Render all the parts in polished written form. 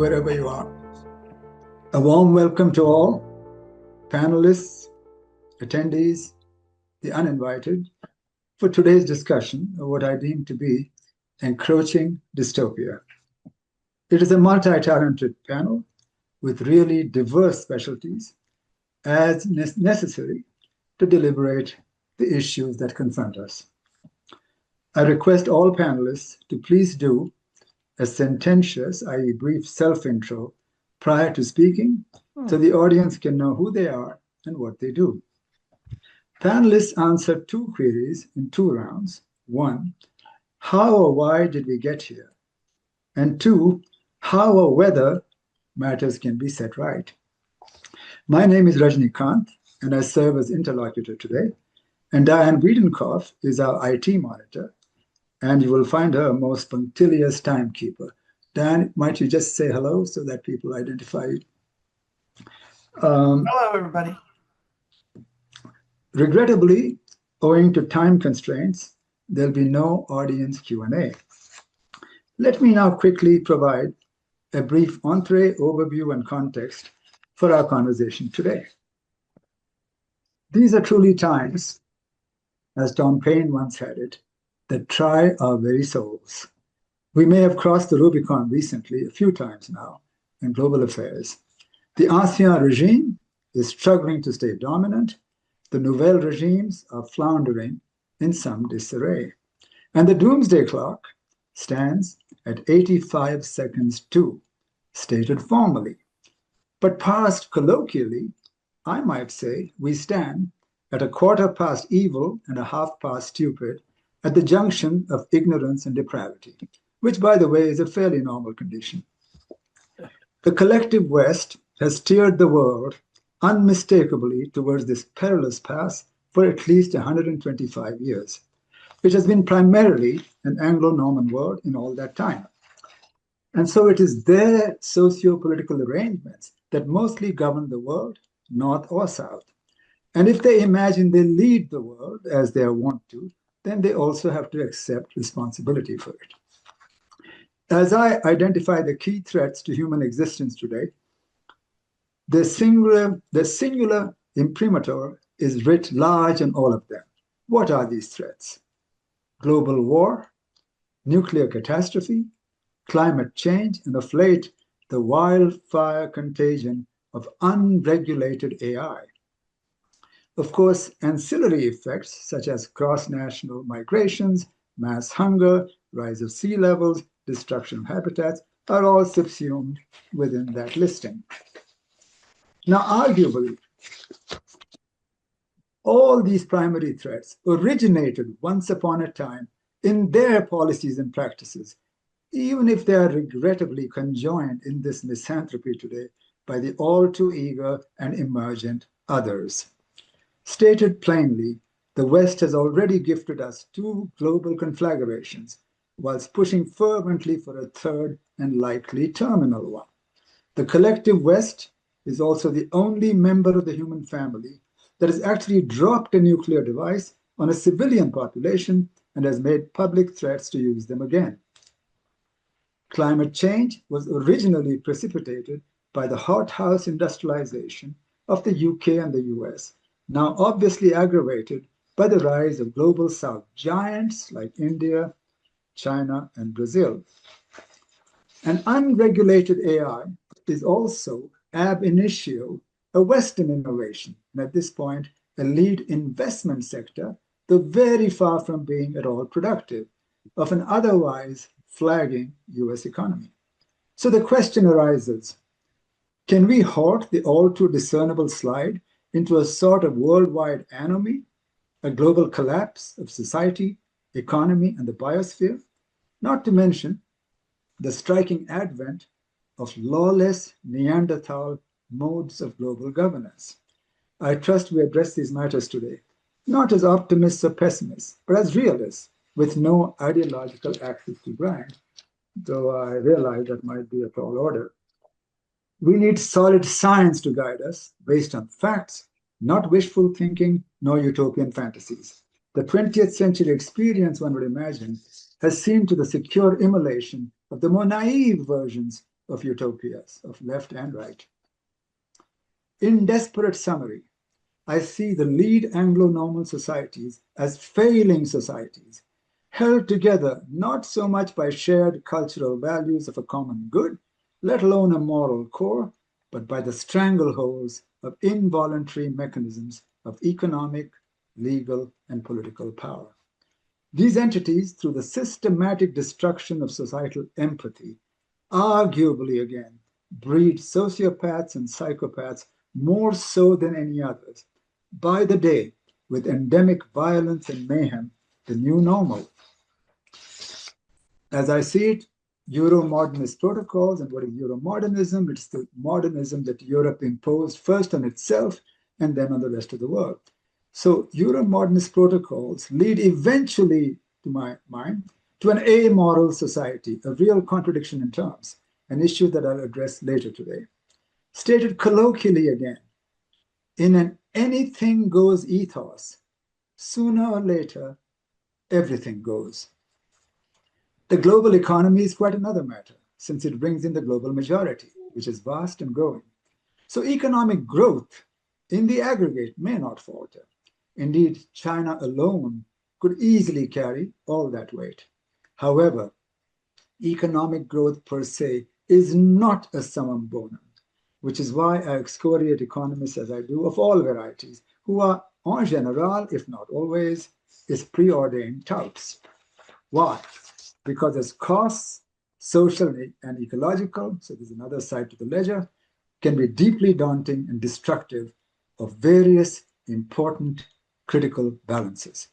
wherever you are. A warm welcome to all panelists, attendees, the uninvited, for today's discussion of what I deem to be encroaching dystopia. It is a multi-talented panel with really diverse specialties as necessary to deliberate the issues that confront us. I request all panelists to please do a sententious, i.e. brief self-intro prior to speaking so the audience can know who they are and what they do. Panelists answer two queries in two rounds. One, how or why did we get here? And two, how or whether matters can be set right. My name is Rajani Kanth, and I serve as interlocutor today. And Diane Wiedenkoff is our IT monitor, and you will find her a most punctilious timekeeper. Diane, might you just say hello so that people identify you? Hello, everybody. Regrettably, owing to time constraints, there'll be no audience Q&A. Let me now quickly provide a brief entree, overview, and context for our conversation today. These are truly times, as Tom Paine once had it, that try our very souls. We may have crossed the Rubicon recently, a few times now, in global affairs. The ancien regime is struggling to stay dominant. The nouvelle regimes are floundering in some disarray. And the doomsday clock stands at 85 seconds to, stated formally. But passed colloquially, I might say we stand at a quarter past evil and a half past stupid at the junction of ignorance and depravity, which, by the way, is a fairly normal condition. The collective West has steered the world unmistakably towards this perilous path for at least 125 years, which has been primarily an Anglo-Norman world in all that time. And so it is their socio-political arrangements that mostly govern the world, north or south. And if they imagine they lead the world as they are wont to, then they also have to accept responsibility for it. As I identify the key threats to human existence today, the singular imprimatur is writ large on all of them. What are these threats? Global war, nuclear catastrophe, climate change, and of late, the wildfire contagion of unregulated AI. Of course, ancillary effects such as cross-national migrations, mass hunger, rise of sea levels, destruction of habitats are all subsumed within that listing. Now, arguably, all these primary threats originated once upon a time in their policies and practices, even if they are regrettably conjoined in this misanthropy today by the all too eager and emergent others. Stated plainly, the West has already gifted us two global conflagrations, whilst pushing fervently for a third and likely terminal one. The collective West is also the only member of the human family that has actually dropped a nuclear device on a civilian population and has made public threats to use them again. Climate change was originally precipitated by the hothouse industrialization of the UK and the US, now obviously aggravated by the rise of global South giants like India, China, and Brazil. And unregulated AI is also ab initio a Western innovation, and at this point, a lead investment sector, though very far from being at all productive, of an otherwise flagging US economy. So the question arises, can we halt the all too discernible slide into a sort of worldwide anomie, a global collapse of society, economy, and the biosphere? Not to mention the striking advent of lawless Neanderthal modes of global governance. I trust we address these matters today, not as optimists or pessimists, but as realists with no ideological axis to grind, though I realize that might be a tall order. We need solid science to guide us based on facts, not wishful thinking nor utopian fantasies. The 20th century experience, one would imagine, has seen to the secure immolation of the more naive versions of utopias of left and right. In desperate summary, I see the lead Anglo-normal societies as failing societies, held together not so much by shared cultural values of a common good, let alone a moral core, but by the strangleholds of involuntary mechanisms of economic, legal, and political power. These entities, through the systematic destruction of societal empathy, arguably again, breed sociopaths and psychopaths more so than any others. By the day, with endemic violence and mayhem, the new normal. As I see it, Euro-modernist protocols, and what is Euro-modernism? It's the modernism that Europe imposed first on itself and then on the rest of the world. So Euro-modernist protocols lead eventually, to my mind, to an amoral society, a real contradiction in terms, an issue that I'll address later today. Stated colloquially again, in an anything goes ethos, sooner or later, everything goes. The global economy is quite another matter, since it brings in the global majority, which is vast and growing. So economic growth in the aggregate may not falter. Indeed, China alone could easily carry all that weight. However, economic growth per se is not a summum bonum, which is why I excoriate economists as I do of all varieties, who are en general, if not always, is preordained touts. Why? Because its costs, social and ecological, so there's another side to the ledger, can be deeply daunting and destructive of various important critical balances.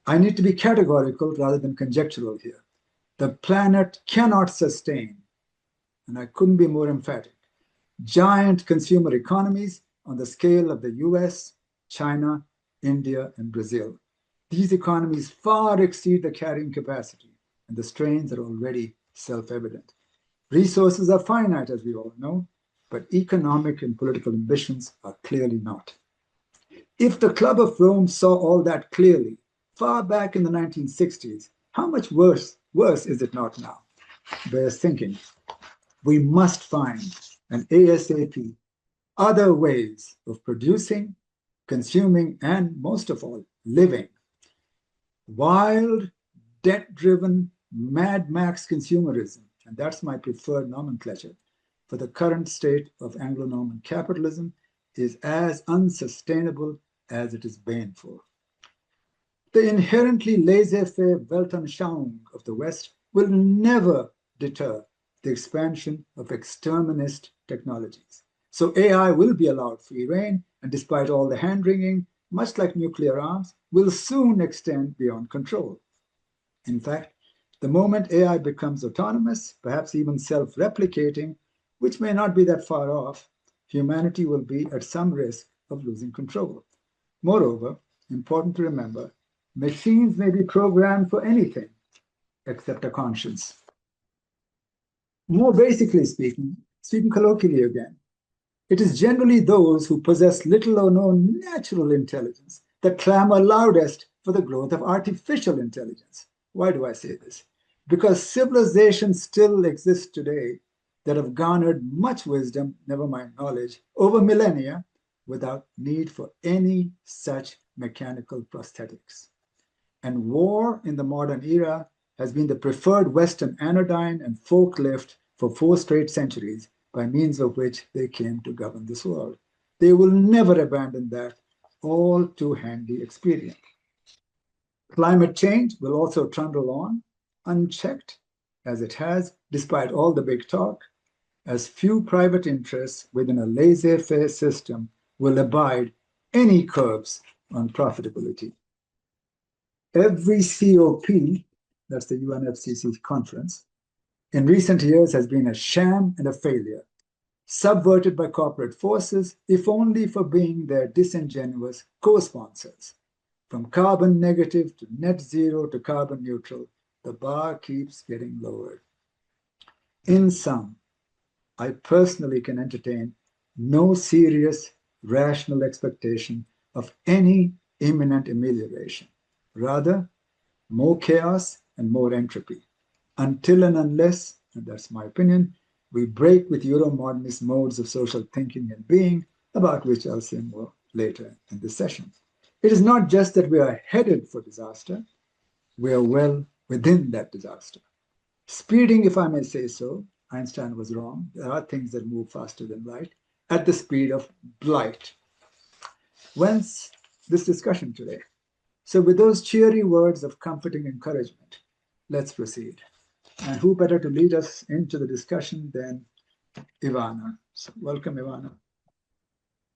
I need to be categorical rather than conjectural here. The planet cannot sustain, and I couldn't be more emphatic, giant consumer economies on the scale of the US, China, India, and Brazil. These economies far exceed the carrying capacity, and the strains are already self-evident. Resources are finite, as we all know, but economic and political ambitions are clearly not. If the Club of Rome saw all that clearly, far back in the 1960s, how much worse is it not now? Bears thinking. We must find an ASAP other ways of producing, consuming, and most of all, living. Wild, debt-driven, Mad Max consumerism, and that's my preferred nomenclature for the current state of Anglo-Norman capitalism, is as unsustainable as it is baneful. The inherently laissez-faire Weltanschauung of the West will never deter the expansion of exterminist technologies. So AI will be allowed free rein, and despite all the hand-wringing, much like nuclear arms, will soon extend beyond control. In fact, the moment AI becomes autonomous, perhaps even self-replicating, which may not be that far off, humanity will be at some risk of losing control. Moreover, important to remember, machines may be programmed for anything except a conscience. More basically speaking colloquially again, it is generally those who possess little or no natural intelligence that clamor loudest for the growth of artificial intelligence. Why do I say this? Because civilizations still exist today that have garnered much wisdom, never mind knowledge, over millennia without need for any such mechanical prosthetics. And war in the modern era has been the preferred Western anodyne and forklift for 4 straight centuries, by means of which they came to govern this world. They will never abandon that all too handy experience. Climate change will also trundle on, unchecked, as it has, despite all the big talk, as few private interests within a laissez-faire system will abide any curbs on profitability. Every COP, that's the UNFCCC conference, in recent years has been a sham and a failure, subverted by corporate forces, if only for being their disingenuous co-sponsors. From carbon negative to net zero to carbon neutral, the bar keeps getting lowered. In sum, I personally can entertain no serious, rational expectation of any imminent amelioration. Rather, more chaos and more entropy, until and unless, and that's my opinion, We break with Euro-modernist modes of social thinking and being, about which I'll say more later in this session. It is not just that we are headed for disaster, we are well within that disaster. Speeding, if I may say so, Einstein was wrong. There are things that move faster than light at the speed of light. Whence this discussion today? So, with those cheery words of comforting encouragement, let's proceed. And who better to lead us into the discussion than Ivana? So, welcome, Ivana.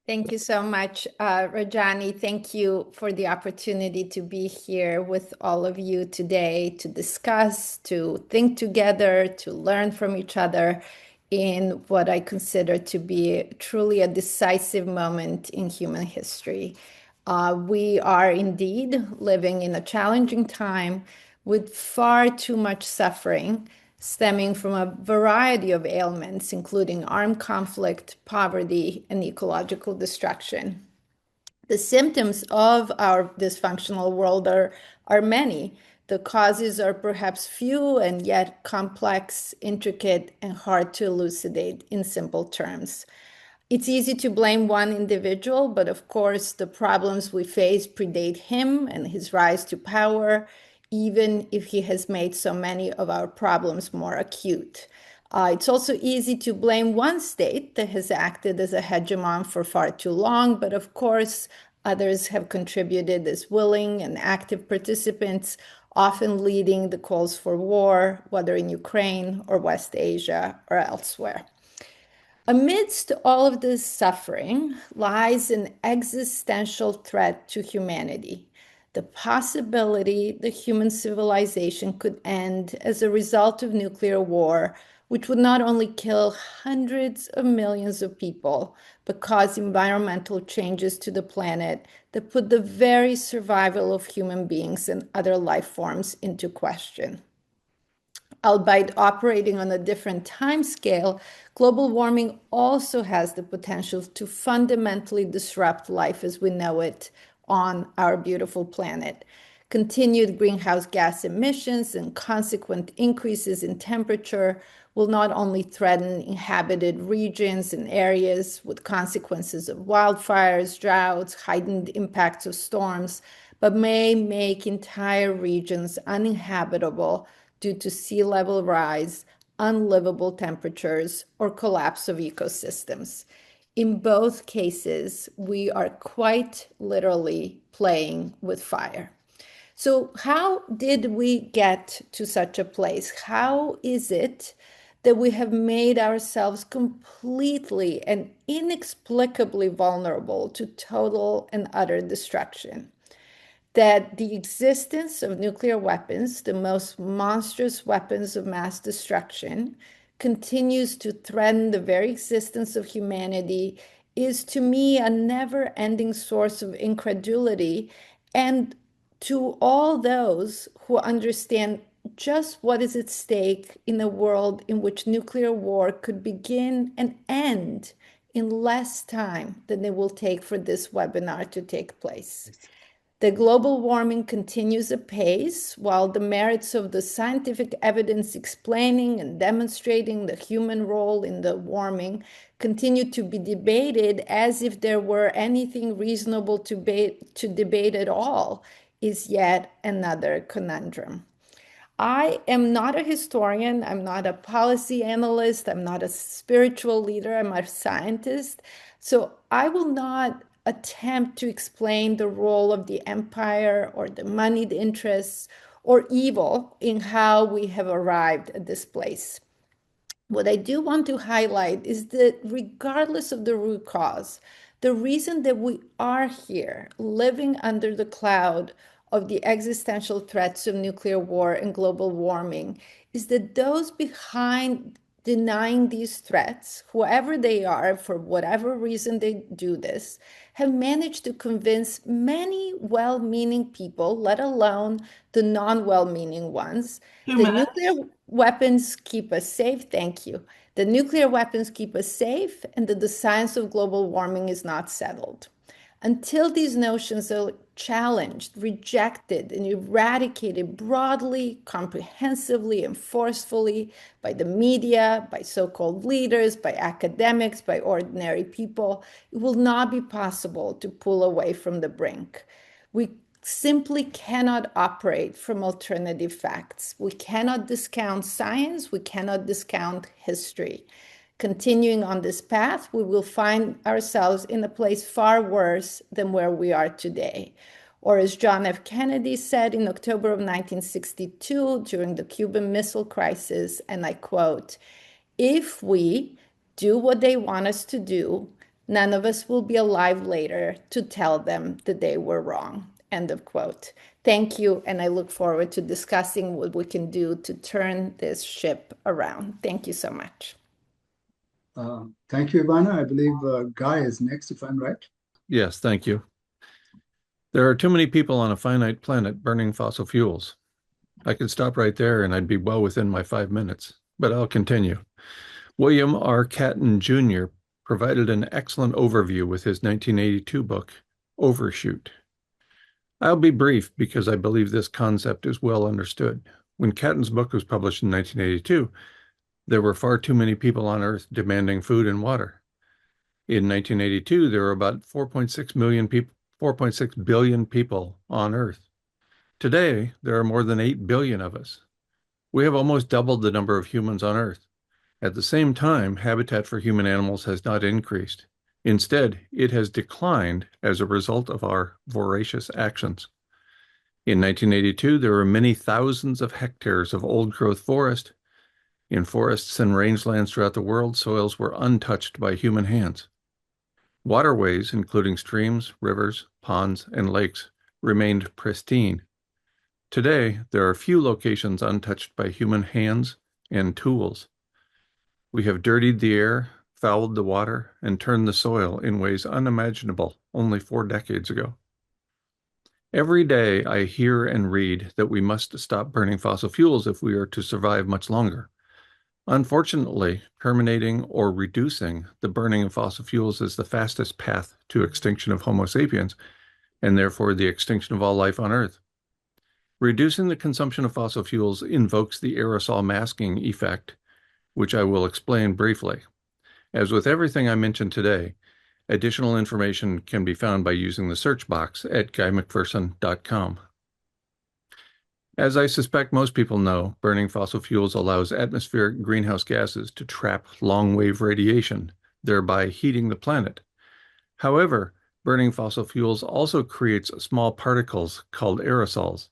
Thank you so much, Rajani. Thank you for the opportunity to be here with all of you today to discuss, to think together, to learn from each other in what I consider to be truly a decisive moment in human history. We are indeed living in a challenging time with far too much suffering stemming from a variety of ailments, including armed conflict, poverty, and ecological destruction. The symptoms of our dysfunctional world are many. The causes are perhaps few and yet complex, intricate, and hard to elucidate in simple terms. It's easy to blame one individual, but of course, the problems we face predate him and his rise to power, even if he has made so many of our problems more acute. It's also easy to blame one state that has acted as a hegemon for far too long, but of course, others have contributed as willing and active participants, often leading the calls for war, whether in Ukraine or West Asia or elsewhere. Amidst all of this suffering lies an existential threat to humanity. The possibility that human civilization could end as a result of nuclear war, which would not only kill hundreds of millions of people, but cause environmental changes to the planet that put the very survival of human beings and other life forms into question. Albeit operating on a different time scale, global warming also has the potential to fundamentally disrupt life as we know it on our beautiful planet. Continued greenhouse gas emissions and consequent increases in temperature will not only threaten inhabited regions and areas with consequences of wildfires, droughts, heightened impacts of storms, but may make entire regions uninhabitable due to sea level rise, unlivable temperatures, or collapse of ecosystems. In both cases, we are quite literally playing with fire. So, how did we get to such a place? How is it that we have made ourselves completely and inexplicably vulnerable to total and utter destruction? That the existence of nuclear weapons, the most monstrous weapons of mass destruction, continues to threaten the very existence of humanity is to me a never-ending source of incredulity, and to all those who understand just what is at stake in a world in which nuclear war could begin and end in less time than it will take for this webinar to take place. The global warming continues apace, while the merits of the scientific evidence explaining and demonstrating the human role in the warming continue to be debated as if there were anything reasonable to debate at all, is yet another conundrum. I am not a historian, I'm not a policy analyst, I'm not a spiritual leader, I'm a scientist. So I will not attempt to explain the role of the empire or the moneyed interests or evil in how we have arrived at this place. What I do want to highlight is that regardless of the root cause, the reason that we are here living under the cloud of the existential threats of nuclear war and global warming is that those behind denying these threats, whoever they are, for whatever reason they do this, have managed to convince many well-meaning people, let alone the non-well-meaning ones, that nuclear weapons keep us safe. Thank you. The nuclear weapons keep us safe and that the science of global warming is not settled. Until these notions are challenged, rejected, and eradicated broadly, comprehensively, and forcefully by the media, by so-called leaders, by academics, by ordinary people, it will not be possible to pull away from the brink. We simply cannot operate from alternative facts. We cannot discount science. We cannot discount history. Continuing on this path, we will find ourselves in a place far worse than where we are today. Or as John F. Kennedy said in October of 1962 during the Cuban Missile Crisis, and I quote, "If we do what they want us to do, none of us will be alive later to tell them that they were wrong." End of quote. Thank you, and I look forward to discussing what we can do to turn this ship around. Thank you so much. Thank you, Ivana. I believe Guy is next, if I'm right. Yes, thank you. There are too many people on a finite planet burning fossil fuels. I could stop right there and I'd be well within my 5 minutes, but I'll continue. William R. Catton Jr. provided an excellent overview with his 1982 book, Overshoot. I'll be brief because I believe this concept is well understood. When Catton's book was published in 1982, there were far too many people on Earth demanding food and water. In 1982, there were about 4.6 billion people on Earth. Today, there are more than 8 billion of us. We have almost doubled the number of humans on Earth. At the same time, habitat for human animals has not increased. Instead, it has declined as a result of our voracious actions. In 1982, there were many thousands of hectares of old-growth forest. In forests and rangelands throughout the world, soils were untouched by human hands. Waterways, including streams, rivers, ponds, and lakes, remained pristine. Today, there are few locations untouched by human hands and tools. We have dirtied the air, fouled the water, and turned the soil in ways unimaginable only 4 decades ago. Every day, I hear and read that we must stop burning fossil fuels if we are to survive much longer. Unfortunately, terminating or reducing the burning of fossil fuels is the fastest path to extinction of Homo sapiens, and therefore the extinction of all life on Earth. Reducing the consumption of fossil fuels invokes the aerosol masking effect, which I will explain briefly. As with everything I mentioned today, additional information can be found by using the search box at guymcpherson.com. As I suspect most people know, burning fossil fuels allows atmospheric greenhouse gases to trap long-wave radiation, thereby heating the planet. However, burning fossil fuels also creates small particles called aerosols.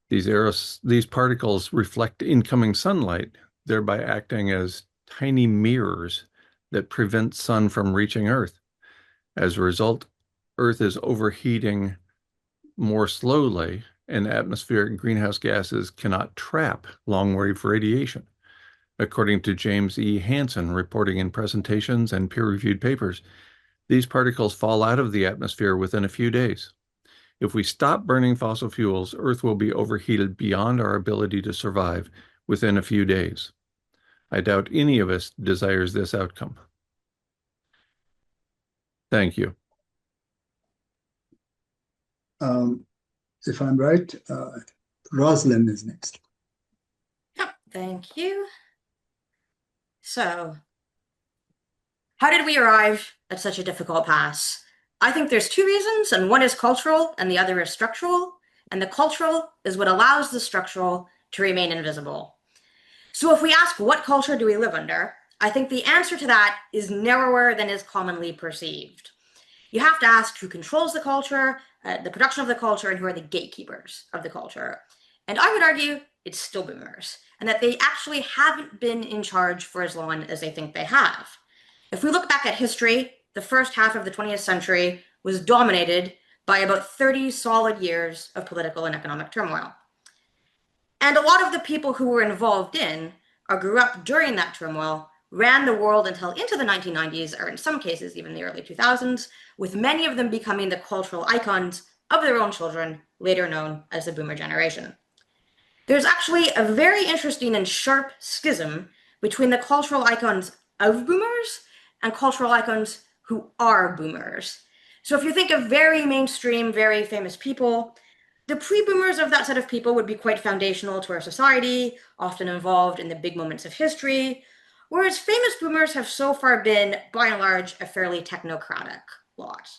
These particles reflect incoming sunlight, thereby acting as tiny mirrors that prevent sun from reaching Earth. As a result, Earth is overheating more slowly, and atmospheric greenhouse gases cannot trap long-wave radiation. According to James E. Hansen, reporting in presentations and peer-reviewed papers, these particles fall out of the atmosphere within a few days. If we stop burning fossil fuels, Earth will be overheated beyond our ability to survive within a few days. I doubt any of us desires this outcome. Thank you. If I'm right, Roslyn is next. Yep, thank you. So, how did we arrive at such a difficult pass? I think there's 2 reasons, and one is cultural and the other is structural. And the cultural is what allows the structural to remain invisible. So if we ask what culture do we live under, I think the answer to that is narrower than is commonly perceived. You have to ask who controls the culture, the production of the culture, and who are the gatekeepers of the culture. And I would argue it's still boomers, and that they actually haven't been in charge for as long as they think they have. If we look back at history, the first half of the 20th century was dominated by about 30 solid years of political and economic turmoil. And a lot of the people who were involved in or grew up during that turmoil ran the world until into the 1990s, or in some cases even the early 2000s, with many of them becoming the cultural icons of their own children, later known as the boomer generation. There's actually a very interesting and sharp schism between the cultural icons of boomers and cultural icons who are boomers. So if you think of very mainstream, very famous people, the pre-boomers of that set of people would be quite foundational to our society, often involved in the big moments of history, whereas famous boomers have so far been, by and large, a fairly technocratic lot.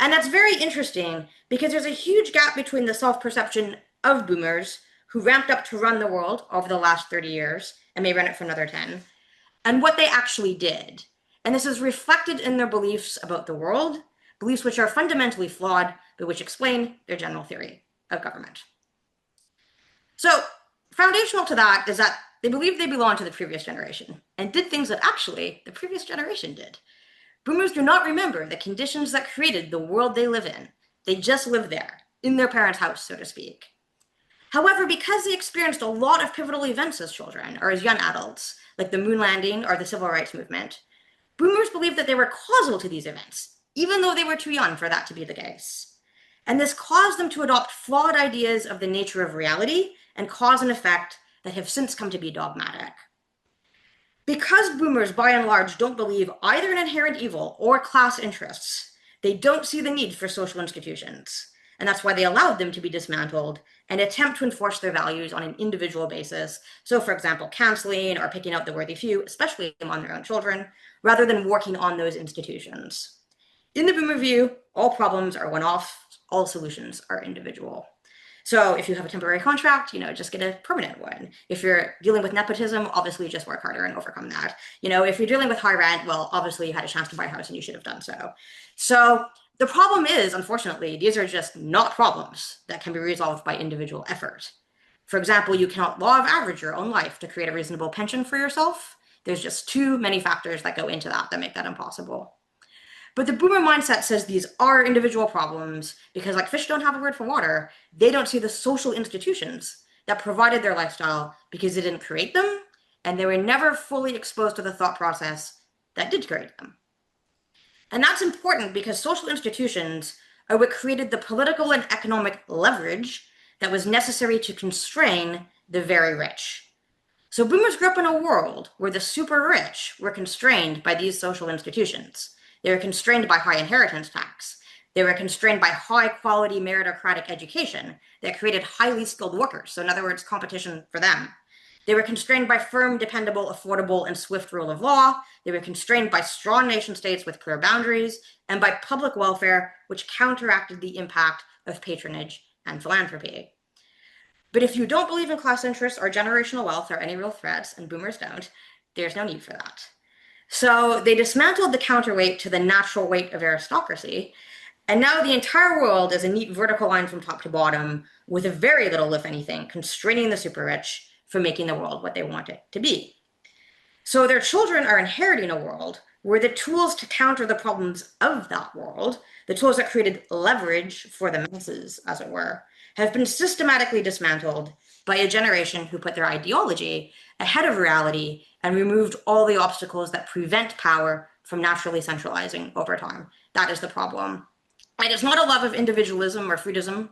And that's very interesting because there's a huge gap between the self-perception of boomers, who ramped up to run the world over the last 30 years and may run it for another 10, and what they actually did. And this is reflected in their beliefs about the world, beliefs which are fundamentally flawed, but which explain their general theory of government. So foundational to that is that they believe they belong to the previous generation and did things that actually the previous generation did. Boomers do not remember the conditions that created the world they live in. They just live there, in their parents' house, so to speak. However, because they experienced a lot of pivotal events as children or as young adults, like the moon landing or the civil rights movement, boomers believed that they were causal to these events, even though they were too young for that to be the case. And this caused them to adopt flawed ideas of the nature of reality and cause and effect that have since come to be dogmatic. Because boomers, by and large, don't believe either in inherent evil or class interests, they don't see the need for social institutions. And that's why they allowed them to be dismantled and attempt to enforce their values on an individual basis. So, for example, canceling or picking out the worthy few, especially among their own children, rather than working on those institutions. In the boomer view, all problems are one-off, all solutions are individual. So if you have a temporary contract, just get a permanent one. If you're dealing with nepotism, obviously just work harder and overcome that. If you're dealing with high rent, well, obviously you had a chance to buy a house and you should have done so. So the problem is, unfortunately, these are just not problems that can be resolved by individual effort. For example, you cannot law of average your own life to create a reasonable pension for yourself. There's just too many factors that go into that make that impossible. But the boomer mindset says these are individual problems because, like fish don't have a word for water, they don't see the social institutions that provided their lifestyle because they didn't create them, and they were never fully exposed to the thought process that did create them. And that's important because social institutions are what created the political and economic leverage that was necessary to constrain the very rich. So boomers grew up in a world where the super rich were constrained by these social institutions. They were constrained by high inheritance tax. They were constrained by high quality meritocratic education that created highly skilled workers. So in other words, competition for them. They were constrained by firm, dependable, affordable, and swift rule of law. They were constrained by strong nation states with clear boundaries and by public welfare, which counteracted the impact of patronage and philanthropy. But if you don't believe in class interests or generational wealth or any real threats, and boomers don't, there's no need for that. So they dismantled the counterweight to the natural weight of aristocracy, and now the entire world is a neat vertical line from top to bottom, with a very little, if anything, constraining the super rich from making the world what they want it to be. So their children are inheriting a world where the tools to counter the problems of that world, the tools that created leverage for the masses, as it were, have been systematically dismantled by a generation who put their ideology ahead of reality and removed all the obstacles that prevent power from naturally centralizing over time. That is the problem. And it's not a love of individualism or freedom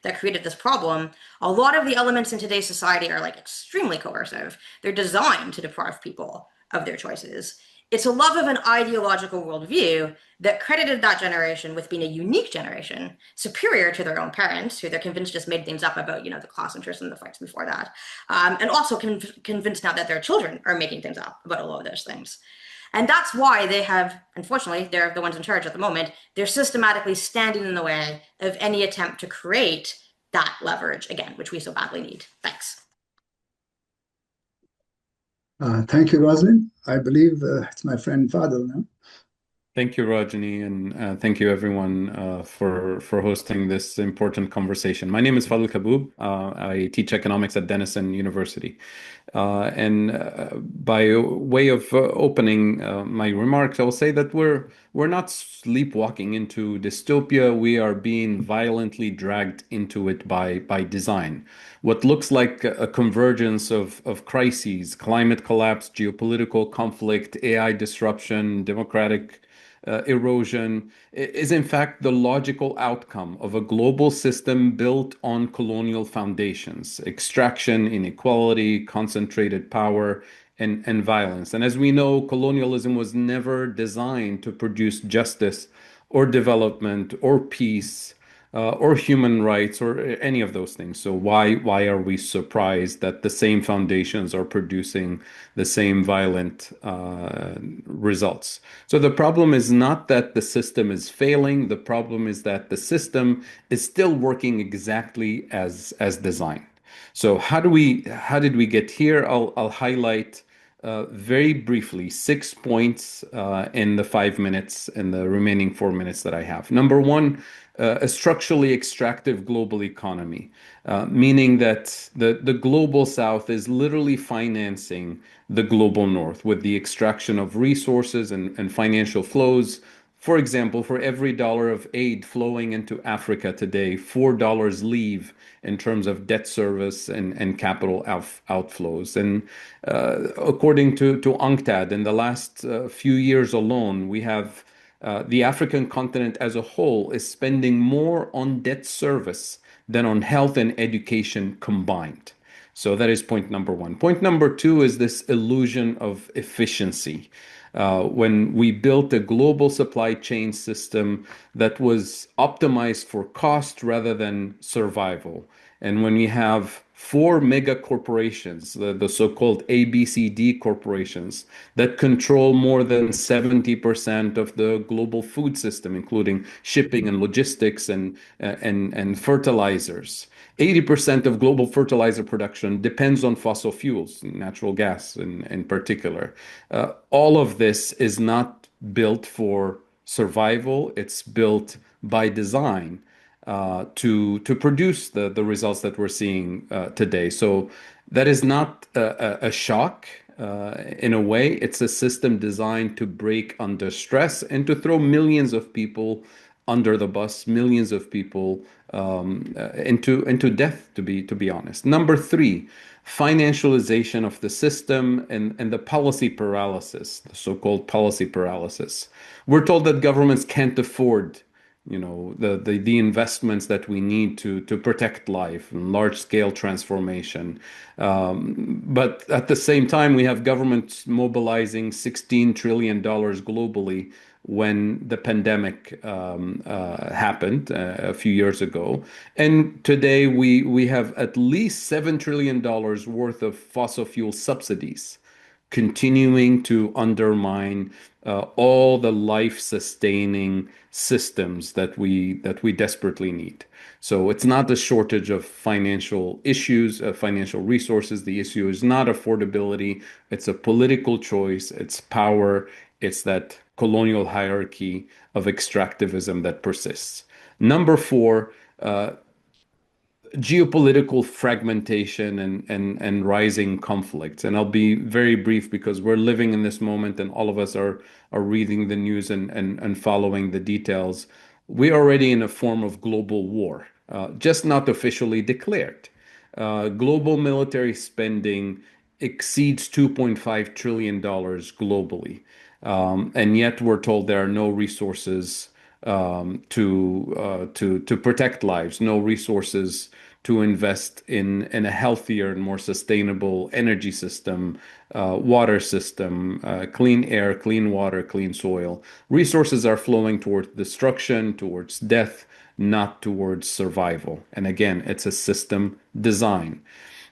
that created this problem. A lot of the elements in today's society are extremely coercive. They're designed to deprive people of their choices. It's a love of an ideological worldview that credited that generation with being a unique generation, superior to their own parents, who they're convinced just made things up about, the class interests and the fights before that, and also convinced now that their children are making things up about a lot of those things. And that's why they have, unfortunately, they're the ones in charge at the moment, they're systematically standing in the way of any attempt to create that leverage again, which we so badly need. Thanks. Thank you, Roslyn. I believe it's my friend Fadhel now. Thank you, Rajani, and thank you everyone for hosting this important conversation. My name is Fadhel Kaboub. I teach economics at Denison University. And by way of opening my remarks, I'll say that we're not sleepwalking into dystopia. We are being violently dragged into it by design. What looks like a convergence of crises, climate collapse, geopolitical conflict, AI disruption, democratic erosion, is in fact the logical outcome of a global system built on colonial foundations: extraction, inequality, concentrated power, and violence. And as we know, colonialism was never designed to produce justice or development or peace or human rights or any of those things. So why are we surprised that the same foundations are producing the same violent results? So the problem is not that the system is failing. The problem is that the system is still working exactly as designed. So how did we get here? I'll highlight very briefly 6 points in the 5 minutes in the remaining 4 minutes that I have. Number one, a structurally extractive global economy, meaning that the global south is literally financing the global north with the extraction of resources and financial flows. For example, for every dollar of aid flowing into Africa today, $4 leave in terms of debt service and capital outflows. And according to UNCTAD, in the last few years alone, we have the African continent as a whole is spending more on debt service than on health and education combined. So that is point number one. Point number two is this illusion of efficiency. When we built a global supply chain system that was optimized for cost rather than survival. And when we have four mega corporations, the so-called ABCD corporations, that control more than 70% of the global food system, including shipping and logistics and fertilizers. 80% of global fertilizer production depends on fossil fuels, natural gas in particular. All of this is not built for survival. It's built by design to produce the results that we're seeing today. So that is not a shock. In a way, it's a system designed to break under stress and to throw millions of people under the bus, millions of people into death, to be honest. Number three, financialization of the system and the policy paralysis, the so-called policy paralysis. We're told that governments can't afford the investments that we need to protect life and large scale transformation. But at the same time, we have governments mobilizing $16 trillion globally when the pandemic happened a few years ago. And today we have at least $7 trillion worth of fossil fuel subsidies continuing to undermine all the life-sustaining systems that we desperately need. So it's not a shortage of financial issues, financial resources. The issue is not affordability. It's a political choice. It's power. It's that colonial hierarchy of extractivism that persists. Number four, geopolitical fragmentation and rising conflicts. And I'll be very brief because we're living in this moment and all of us are reading the news and following the details. We're already in a form of global war, just not officially declared. Global military spending exceeds $2.5 trillion globally. And yet we're told there are no resources to protect lives, no resources to invest in a healthier and more sustainable energy system, water system, clean air, clean water, clean soil. Resources are flowing towards destruction, towards death, not towards survival. And again, it's a system design.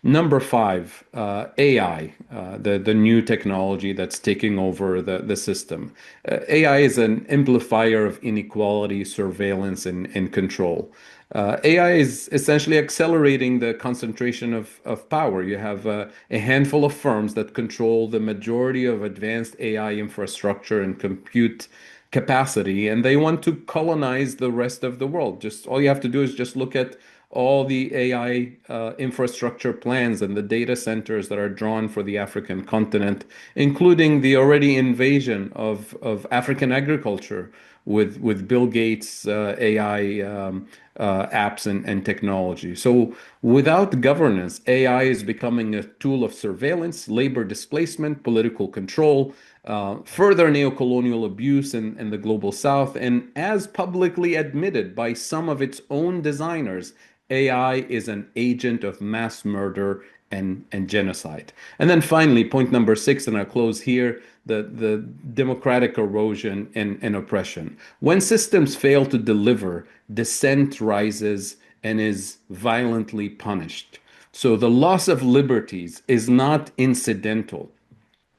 Number five, AI, the new technology that's taking over the system. AI is an amplifier of inequality, surveillance, and control. AI is essentially accelerating the concentration of power. You have a handful of firms that control the majority of advanced AI infrastructure and compute capacity, and they want to colonize the rest of the world. Just all you have to do is just look at all the AI infrastructure plans and the data centers that are drawn for the African continent, including the already invasion of African agriculture with Bill Gates' AI apps and technology. So without governance, AI is becoming a tool of surveillance, labor displacement, political control, further neocolonial abuse in the global south, and as publicly admitted by some of its own designers, AI is an agent of mass murder and genocide. And then finally, point number six, and I'll close here, the democratic erosion and oppression. When systems fail to deliver, dissent rises and is violently punished. So the loss of liberties is not incidental.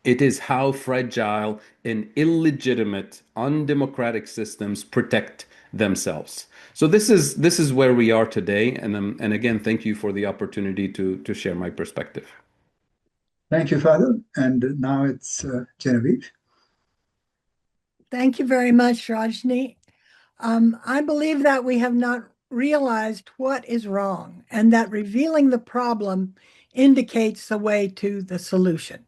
It is how fragile and illegitimate, undemocratic systems protect themselves. So this is where we are today, and again, thank you for the opportunity to share my perspective. Thank you, Fadhel. And now it's Genevieve. Thank you very much, Rajani. I believe that we have not realized what is wrong, and that revealing the problem indicates the way to the solution.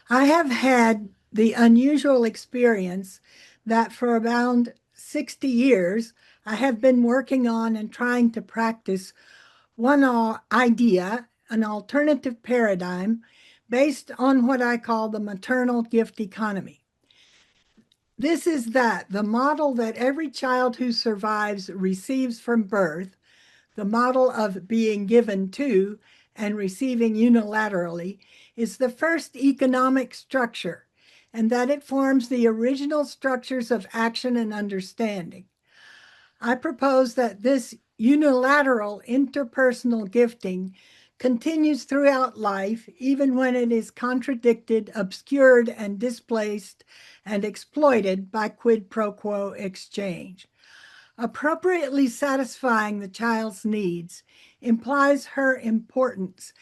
I have had the unusual experience that for around 60 years, I have been working on and trying to practice one idea, an alternative paradigm based on what I call the maternal gift economy. This is the model that every child who survives receives from birth, the model of being given to and receiving unilaterally, is the first economic structure, and that it forms the original structures of action and understanding. I propose that this unilateral interpersonal gifting continues throughout life, even when it is contradicted, obscured, and displaced and exploited by quid pro quo exchange. Appropriately satisfying the child's needs implies her importance,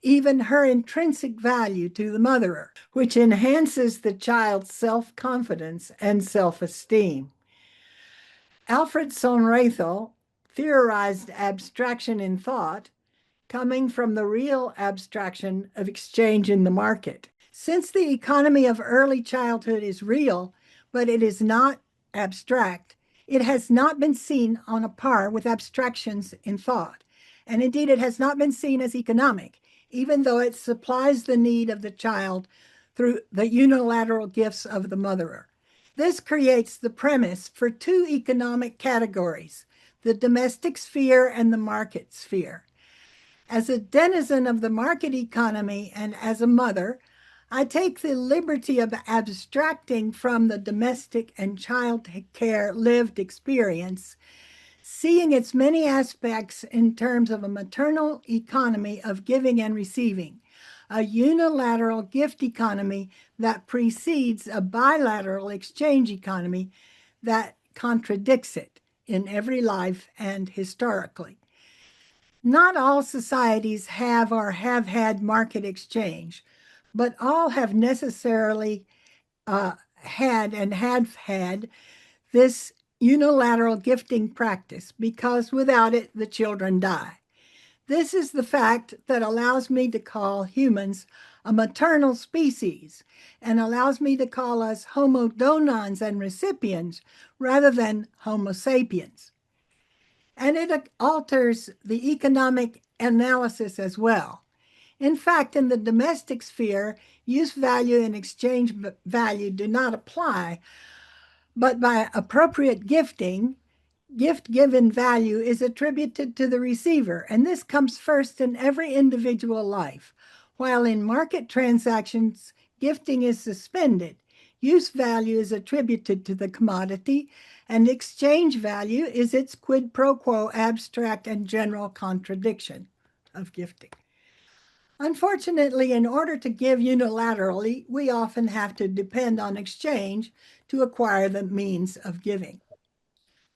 even her intrinsic value to the motherer, which enhances the child's self-confidence and self-esteem. Alfred Sohn-Rethel theorized abstraction in thought, coming from the real abstraction of exchange in the market. Since the economy of early childhood is real, but it is not abstract, it has not been seen on a par with abstractions in thought. And indeed, it has not been seen as economic, even though it supplies the need of the child through the unilateral gifts of the motherer. This creates the premise for two economic categories, the domestic sphere and the market sphere. As a denizen of the market economy and as a mother, I take the liberty of abstracting from the domestic and child care lived experience, seeing its many aspects in terms of a maternal economy of giving and receiving, a unilateral gift economy that precedes a bilateral exchange economy that contradicts it in every life and historically. Not all societies have or have had market exchange, but all have necessarily had and have had this unilateral gifting practice, because without it, the children die. This is the fact that allows me to call humans a maternal species and allows me to call us Homo donans and recipients rather than Homo sapiens. And it alters the economic analysis as well. In fact, in the domestic sphere, use value and exchange value do not apply, but by appropriate gifting, gift-given value is attributed to the receiver, and this comes first in every individual life. While in market transactions, gifting is suspended, use value is attributed to the commodity, and exchange value is its quid pro quo abstract and general contradiction of gifting. Unfortunately, in order to give unilaterally, we often have to depend on exchange to acquire the means of giving.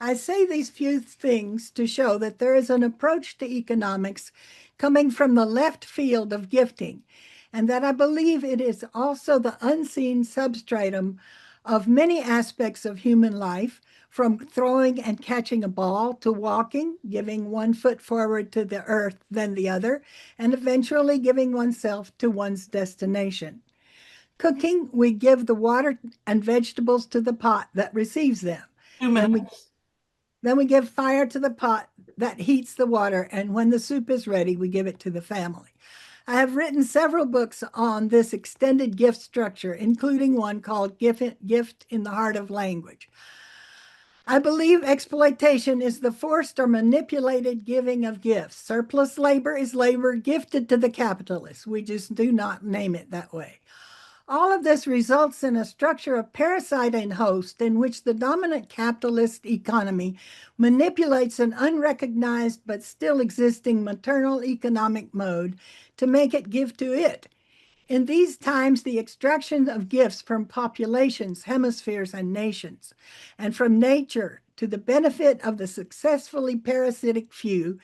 I say these few things to show that there is an approach to economics coming from the left field of gifting, and that I believe it is also the unseen substratum of many aspects of human life, from throwing and catching a ball to walking, giving one foot forward to the earth, then the other, and eventually giving oneself to one's destination. Cooking, we give the water and vegetables to the pot that receives them. Then we give fire to the pot that heats the water, and when the soup is ready, we give it to the family. I have written several books on this extended gift structure, including one called Gift in the Heart of Language. I believe exploitation is the forced or manipulated giving of gifts. Surplus labor is labor gifted to the capitalists. We just do not name it that way. All of this results in a structure of parasite and host in which the dominant capitalist economy manipulates an unrecognized but still existing maternal economic mode to make it give to it. In these times, the extraction of gifts from populations, hemispheres, and nations, and from nature to the benefit of the successfully parasitic few,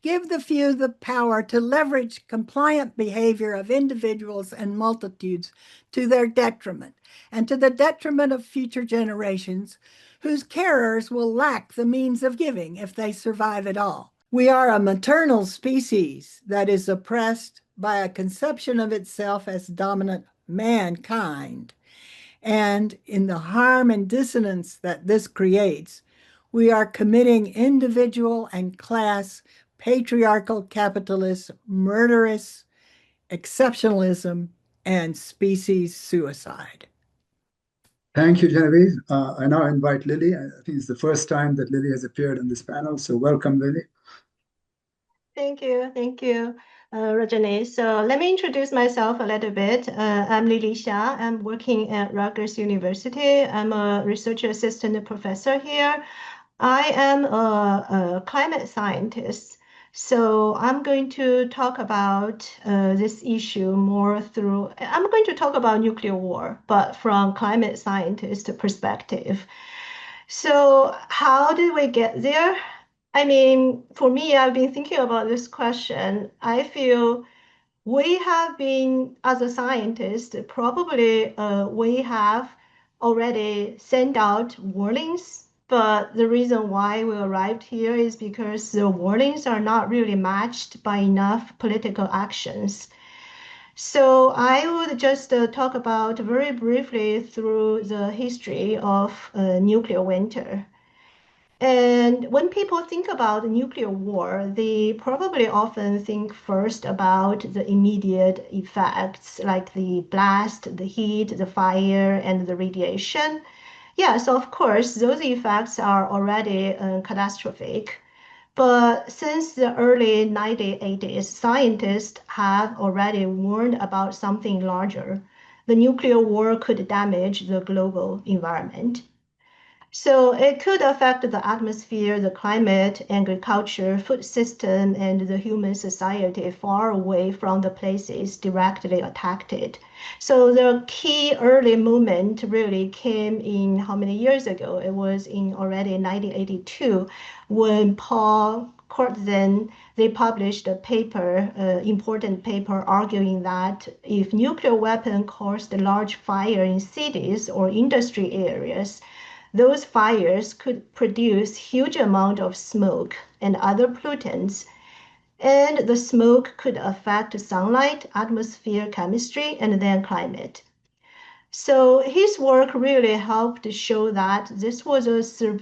give the few the power to leverage compliant behavior of individuals and multitudes to their detriment, and to the detriment of future generations, whose carers will lack the means of giving if they survive at all. We are a maternal species that is oppressed by a conception of itself as dominant mankind. And in the harm and dissonance that this creates, we are committing individual and class patriarchal capitalist murderous exceptionalism and species suicide. Thank you, Genevieve. I now invite Lily. I think it's the first time that Lily has appeared on this panel, so welcome, Lily. Thank you, Rajani. So let me introduce myself a little bit. I'm Lily Xia. I'm working at Rutgers University. I'm a research assistant professor here. I am a climate scientist. So I'm going to talk about this issue more through, I'm going to talk about nuclear war, but from climate scientist perspective. So how did we get there? I mean, for me, I've been thinking about this question. I feel we have been, as a scientist, probably we have already sent out warnings, but the reason why we arrived here is because the warnings are not really matched by enough political actions. So I would just talk about very briefly through the history of nuclear winter. And when people think about nuclear war, they probably often think first about the immediate effects like the blast, the heat, the fire, and the radiation. Yes, of course, those effects are already catastrophic. But since the early 1980s, scientists have already warned about something larger. The nuclear war could damage the global environment. So it could affect the atmosphere, the climate, agriculture, food system, and the human society far away from the places directly attacked. So the key early movement really came in how many years ago? It was in already 1982 when Paul Crutzen, they published a paper, important paper, arguing that if nuclear weapon caused a large fire in cities or industry areas, those fires could produce huge amount of smoke and other pollutants, and the smoke could affect sunlight, atmosphere chemistry, and then climate. So his work really helped to show that this was a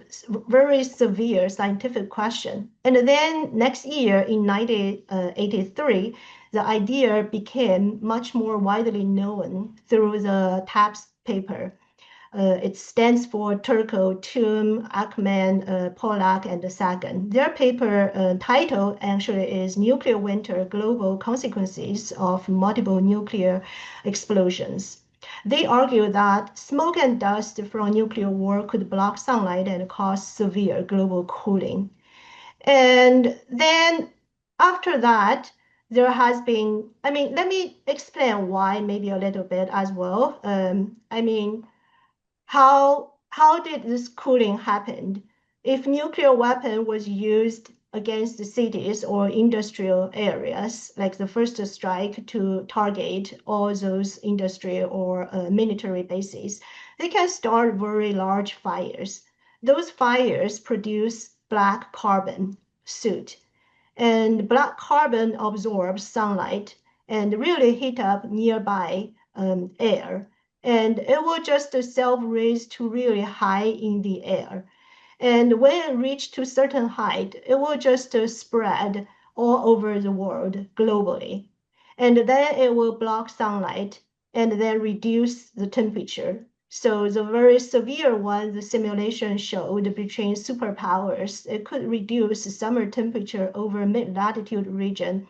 very severe scientific question. And then next year in 1983, the idea became much more widely known through the TAPS paper. It stands for Turco, Toom, Ackman, Pollack, and Sagan. Their paper title actually is Nuclear Winter, Global Consequences of Multiple Nuclear Explosions. They argue that smoke and dust from nuclear war could block sunlight and cause severe global cooling. And then after that, there has been, I mean, let me explain why maybe a little bit as well. How did this cooling happen? If nuclear weapon was used against the cities or industrial areas, like the first strike to target all those industry or military bases, they can start very large fires. Those fires produce black carbon soot, and black carbon absorbs sunlight and really heat up nearby air, and it will just self-raise to really high in the air. And when it reaches to certain height, it will just spread all over the world globally. And then it will block sunlight and then reduce the temperature. So the very severe one, the simulation showed between superpowers, it could reduce summer temperature over mid-latitude region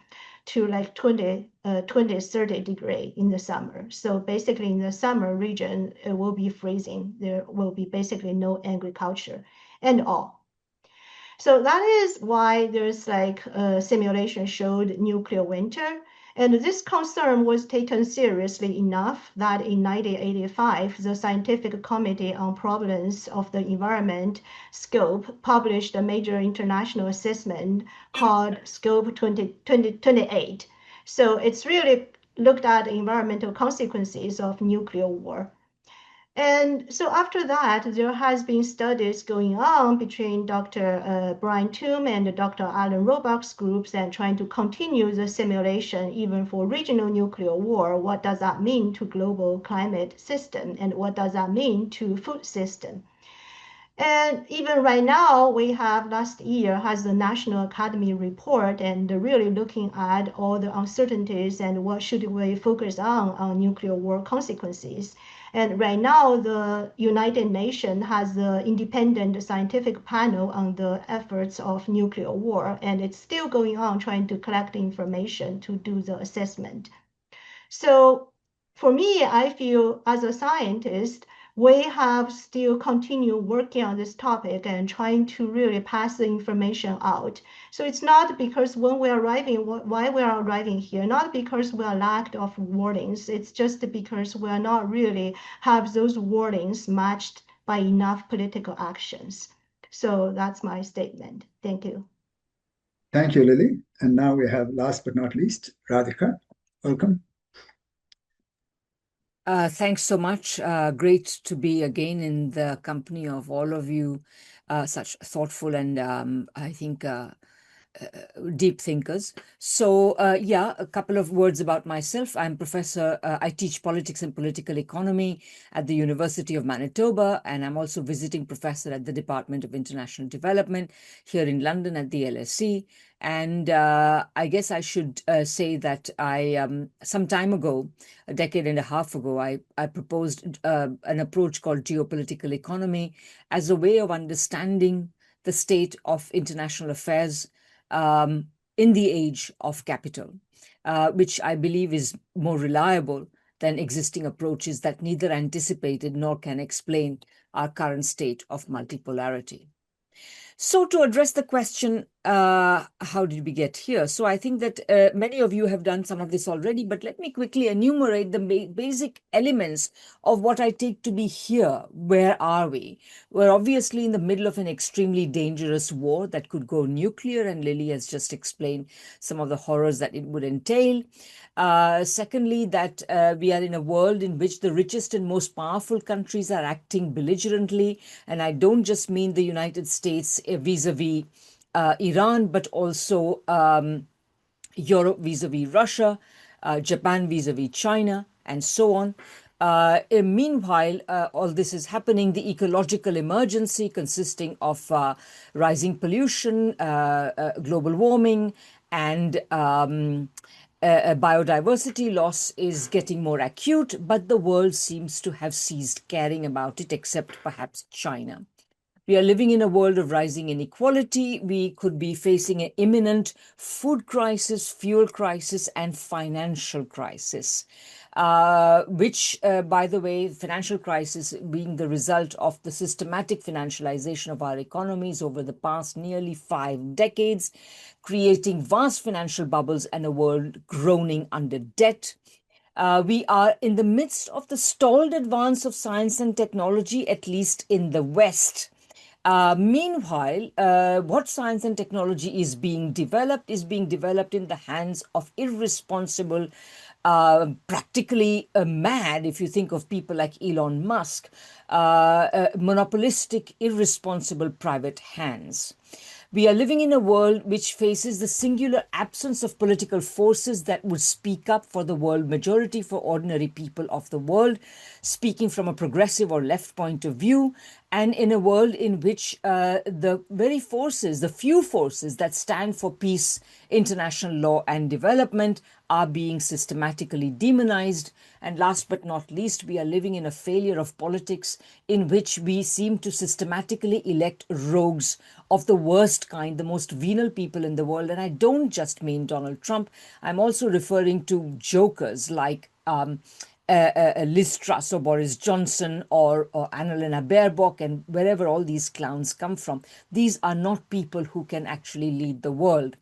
to like 20 20, 30 degrees in the summer. So basically in the summer region, it will be freezing. There will be basically no agriculture and all. So that is why there's like a simulation showed nuclear winter. And this concern was taken seriously enough that in 1985, the Scientific Committee on Provenance of the Environment Scope published a major international assessment called Scope 2028. So it's really looked at environmental consequences of nuclear war. And so after that, there has been studies going on between Dr. Brian Toom and Dr. Alan Roebuck's groups and trying to continue the simulation even for regional nuclear war. What does that mean to global climate system? And what does that mean to food system? And even right now, we have last year has the National Academy report and really looking at all the uncertainties and what should we focus on nuclear war consequences. And right now, the United Nations has the independent scientific panel on the efforts of nuclear war, and it's still going on trying to collect information to do the assessment. So for me, I feel as a scientist, we have still continue working on this topic and trying to really pass the information out. So it's not because when we're arriving, why we are arriving here, not because we are lacked of warnings. It's just because we are not really have those warnings matched by enough political actions. So that's my statement. Thank you. Thank you, Lily. And now we have, last but not least, Radhika. Welcome. Thanks so much. Great to be again in the company of all of you, such thoughtful and I think deep thinkers. So yeah, a couple of words about myself. I'm professor, I teach politics and political economy at the University of Manitoba, and I'm also visiting professor at the Department of International Development here in London at the LSE. And I guess I should say that I, some time ago, a decade and a half ago, I proposed an approach called geopolitical economy as a way of understanding the state of international affairs in the age of capital, which I believe is more reliable than existing approaches that neither anticipated nor can explain our current state of multipolarity. So to address the question, how did we get here? So I think that many of you have done some of this already, but let me quickly enumerate the basic elements of what I take to be here. Where are we? We're obviously in the middle of an extremely dangerous war that could go nuclear, and Lily has just explained some of the horrors that it would entail. Secondly, that we are in a world in which the richest and most powerful countries are acting belligerently. And I don't just mean the United States vis-a-vis Iran, but also Europe vis-a-vis Russia, Japan vis-a-vis China, and so on. Meanwhile, all this is happening, the ecological emergency consisting of rising pollution, global warming, and biodiversity loss is getting more acute, but the world seems to have ceased caring about it, except perhaps China. We are living in a world of rising inequality. We could be facing an imminent food crisis, fuel crisis, and financial crisis, which, by the way, financial crisis being the result of the systematic financialization of our economies over the past nearly 5 decades, creating vast financial bubbles and a world groaning under debt. We are in the midst of the stalled advance of science and technology, at least in the West. Meanwhile, what science and technology is being developed in the hands of irresponsible, practically mad, if you think of people like Elon Musk, monopolistic, irresponsible private hands. We are living in a world which faces the singular absence of political forces that would speak up for the world majority, for ordinary people of the world, speaking from a progressive or left point of view. and in a world in which the very forces, the few forces that stand for peace, international law, and development are being systematically demonized. And last but not least, we are living in a failure of politics in which we seem to systematically elect rogues of the worst kind, the most venal people in the world. And I don't just mean Donald Trump. I'm also referring to jokers like Liz Truss or Boris Johnson or Annalena Baerbock and wherever all these clowns come from. These are not people who can actually lead the world.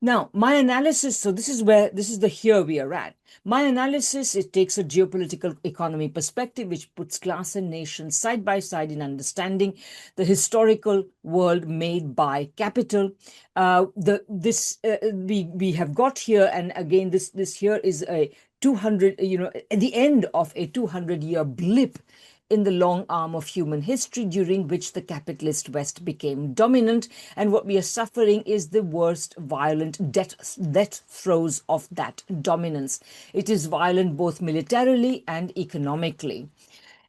Now, my analysis, so this is the here we are at. My analysis, it takes a geopolitical economy perspective, which puts class and nation side by side in understanding the historical world made by capital. We have got here, and again, this here is a 200, at the end of a 200-year blip in the long arm of human history, during which the capitalist West became dominant. And what we are suffering is the worst violent death throes of that dominance. It is violent both militarily and economically.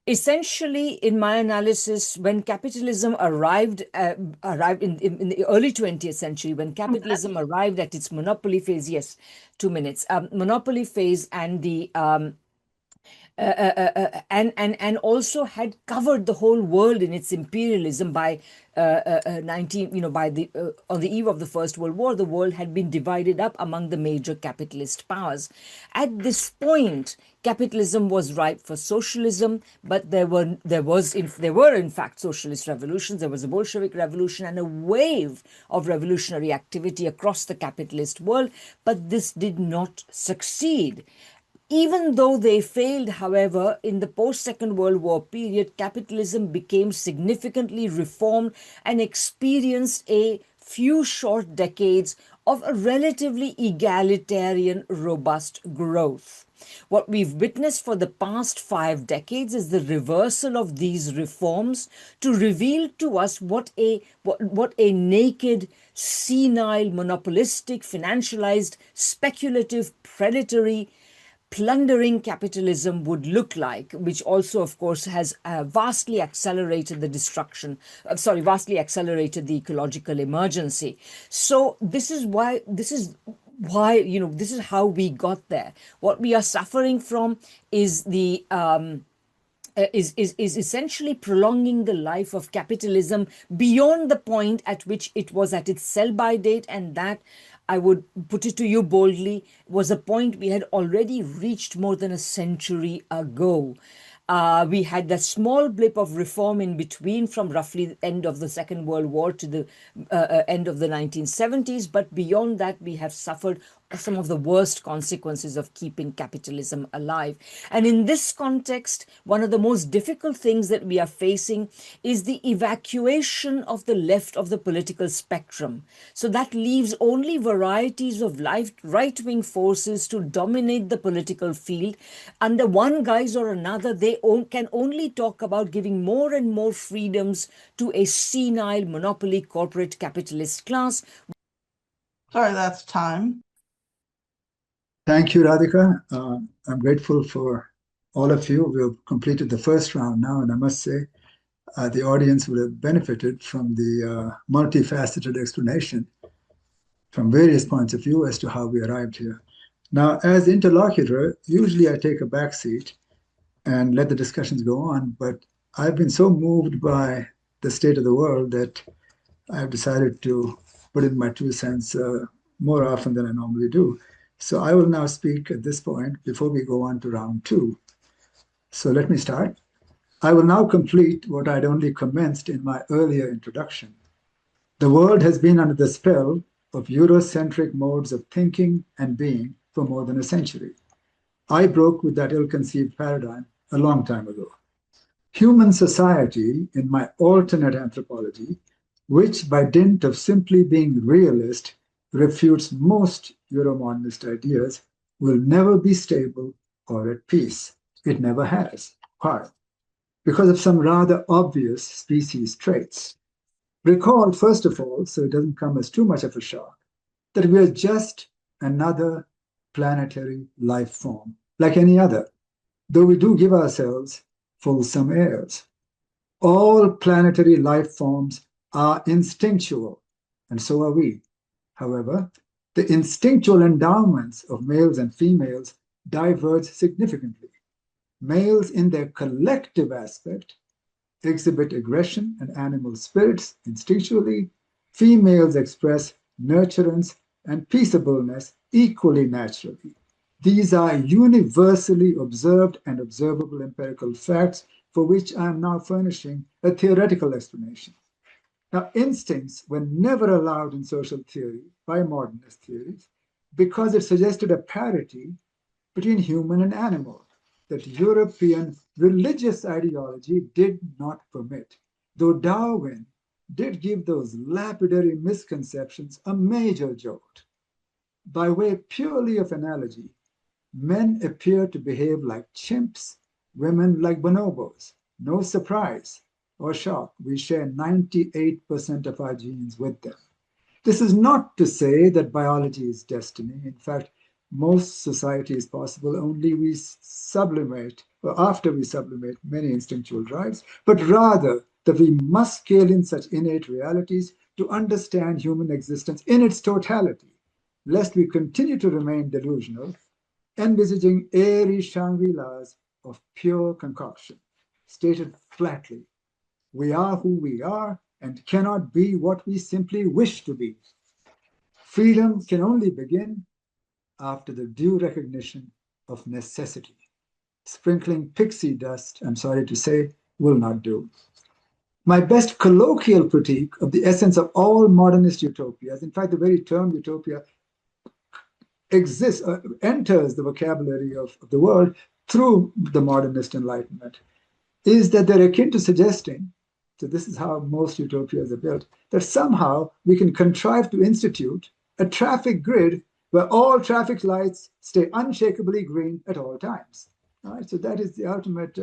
Essentially, in my analysis, when capitalism arrived in the early 20th century, when capitalism arrived at its monopoly phase, yes, 2 minutes, monopoly phase, and the and also had covered the whole world in its imperialism by on the eve of the First World War. The world had been divided up among the major capitalist powers. At this point, capitalism was ripe for socialism, but there were in fact socialist revolutions. There was a Bolshevik revolution and a wave of revolutionary activity across the capitalist world, but this did not succeed. Even though they failed, however, in the post-Second World War period, capitalism became significantly reformed and experienced a few short decades of a relatively egalitarian, robust growth. What we've witnessed for the past 5 decades is the reversal of these reforms to reveal to us what a naked, senile, monopolistic, financialized, speculative, predatory, plundering capitalism would look like, which also, of course, has vastly accelerated the ecological emergency. So this is how we got there. What we are suffering from is the is essentially prolonging the life of capitalism beyond the point at which it was at its sell-by date, and that, I would put it to you boldly, was a point we had already reached more than a century ago. We had that small blip of reform in between, from roughly the end of the Second World War to the end of the 1970s. But beyond that, we have suffered some of the worst consequences of keeping capitalism alive. And in this context, one of the most difficult things that we are facing is the evacuation of the left of the political spectrum. So that leaves only varieties of right-wing forces to dominate the political field. Under one guise or another, they can only talk about giving more and more freedoms to a senile monopoly corporate capitalist class. Sorry, that's time. Thank you, Radhika. I'm grateful for all of you. We've completed the first round now, and I must say the audience would have benefited from the multifaceted explanation from various points of view as to how we arrived here. Now, as interlocutor, usually I take a back seat and let the discussions go on, but I've been so moved by the state of the world that I've decided to put in my 2 cents more often than I normally do. So I will now speak at this point before we go on to round 2. So let me start. I will now complete what I'd only commenced in my earlier introduction. The world has been under the spell of Eurocentric modes of thinking and being for more than a century. I broke with that ill-conceived paradigm a long time ago. Human society, in my alternate anthropology, which by dint of simply being realist refutes most Euromodernist ideas, will never be stable or at peace. It never has. Why? Because of some rather obvious species traits. Recall, first of all, so it doesn't come as too much of a shock, that we are just another planetary life form, like any other, though we do give ourselves fulsome airs. All planetary life forms are instinctual, and so are we. However, the instinctual endowments of males and females diverge significantly. Males, in their collective aspect, exhibit aggression and animal spirits instinctually. Females express nurturance and peaceableness equally naturally. These are universally observed and observable empirical facts for which I am now furnishing a theoretical explanation. Now, instincts were never allowed in social theory by modernist theories because it suggested a parity between human and animal that European religious ideology did not permit, though Darwin did give those lapidary misconceptions a major jolt. By way purely of analogy, men appear to behave like chimps, women like bonobos. No surprise or shock, we share 98% of our genes with them. This is not to say that biology is destiny. In fact, most society is possible only we sublimate, or after we sublimate many instinctual drives, but rather that we must scale in such innate realities to understand human existence in its totality, lest we continue to remain delusional, envisaging airy Shangri-Las of pure concoction. Stated flatly, we are who we are and cannot be what we simply wish to be. Freedom can only begin after the due recognition of necessity. Sprinkling pixie dust, I'm sorry to say, will not do. My best colloquial critique of the essence of all modernist utopias, in fact, the very term utopia exists, enters the vocabulary of the world through the modernist Enlightenment, is that they're akin to suggesting, so this is how most utopias are built, that somehow we can contrive to institute a traffic grid where all traffic lights stay unshakably green at all times. All right, so that is the ultimate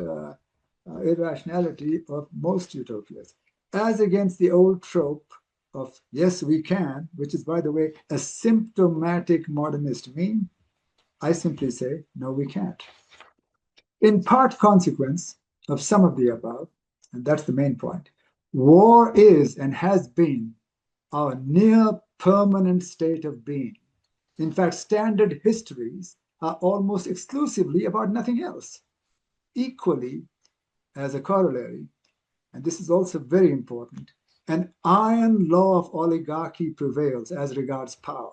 irrationality of most utopias, as against the old trope of yes, we can, which is, by the way, a symptomatic modernist meme. I simply say, no, we can't. In part consequence of some of the above, and that's the main point, war is and has been our near permanent state of being. In fact, standard histories are almost exclusively about nothing else. Equally, as a corollary, and this is also very important, an iron law of oligarchy prevails as regards power,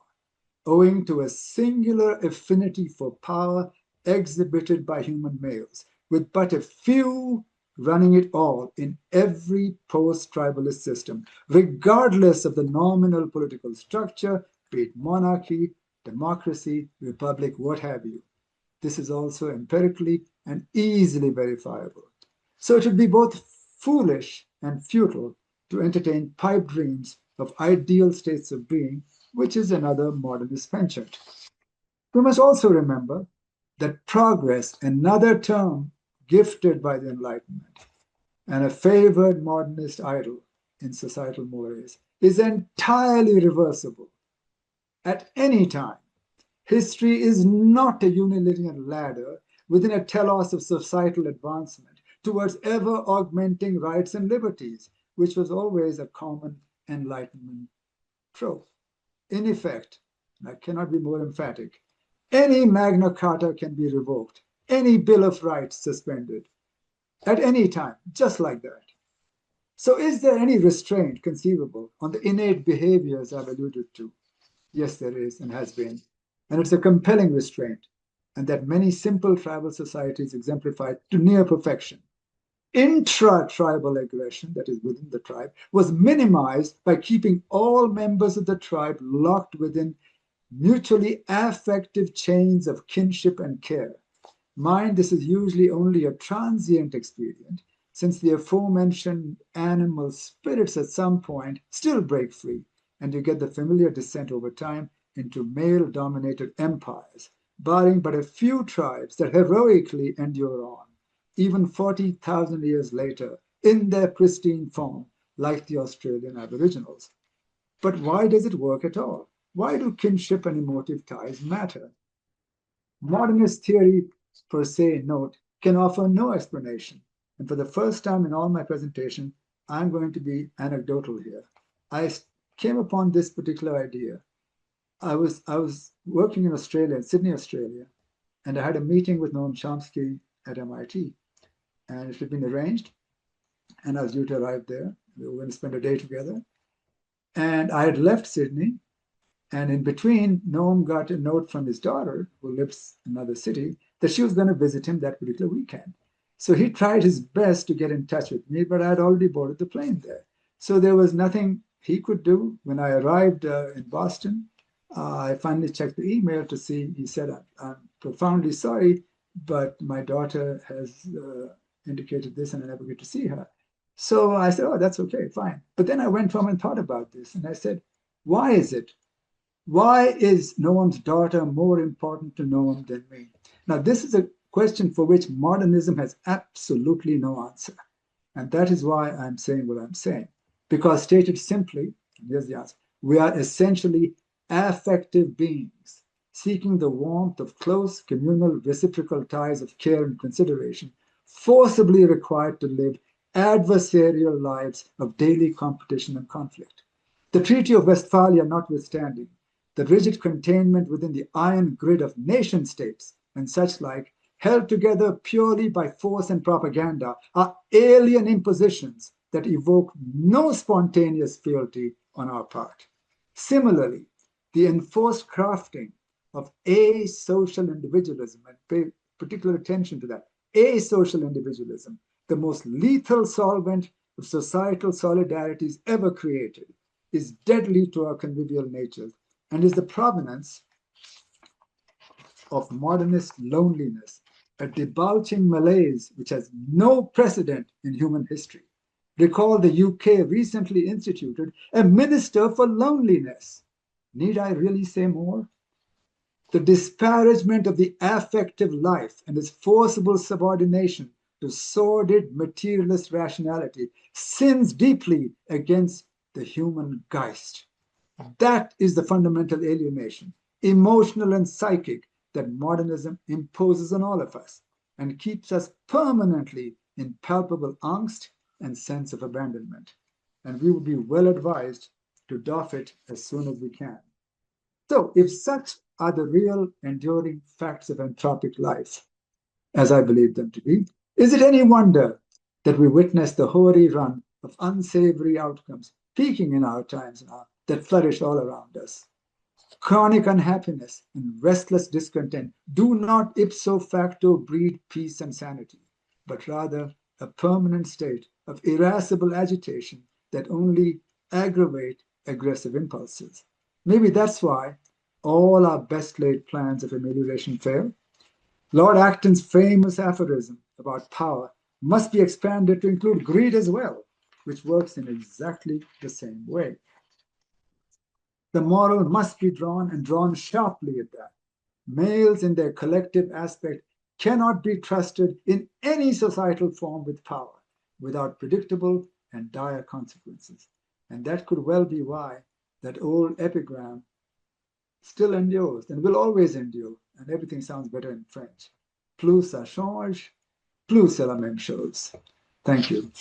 owing to a singular affinity for power exhibited by human males, with but a few running it all in every post-tribalist system, regardless of the nominal political structure, be it monarchy, democracy, republic, what have you. This is also empirically and easily verifiable. So it would be both foolish and futile to entertain pipe dreams of ideal states of being, which is another modernist penchant. We must also remember that progress, another term gifted by the Enlightenment and a favored modernist idol in societal mores, is entirely reversible. At any time, history is not a unilinear ladder within a telos of societal advancement towards ever augmenting rights and liberties, which was always a common Enlightenment trope. In effect, and I cannot be more emphatic, any Magna Carta can be revoked, any Bill of Rights suspended, at any time, just like that. So is there any restraint conceivable on the innate behaviors I've alluded to? Yes, there is and has been. And it's a compelling restraint, and that many simple tribal societies exemplify to near perfection. Intra-tribal aggression, that is within the tribe, was minimized by keeping all members of the tribe locked within mutually affective chains of kinship and care. Mind, this is usually only a transient experience, since the aforementioned animal spirits at some point still break free, and you get the familiar descent over time into male-dominated empires, barring but a few tribes that heroically endure on, even 40,000 years later, in their pristine form, like the Australian Aboriginals. But why does it work at all? Why do kinship and emotive ties matter? Modernist theory, per se, note, can offer no explanation. And for the first time in all my presentation, I'm going to be anecdotal here. I came upon this particular idea. I was working in Australia, in Sydney, Australia, and I had a meeting with Noam Chomsky at MIT. And it had been arranged, and I was due to arrive there. We were going to spend a day together. And I had left Sydney, and in between, Noam got a note from his daughter, who lives in another city, that she was going to visit him that particular weekend. So he tried his best to get in touch with me, but I had already boarded the plane there. So there was nothing he could do. When I arrived in Boston, I finally checked the email to see. He said, I'm profoundly sorry, but my daughter has indicated this and I never get to see her. So I said, oh, that's okay, fine. But then I went home and thought about this. And I said, why is it? Why is Noam's daughter more important to Noam than me? Now, this is a question for which modernism has absolutely no answer. And that is why I'm saying what I'm saying. Because stated simply, here's the answer, we are essentially affective beings, seeking the warmth of close communal reciprocal ties of care and consideration, forcibly required to live adversarial lives of daily competition and conflict. The Treaty of Westphalia notwithstanding, the rigid containment within the iron grid of nation states and such like, held together purely by force and propaganda, are alien impositions that evoke no spontaneous fealty on our part. Similarly, the enforced crafting of asocial individualism, and pay particular attention to that, asocial individualism, the most lethal solvent of societal solidarities ever created, is deadly to our convivial natures and is the provenance of modernist loneliness, a debauching malaise which has no precedent in human history. Recall the UK recently instituted a minister for loneliness. Need I really say more? The disparagement of the affective life and its forcible subordination to sordid materialist rationality sins deeply against the human Geist. That is the fundamental alienation, emotional and psychic, that modernism imposes on all of us and keeps us permanently in palpable angst and sense of abandonment. And we would be well advised to doff it as soon as we can. So, if such are the real enduring facts of anthropic life, as I believe them to be, is it any wonder that we witness the hoary run of unsavory outcomes peaking in our times now that flourish all around us? Chronic unhappiness and restless discontent do not ipso facto breed peace and sanity, but rather a permanent state of irascible agitation that only aggravate aggressive impulses. Maybe that's why all our best laid plans of amelioration fail. Lord Acton's famous aphorism about power must be expanded to include greed as well, which works in exactly the same way. The moral must be drawn and drawn sharply at that. Males in their collective aspect cannot be trusted in any societal form with power without predictable and dire consequences. And that could well be why that old epigram still endures and will always endure, and everything sounds better in French. Plus ça change, plus c'est la même chose. Thank you.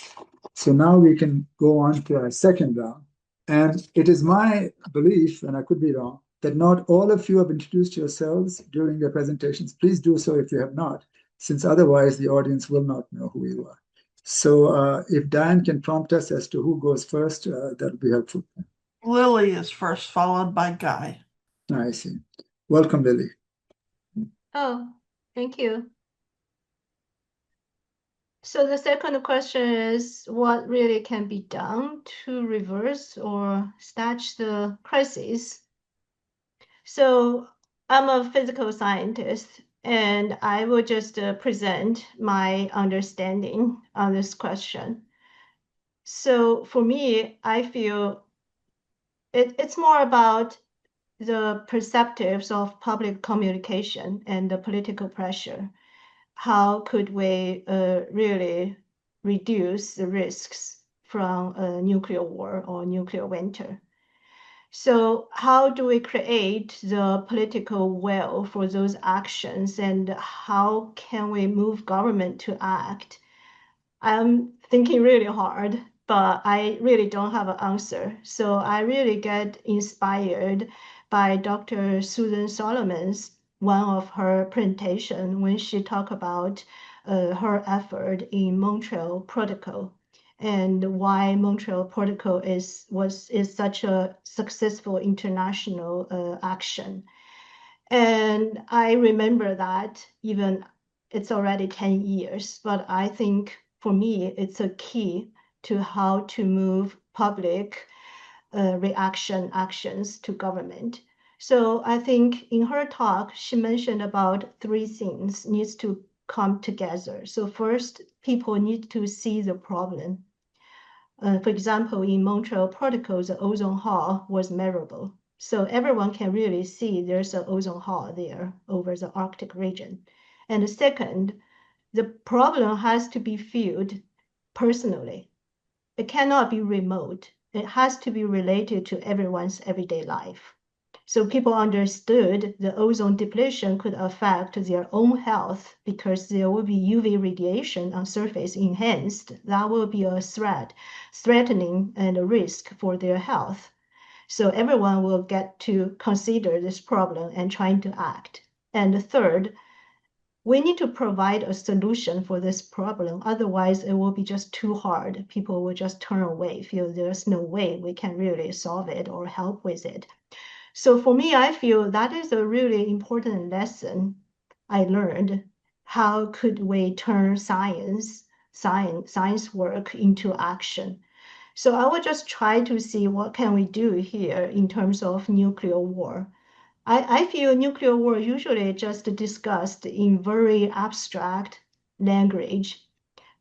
So now we can go on to our second round. And it is my belief, and I could be wrong, that not all of you have introduced yourselves during your presentations. Please do so if you have not, since otherwise the audience will not know who you are. So if Diane can prompt us as to who goes first, that would be helpful. Lily is first, followed by Guy. I see. Welcome, Lily. Oh, thank you. So the second question is, what really can be done to reverse or stage the crisis? So I'm a physical scientist, and I will just present my understanding on this question. So for me, I feel it's more about the perspectives of public communication and the political pressure. How could we really reduce the risks from a nuclear war or nuclear winter? So how do we create the political will for those actions, and how can we move government to act? I'm thinking really hard, but I really don't have an answer. So I really get inspired by Dr. Susan Solomon's one of her presentation when she talked about her effort in Montreal Protocol and why Montreal Protocol is such a successful international action. And I remember that even it's already 10 years, but I think for me, it's a key to how to move public actions to government. So I think in her talk, she mentioned about three things needs to come together. So first, people need to see the problem. For example, in Montreal Protocol, the ozone hole was measurable. So everyone can really see there's an ozone hole there over the Arctic region. And the second, the problem has to be felt personally. It cannot be remote. It has to be related to everyone's everyday life. So people understood the ozone depletion could affect their own health because there will be UV radiation on surface enhanced. That will be a threatening and a risk for their health. So everyone will get to consider this problem and trying to act. And the third, we need to provide a solution for this problem. Otherwise, it will be just too hard. People will just turn away, feel there's no way we can really solve it or help with it. So for me, I feel that is a really important lesson I learned. How could we turn science work into action? So I will just try to see what can we do here in terms of nuclear war. I feel nuclear war usually just discussed in very abstract language.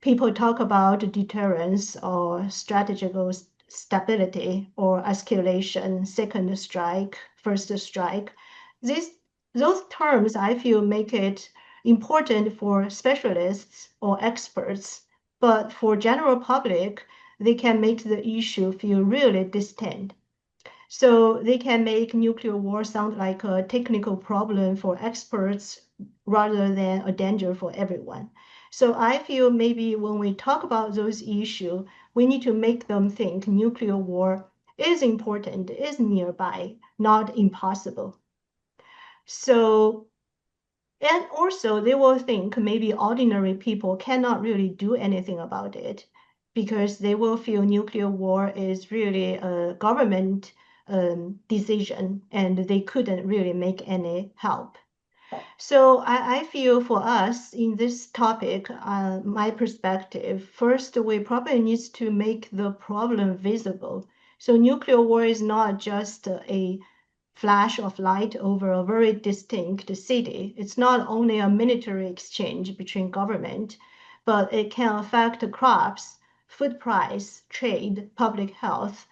People talk about deterrence or strategical stability or escalation, second strike, first strike. Those terms I feel make it important for specialists or experts, but for general public, they can make the issue feel really distant. So they can make nuclear war sound like a technical problem for experts rather than a danger for everyone. So I feel maybe when we talk about those issues, we need to make them think nuclear war is important, is nearby, not impossible. So, and also they will think maybe ordinary people cannot really do anything about it because they will feel nuclear war is really a government decision and they couldn't really make any help. So I feel for us in this topic, my perspective, first, we probably need to make the problem visible. So nuclear war is not just a flash of light over a very distinct city. It's not only a military exchange between government, but it can affect crops, food price, trade, public health,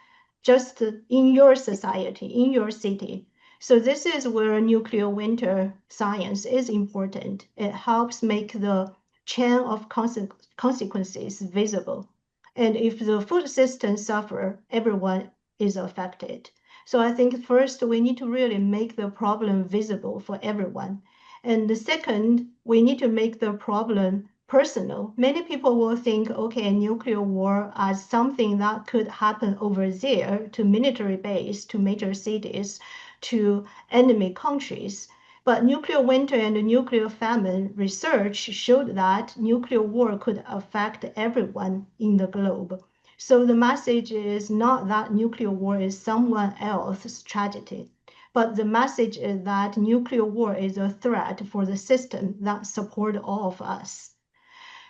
just in your society, in your city. So this is where nuclear winter science is important. It helps make the chain of consequences visible. And if the food system suffer, everyone is affected. So I think first we need to really make the problem visible for everyone. And the second, we need to make the problem personal. Many people will think, okay, nuclear war as something that could happen over there to military base, to major cities, to enemy countries. But nuclear winter and nuclear famine research showed that nuclear war could affect everyone in the globe. So the message is not that nuclear war is someone else's tragedy, but the message is that nuclear war is a threat for the system that support all of us.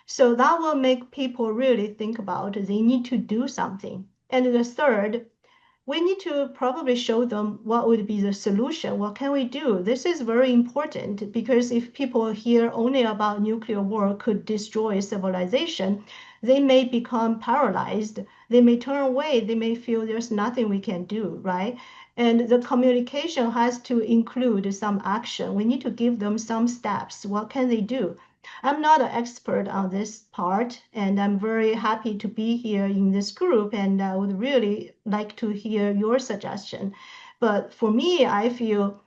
So that will make people really think about they need to do something. And the third, we need to probably show them what would be the solution. What can we do? This is very important because if people hear only about nuclear war could destroy civilization, they may become paralyzed. They may turn away. They may feel there's nothing we can do, right? And the communication has to include some action. We need to give them some steps. What can they do? I'm not an expert on this part, and I'm very happy to be here in this group, and I would really like to hear your suggestion. But for me, I feel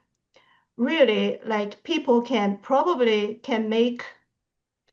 really like people can make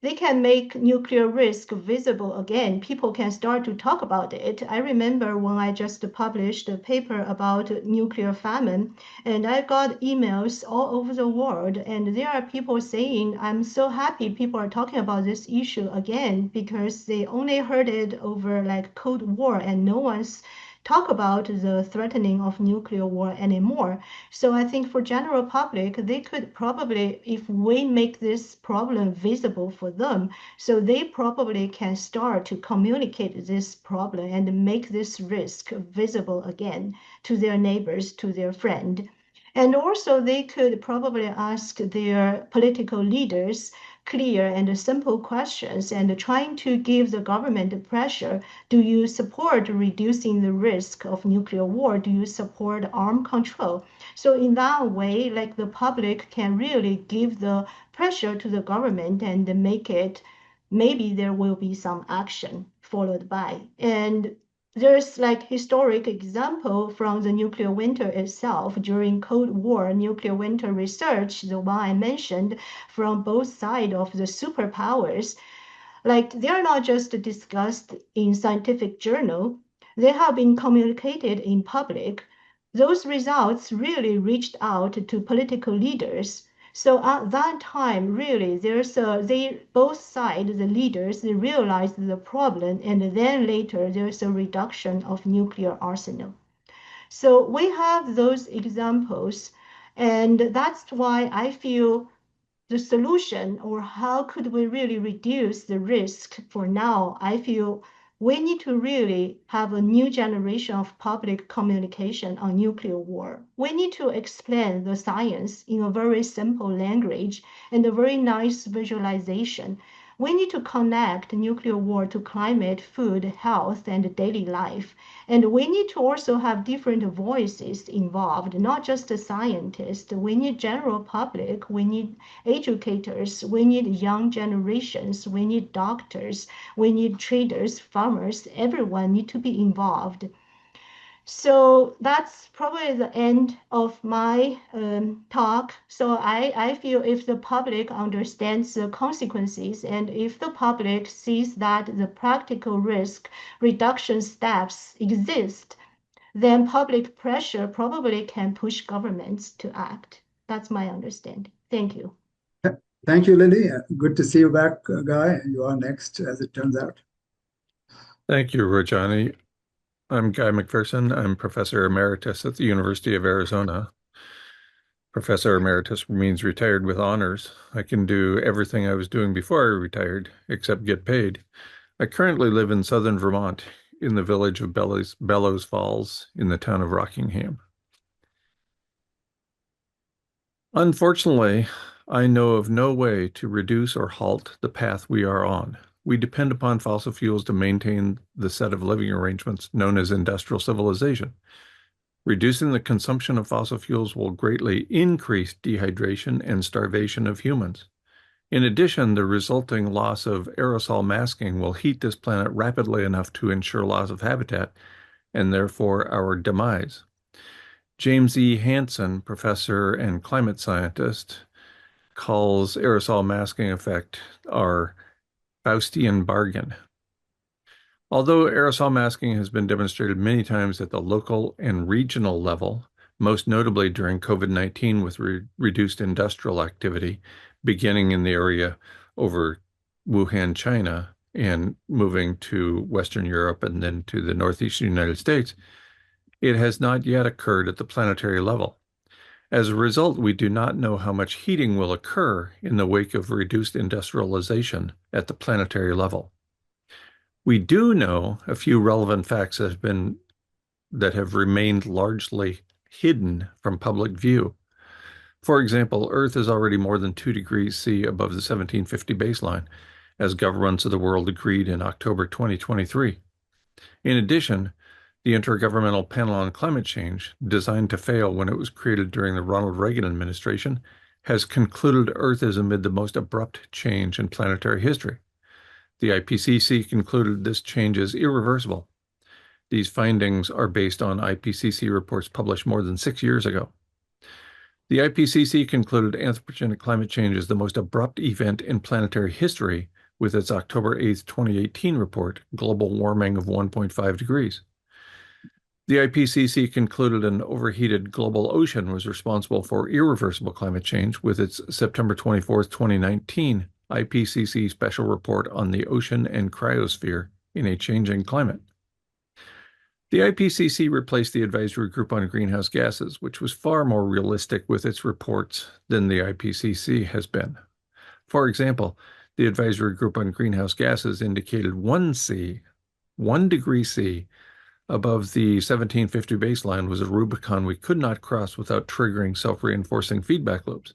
they can make nuclear risk visible again. People can start to talk about it. I remember when I just published a paper about nuclear famine, and I got emails all over the world, and there are people saying, I'm so happy people are talking about this issue again, because they only heard it over like Cold War, and no one's talk about the threatening of nuclear war anymore. So I think for general public, they could probably, if we make this problem visible for them, so they probably can start to communicate this problem and make this risk visible again to their neighbors, to their friend. And also they could probably ask their political leaders clear and simple questions and trying to give the government pressure. Do you support reducing the risk of nuclear war? Do you support arm control? So in that way, like the public can really give the pressure to the government and make it, maybe there will be some action followed by. And there's like historic example from the nuclear winter itself during Cold War nuclear winter research, the one I mentioned from both sides of the superpowers. Like they are not just discussed in scientific journal, they have been communicated in public. Those results really reached out to political leaders. So at that time, really, they both sides, the leaders, they realized the problem, and then later there's a reduction of nuclear arsenal. So we have those examples, and that's why I feel the solution, or how could we really reduce the risk for now, I feel we need to really have a new generation of public communication on nuclear war. We need to explain the science in a very simple language and a very nice visualization. We need to connect nuclear war to climate, food, health, and daily life. And we need to also have different voices involved, not just the scientists. We need general public, we need educators, we need young generations, we need doctors, we need traders, farmers, everyone need to be involved. So that's probably the end of my talk. So I feel if the public understands the consequences and if the public sees that the practical risk reduction steps exist, then public pressure probably can push governments to act. That's my understanding. Thank you. Thank you, Lily. Good to see you back, Guy. You are next, as it turns out. Thank you, Rajani. I'm Guy McPherson. I'm Professor Emeritus at the University of Arizona. Professor Emeritus means retired with honors. I can do everything I was doing before I retired, except get paid. I currently live in southern Vermont, in the village of Bellows Falls, in the town of Rockingham. Unfortunately, I know of no way to reduce or halt the path we are on. We depend upon fossil fuels to maintain the set of living arrangements known as industrial civilization. Reducing the consumption of fossil fuels will greatly increase dehydration and starvation of humans. In addition, the resulting loss of aerosol masking will heat this planet rapidly enough to ensure loss of habitat and therefore our demise. James E. Hansen, professor and climate scientist, calls aerosol masking effect our Faustian bargain. Although aerosol masking has been demonstrated many times at the local and regional level, most notably during COVID-19 with reduced industrial activity, beginning in the area over Wuhan, China, and moving to Western Europe and then to the Northeastern United States, it has not yet occurred at the planetary level. As a result, we do not know how much heating will occur in the wake of reduced industrialization at the planetary level. We do know a few relevant facts that have remained largely hidden from public view. For example, Earth is already more than 2 degrees C above the 1750 baseline, as governments of the world agreed in October 2023. In addition, the Intergovernmental Panel on Climate Change, designed to fail when it was created during the Ronald Reagan administration, has concluded Earth is amid the most abrupt change in planetary history. The IPCC concluded this change is irreversible. These findings are based on IPCC reports published more than 6 years ago. The IPCC concluded anthropogenic climate change is the most abrupt event in planetary history with its October 8th, 2018 report, Global Warming of 1.5 Degrees. The IPCC concluded an overheated global ocean was responsible for irreversible climate change with its September 24th, 2019 IPCC Special Report on the Ocean and Cryosphere in a Changing Climate. The IPCC replaced the Advisory Group on Greenhouse Gases, which was far more realistic with its reports than the IPCC has been. For example, the Advisory Group on Greenhouse Gases indicated 1 degree C, above the 1750 baseline was a Rubicon we could not cross without triggering self-reinforcing feedback loops.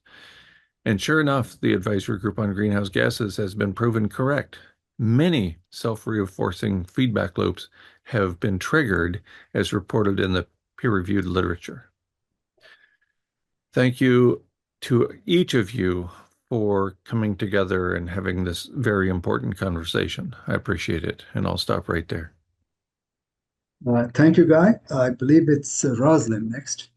And sure enough, the Advisory Group on Greenhouse Gases has been proven correct. Many self-reinforcing feedback loops have been triggered as reported in the peer-reviewed literature. Thank you to each of you for coming together and having this very important conversation. I appreciate it, and I'll stop right there. Thank you, Guy. I believe it's Roslyn next.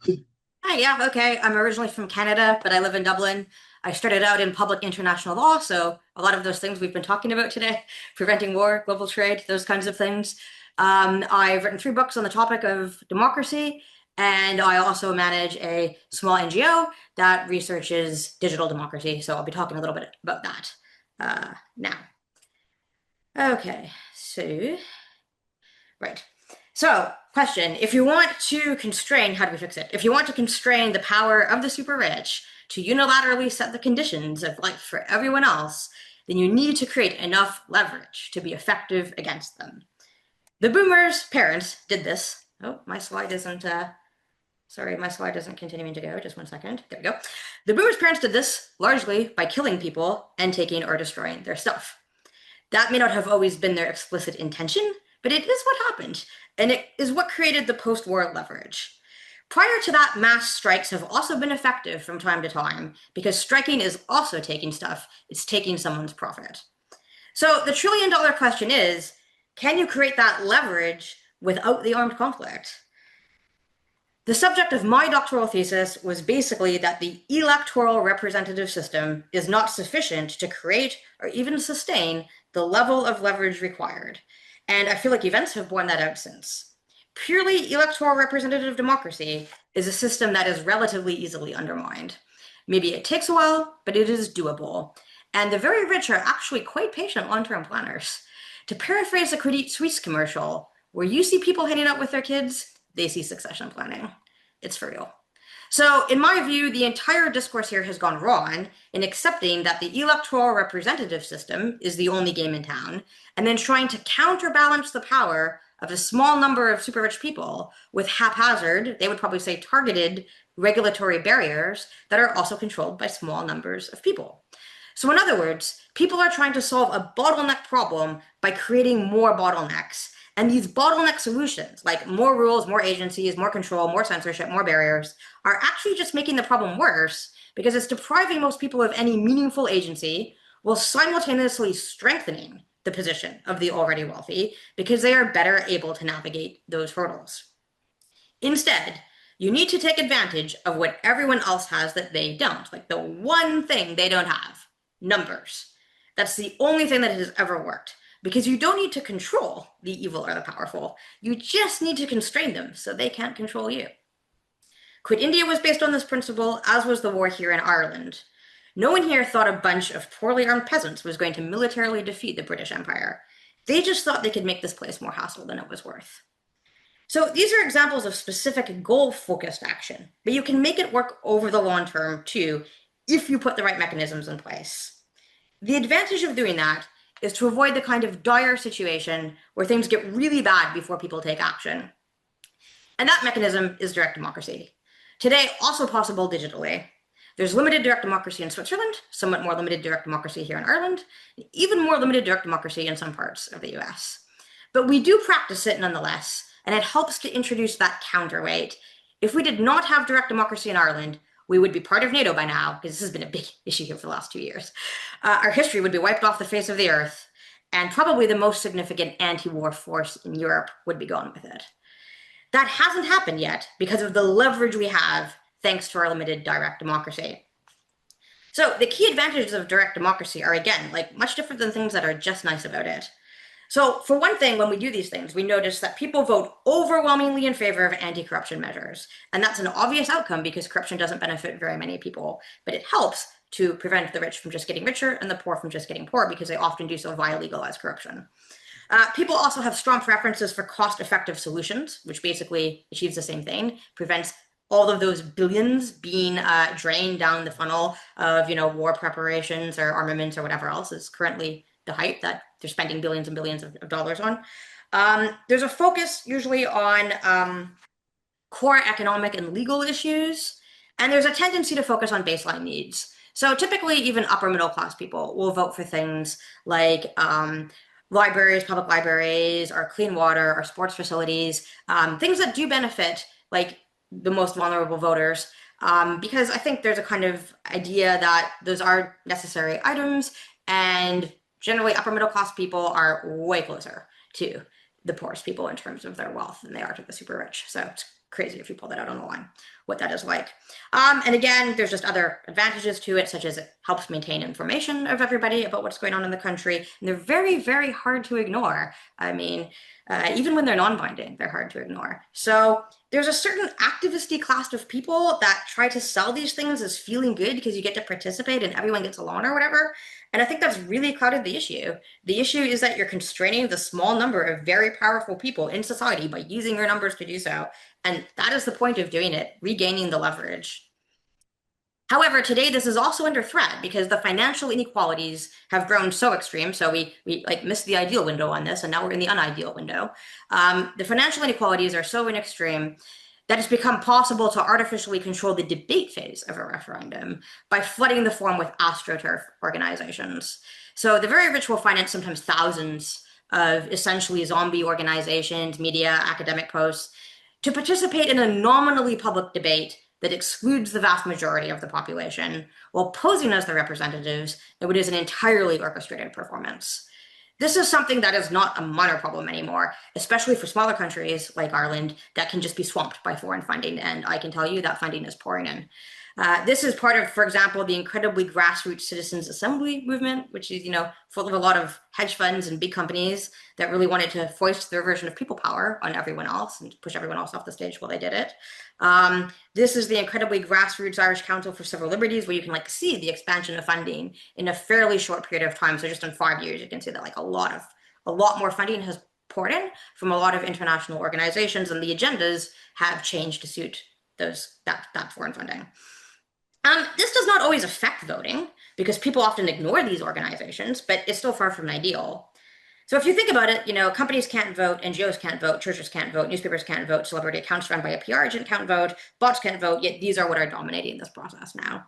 Hi, yeah, okay. I'm originally from Canada, but I live in Dublin. I started out in public international law, so a lot of those things we've been talking about today, preventing war, global trade, those kinds of things. I've written 3 books on the topic of democracy, and I also manage a small NGO that researches digital democracy, so I'll be talking a little bit about that now. Okay, so, right. So, question, if you want to constrain, how do we fix it? If you want to constrain the power of the super rich to unilaterally set the conditions of life for everyone else, then you need to create enough leverage to be effective against them. The boomers' parents did this. Oh, my slide isn't, sorry, my slide isn't continuing to go. Just 1 second. There we go. The boomers' parents did this largely by killing people and taking or destroying their stuff. That may not have always been their explicit intention, but it is what happened, and it is what created the post-war leverage. Prior to that, mass strikes have also been effective from time to time, because striking is also taking stuff. It's taking someone's profit. So the trillion-dollar question is, can you create that leverage without the armed conflict? The subject of my doctoral thesis was basically that the electoral representative system is not sufficient to create or even sustain the level of leverage required. And I feel like events have borne that out since. Purely electoral representative democracy is a system that is relatively easily undermined. Maybe it takes a while, but it is doable. And the very rich are actually quite patient long-term planners. To paraphrase a Credit Suisse commercial, where you see people hanging out with their kids, they see succession planning. It's for real. So in my view, the entire discourse here has gone wrong in accepting that the electoral representative system is the only game in town, and then trying to counterbalance the power of a small number of super rich people with haphazard, they would probably say targeted, regulatory barriers that are also controlled by small numbers of people. So in other words, people are trying to solve a bottleneck problem by creating more bottlenecks. And these bottleneck solutions, like more rules, more agencies, more control, more censorship, more barriers, are actually just making the problem worse because it's depriving most people of any meaningful agency while simultaneously strengthening the position of the already wealthy because they are better able to navigate those hurdles. Instead, you need to take advantage of what everyone else has that they don't, like the one thing they don't have, numbers. That's the only thing that has ever worked. Because you don't need to control the evil or the powerful. You just need to constrain them so they can't control you. Quit India was based on this principle, as was the war here in Ireland. No one here thought a bunch of poorly armed peasants was going to militarily defeat the British Empire. They just thought they could make this place more hassle than it was worth. So these are examples of specific goal-focused action, but you can make it work over the long term too, if you put the right mechanisms in place. The advantage of doing that is to avoid the kind of dire situation where things get really bad before people take action. And that mechanism is direct democracy. Today, also possible digitally. There's limited direct democracy in Switzerland, somewhat more limited direct democracy here in Ireland, and even more limited direct democracy in some parts of the US. But we do practice it nonetheless, and it helps to introduce that counterweight. If we did not have direct democracy in Ireland, we would be part of NATO by now, because this has been a big issue here for the last 2 years. Our history would be wiped off the face of the earth, and probably the most significant anti-war force in Europe would be gone with it. That hasn't happened yet because of the leverage we have thanks to our limited direct democracy. So the key advantages of direct democracy are, again, like much different than things that are just nice about it. So for one thing, when we do these things, we notice that people vote overwhelmingly in favor of anti-corruption measures. And that's an obvious outcome because corruption doesn't benefit very many people, but it helps to prevent the rich from just getting richer and the poor from just getting poor because they often do so via legalized corruption. People also have strong preferences for cost-effective solutions, which basically achieves the same thing, prevents all of those billions being drained down the funnel of, war preparations or armaments or whatever else is currently the hype that they're spending billions and billions of dollars on. There's a focus usually on core economic and legal issues, and there's a tendency to focus on baseline needs. So typically, even upper middle class people will vote for things like libraries, public libraries, or clean water, or sports facilities, things that do benefit like the most vulnerable voters, because I think there's a kind of idea that those are necessary items, and generally upper middle class people are way closer to the poorest people in terms of their wealth than they are to the super rich. So it's crazy if you pull that out on the line, what that is like. And again, there's just other advantages to it, such as it helps maintain information of everybody about what's going on in the country. And they're very, very hard to ignore. I mean, even when they're non-binding, they're hard to ignore. So there's a certain activisty class of people that try to sell these things as feeling good because you get to participate and everyone gets along or whatever. And I think that's really clouded the issue. The issue is that you're constraining the small number of very powerful people in society by using your numbers to do so. And that is the point of doing it, regaining the leverage. However, today this is also under threat because the financial inequalities have grown so extreme. So we like missed the ideal window on this, and now we're in the unideal window. The financial inequalities are so extreme that it's become possible to artificially control the debate phase of a referendum by flooding the form with AstroTurf organizations. So the very rich will finance sometimes thousands of essentially zombie organizations, media, academic posts, to participate in a nominally public debate that excludes the vast majority of the population while posing as the representatives that it is an entirely orchestrated performance. This is something that is not a minor problem anymore, especially for smaller countries like Ireland that can just be swamped by foreign funding, and I can tell you that funding is pouring in. This is part of, for example, the incredibly grassroots citizens assembly movement, which is, full of a lot of hedge funds and big companies that really wanted to foist their version of people power on everyone else and push everyone else off the stage while they did it. This is the incredibly grassroots Irish Council for Civil Liberties, where you can see the expansion of funding in a fairly short period of time. So just in 5 years, you can see that a lot more funding has poured in from a lot of international organizations, and the agendas have changed to suit that foreign funding. This does not always affect voting because people often ignore these organizations, but it's still far from ideal. So if you think about it, companies can't vote, NGOs can't vote, churches can't vote, newspapers can't vote, celebrity accounts run by a PR agent can't vote, bots can't vote, yet these are what are dominating this process now.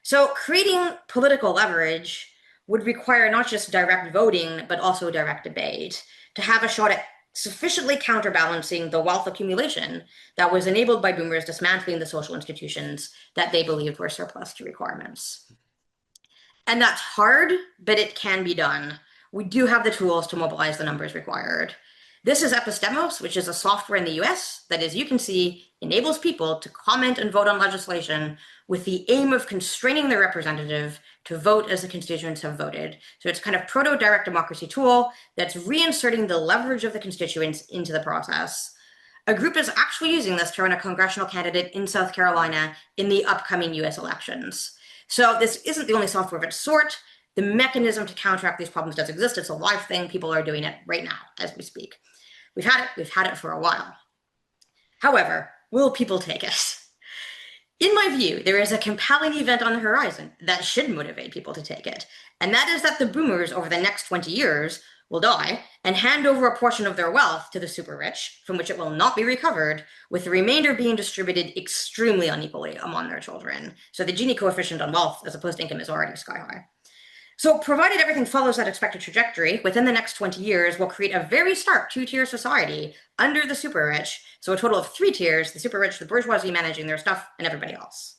So creating political leverage would require not just direct voting, but also direct debate to have a shot at sufficiently counterbalancing the wealth accumulation that was enabled by boomers dismantling the social institutions that they believed were surplus to requirements. And that's hard, but it can be done. We do have the tools to mobilize the numbers required. This is Epistemos, which is a software in the US that, as you can see, enables people to comment and vote on legislation with the aim of constraining their representative to vote as the constituents have voted. So it's kind of proto-direct democracy tool that's reinserting the leverage of the constituents into the process. A group is actually using this to run a congressional candidate in South Carolina in the upcoming US elections. So this isn't the only software of its sort. The mechanism to counteract these problems does exist. It's a live thing. People are doing it right now as we speak. We've had it for a while. However, will people take it? In my view, there is a compelling event on the horizon that should motivate people to take it, and that is that the boomers over the next 20 years will die and hand over a portion of their wealth to the super rich, from which it will not be recovered, with the remainder being distributed extremely unequally among their children. So the Gini coefficient on wealth as opposed to income is already sky high. So provided everything follows that expected trajectory, within the next 20 years, we'll create a very stark two-tier society under the super rich. So a total of 3 tiers, the super rich, the bourgeoisie managing their stuff, and everybody else.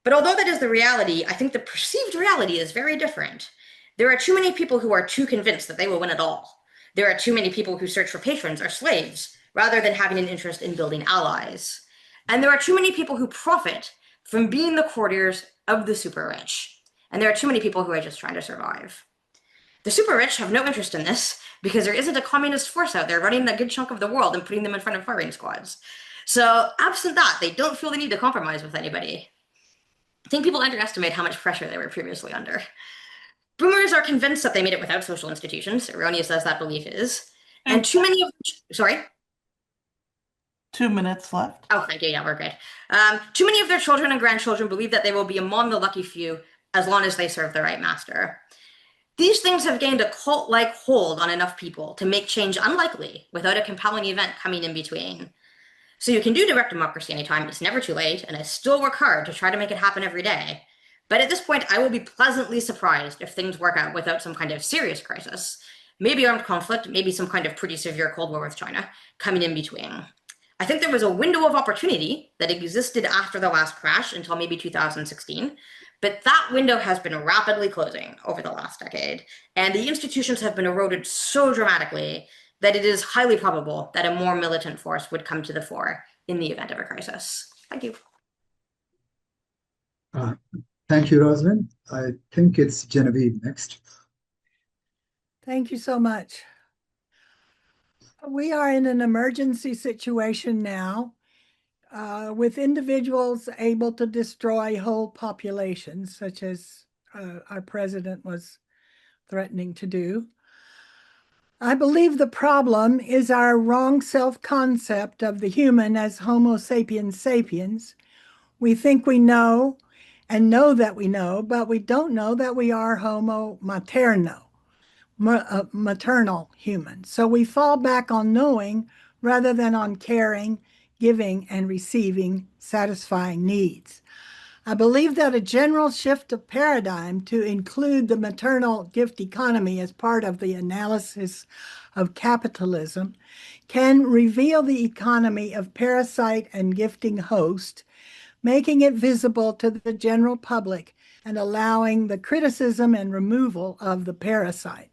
But although that is the reality, I think the perceived reality is very different. There are too many people who are too convinced that they will win it all. There are too many people who search for patrons or slaves, rather than having an interest in building allies. And there are too many people who profit from being the courtiers of the super rich. and there are too many people who are just trying to survive. The super rich have no interest in this because there isn't a communist force out there running a good chunk of the world and putting them in front of firing squads. So absent that, they don't feel the need to compromise with anybody. I think people underestimate how much pressure they were previously under. Boomers are convinced that they made it without social institutions, erroneous as that belief is. And too many of, sorry? 2 minutes left. Oh, thank you. Yeah, we're good. Too many of their children and grandchildren believe that they will be among the lucky few as long as they serve the right master. These things have gained a cult-like hold on enough people to make change unlikely without a compelling event coming in between. So you can do direct democracy anytime. It's never too late, and I still work hard to try to make it happen every day. But at this point, I will be pleasantly surprised if things work out without some kind of serious crisis. Maybe armed conflict, maybe some kind of pretty severe Cold War with China coming in between. I think there was a window of opportunity that existed after the last crash until maybe 2016, but that window has been rapidly closing over the last decade, and the institutions have been eroded so dramatically that it is highly probable that a more militant force would come to the fore in the event of a crisis. Thank you. Thank you, Roslyn. I think it's Genevieve next. Thank you so much. We are in an emergency situation now with individuals able to destroy whole populations, such as our president was threatening to do. I believe the problem is our wrong self-concept of the human as Homo sapiens sapiens. We think we know and know that we know, but we don't know that we are Homo materno, maternal human. So we fall back on knowing rather than on caring, giving, and receiving satisfying needs. I believe that a general shift of paradigm to include the maternal gift economy as part of the analysis of capitalism can reveal the economy of parasite and gifting host, making it visible to the general public and allowing the criticism and removal of the parasite.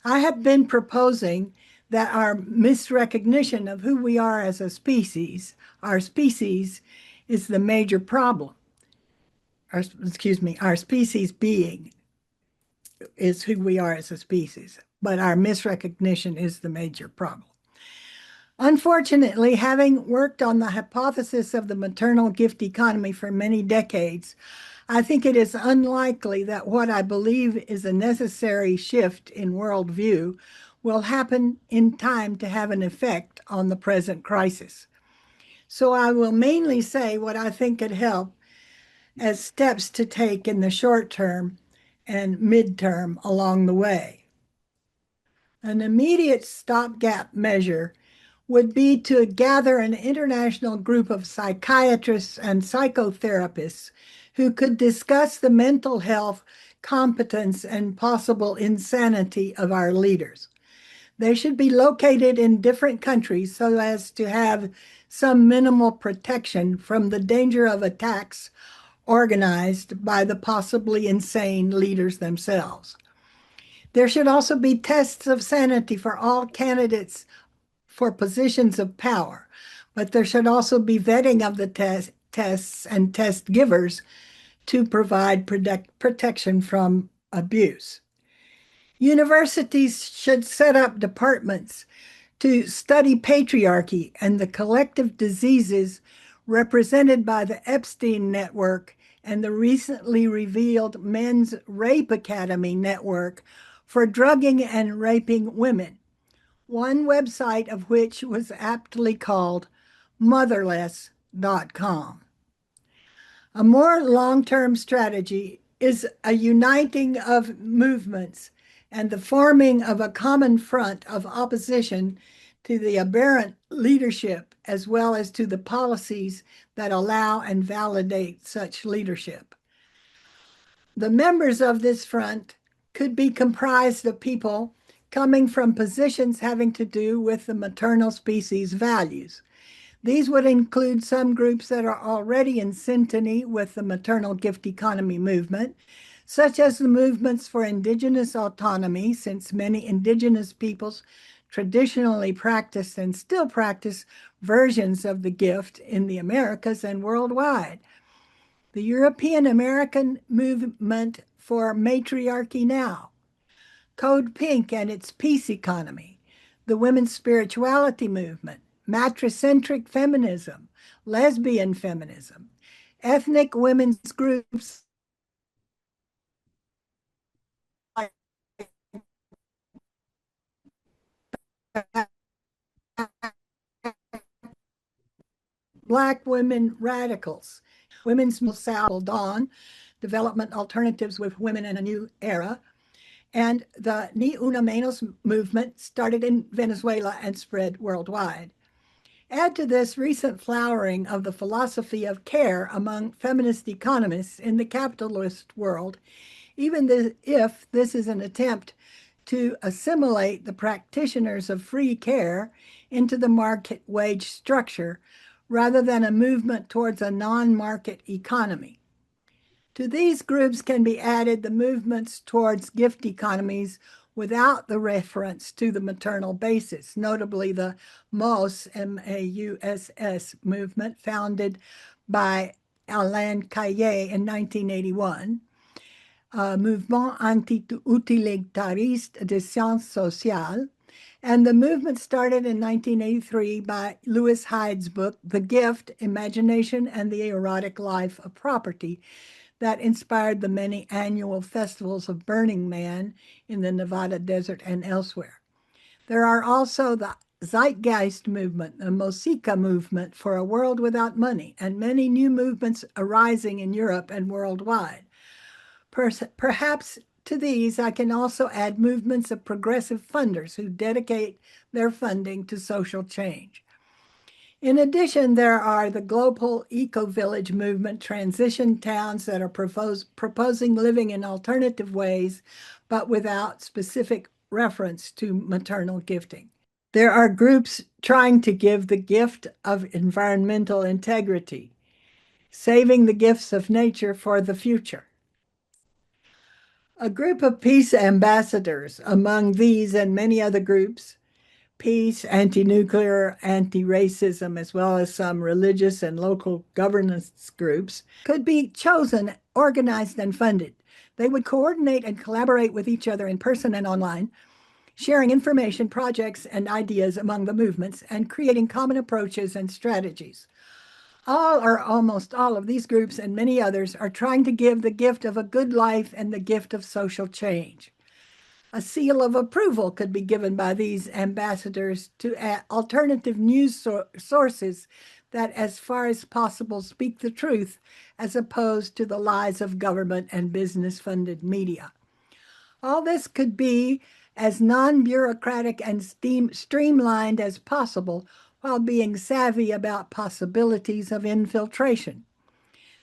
I have been proposing that our misrecognition of who we are as a species, our species, is the major problem. Our species being is who we are as a species, but our misrecognition is the major problem. Unfortunately, having worked on the hypothesis of the maternal gift economy for many decades, I think it is unlikely that what I believe is a necessary shift in worldview will happen in time to have an effect on the present crisis. So I will mainly say what I think could help as steps to take in the short term and midterm along the way. An immediate stopgap measure would be to gather an international group of psychiatrists and psychotherapists who could discuss the mental health, competence, and possible insanity of our leaders. They should be located in different countries so as to have some minimal protection from the danger of attacks organized by the possibly insane leaders themselves. There should also be tests of sanity for all candidates for positions of power, but there should also be vetting of the tests and test givers to provide protection from abuse. Universities should set up departments to study patriarchy and the collective diseases represented by the Epstein Network and the recently revealed Men's Rape Academy network for drugging and raping women, one website of which was aptly called motherless.com. A more long-term strategy is a uniting of movements and the forming of a common front of opposition to the aberrant leadership as well as to the policies that allow and validate such leadership. The members of this front could be comprised of people coming from positions having to do with the maternal species values. These would include some groups that are already in syntony with the maternal gift economy movement, such as the movements for indigenous autonomy, since many indigenous peoples traditionally practice and still practice versions of the gift in the Americas and worldwide. the European American movement for matriarchy now, Code Pink and its peace economy, the women's spirituality movement, matricentric feminism, lesbian feminism, ethnic women's groups like Black women radicals, women's South Dawn, development alternatives with women in a new era, and the Ni Una Menos movement started in Venezuela and spread worldwide. Add to this recent flowering of the philosophy of care among feminist economists in the capitalist world, even if this is an attempt to assimilate the practitioners of free care into the market wage structure rather than a movement towards a non-market economy. To these groups can be added the movements towards gift economies without the reference to the maternal basis, notably the MAUSS, M-A-U-S-S movement founded by Alain Caillé in 1981, Mouvement Anti-Utilitariste de Sciences Sociales, and the movement started in 1983 by Lewis Hyde's book, The Gift, Imagination and the Erotic Life of Property, that inspired the many annual festivals of Burning Man in the Nevada desert and elsewhere. There are also the Zeitgeist movement, the Mosika movement for a world without money, and many new movements arising in Europe and worldwide. Perhaps to these, I can also add movements of progressive funders who dedicate their funding to social change. In addition, there are the global eco-village movement, transition towns that are proposing living in alternative ways, but without specific reference to maternal gifting. There are groups trying to give the gift of environmental integrity, saving the gifts of nature for the future. A group of peace ambassadors among these and many other groups, peace, anti-nuclear, anti-racism, as well as some religious and local governance groups, could be chosen, organized, and funded. They would coordinate and collaborate with each other in person and online, sharing information, projects, and ideas among the movements, and creating common approaches and strategies. All or almost all of these groups and many others are trying to give the gift of a good life and the gift of social change. A seal of approval could be given by these ambassadors to alternative news sources that, as far as possible, speak the truth as opposed to the lies of government and business-funded media. All this could be as non-bureaucratic and streamlined as possible while being savvy about possibilities of infiltration.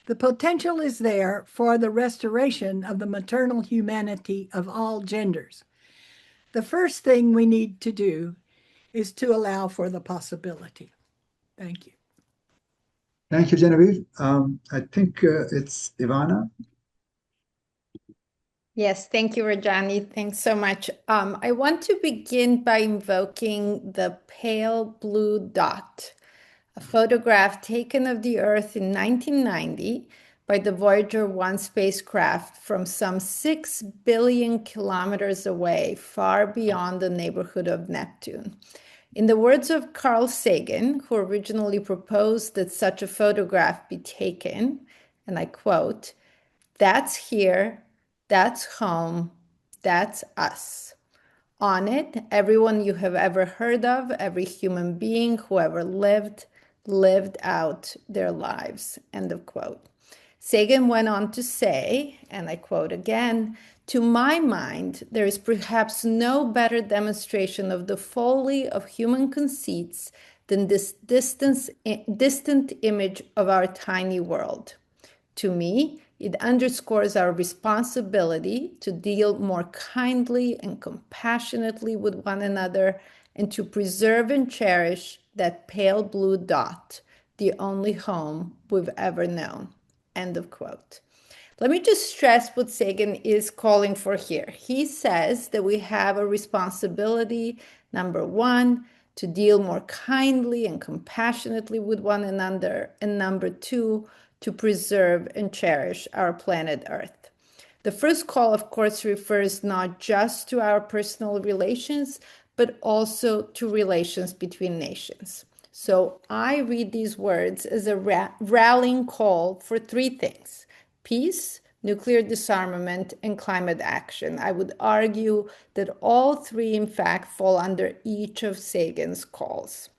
The potential is there for the restoration of the maternal humanity of all genders. The first thing we need to do is to allow for the possibility. Thank you. Thank you, Genevieve. I think it's Ivana. Yes, thank you, Rajani. Thanks so much. I want to begin by invoking the pale blue dot, a photograph taken of the Earth in 1990 by the Voyager 1 spacecraft from some 6 billion kilometers away, far beyond the neighborhood of Neptune. In the words of Carl Sagan, who originally proposed that such a photograph be taken, and I quote, "That's here, that's home, that's us. On it, everyone you have ever heard of, every human being who ever lived out their lives." End of quote. Sagan went on to say, and I quote again, "To my mind, there is perhaps no better demonstration of the folly of human conceits than this distant image of our tiny world. To me, it underscores our responsibility to deal more kindly and compassionately with one another and to preserve and cherish that pale blue dot, the only home we've ever known." End of quote. Let me just stress what Sagan is calling for here. He says that we have a responsibility, number one, to deal more kindly and compassionately with one another, and number two, to preserve and cherish our planet Earth. The first call, of course, refers not just to our personal relations, but also to relations between nations. So I read these words as a rallying call for three things: peace, nuclear disarmament, and climate action. I would argue that all three, in fact, fall under each of Sagan's calls.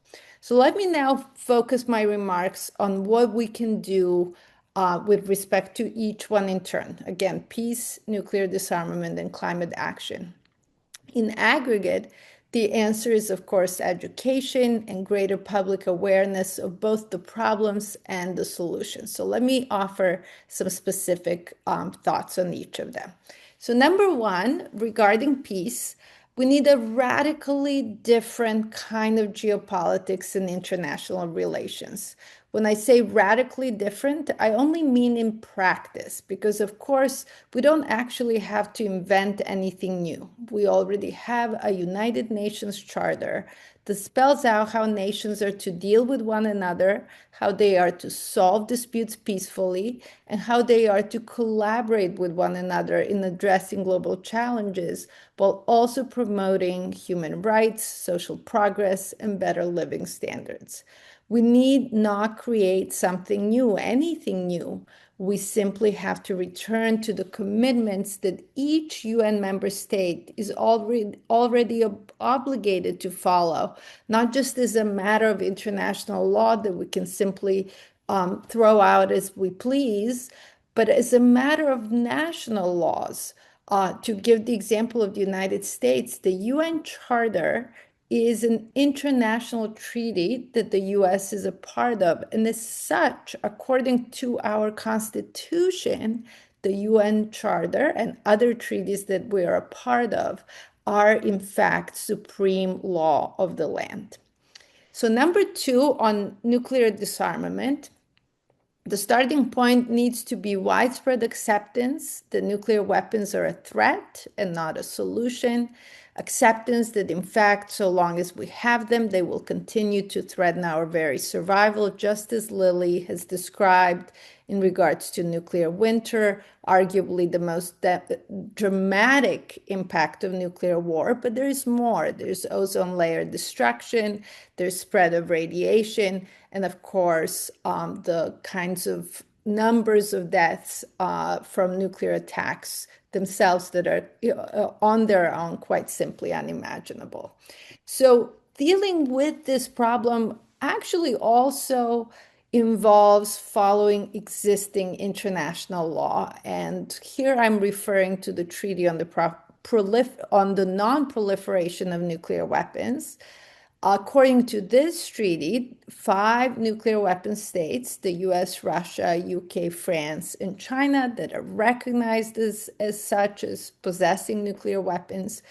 So let me now focus my remarks on what we can do with respect to each one in turn. Again, peace, nuclear disarmament, and climate action. In aggregate, the answer is, of course, education and greater public awareness of both the problems and the solutions. So let me offer some specific thoughts on each of them. So number one, regarding peace, we need a radically different kind of geopolitics and international relations. When I say radically different, I only mean in practice, because of course, we don't actually have to invent anything new. We already have a United Nations Charter that spells out how nations are to deal with one another, how they are to solve disputes peacefully, and how they are to collaborate with one another in addressing global challenges, while also promoting human rights, social progress, and better living standards. We need not create something new, anything new. We simply have to return to the commitments that each UN member state is already obligated to follow, not just as a matter of international law that we can simply throw out as we please, but as a matter of national laws. To give the example of the United States, the UN Charter is an international treaty that the US is a part of. And as such, according to our Constitution, the UN Charter and other treaties that we are a part of are, in fact, supreme law of the land. So number two, on nuclear disarmament, the starting point needs to be widespread acceptance that nuclear weapons are a threat and not a solution. Acceptance that, in fact, so long as we have them, they will continue to threaten our very survival, just as Lily has described in regards to nuclear winter, arguably the most dramatic impact of nuclear war. But there's more. There's ozone layer destruction, there's spread of radiation, and of course, the kinds of numbers of deaths from nuclear attacks themselves that are on their own quite simply unimaginable. So dealing with this problem actually also involves following existing international law. And here I'm referring to the Treaty on the Non-Proliferation of Nuclear Weapons. According to this treaty, 5 nuclear weapon states, the US, Russia, UK, France, and China, that are recognized as such, as possessing nuclear weapons,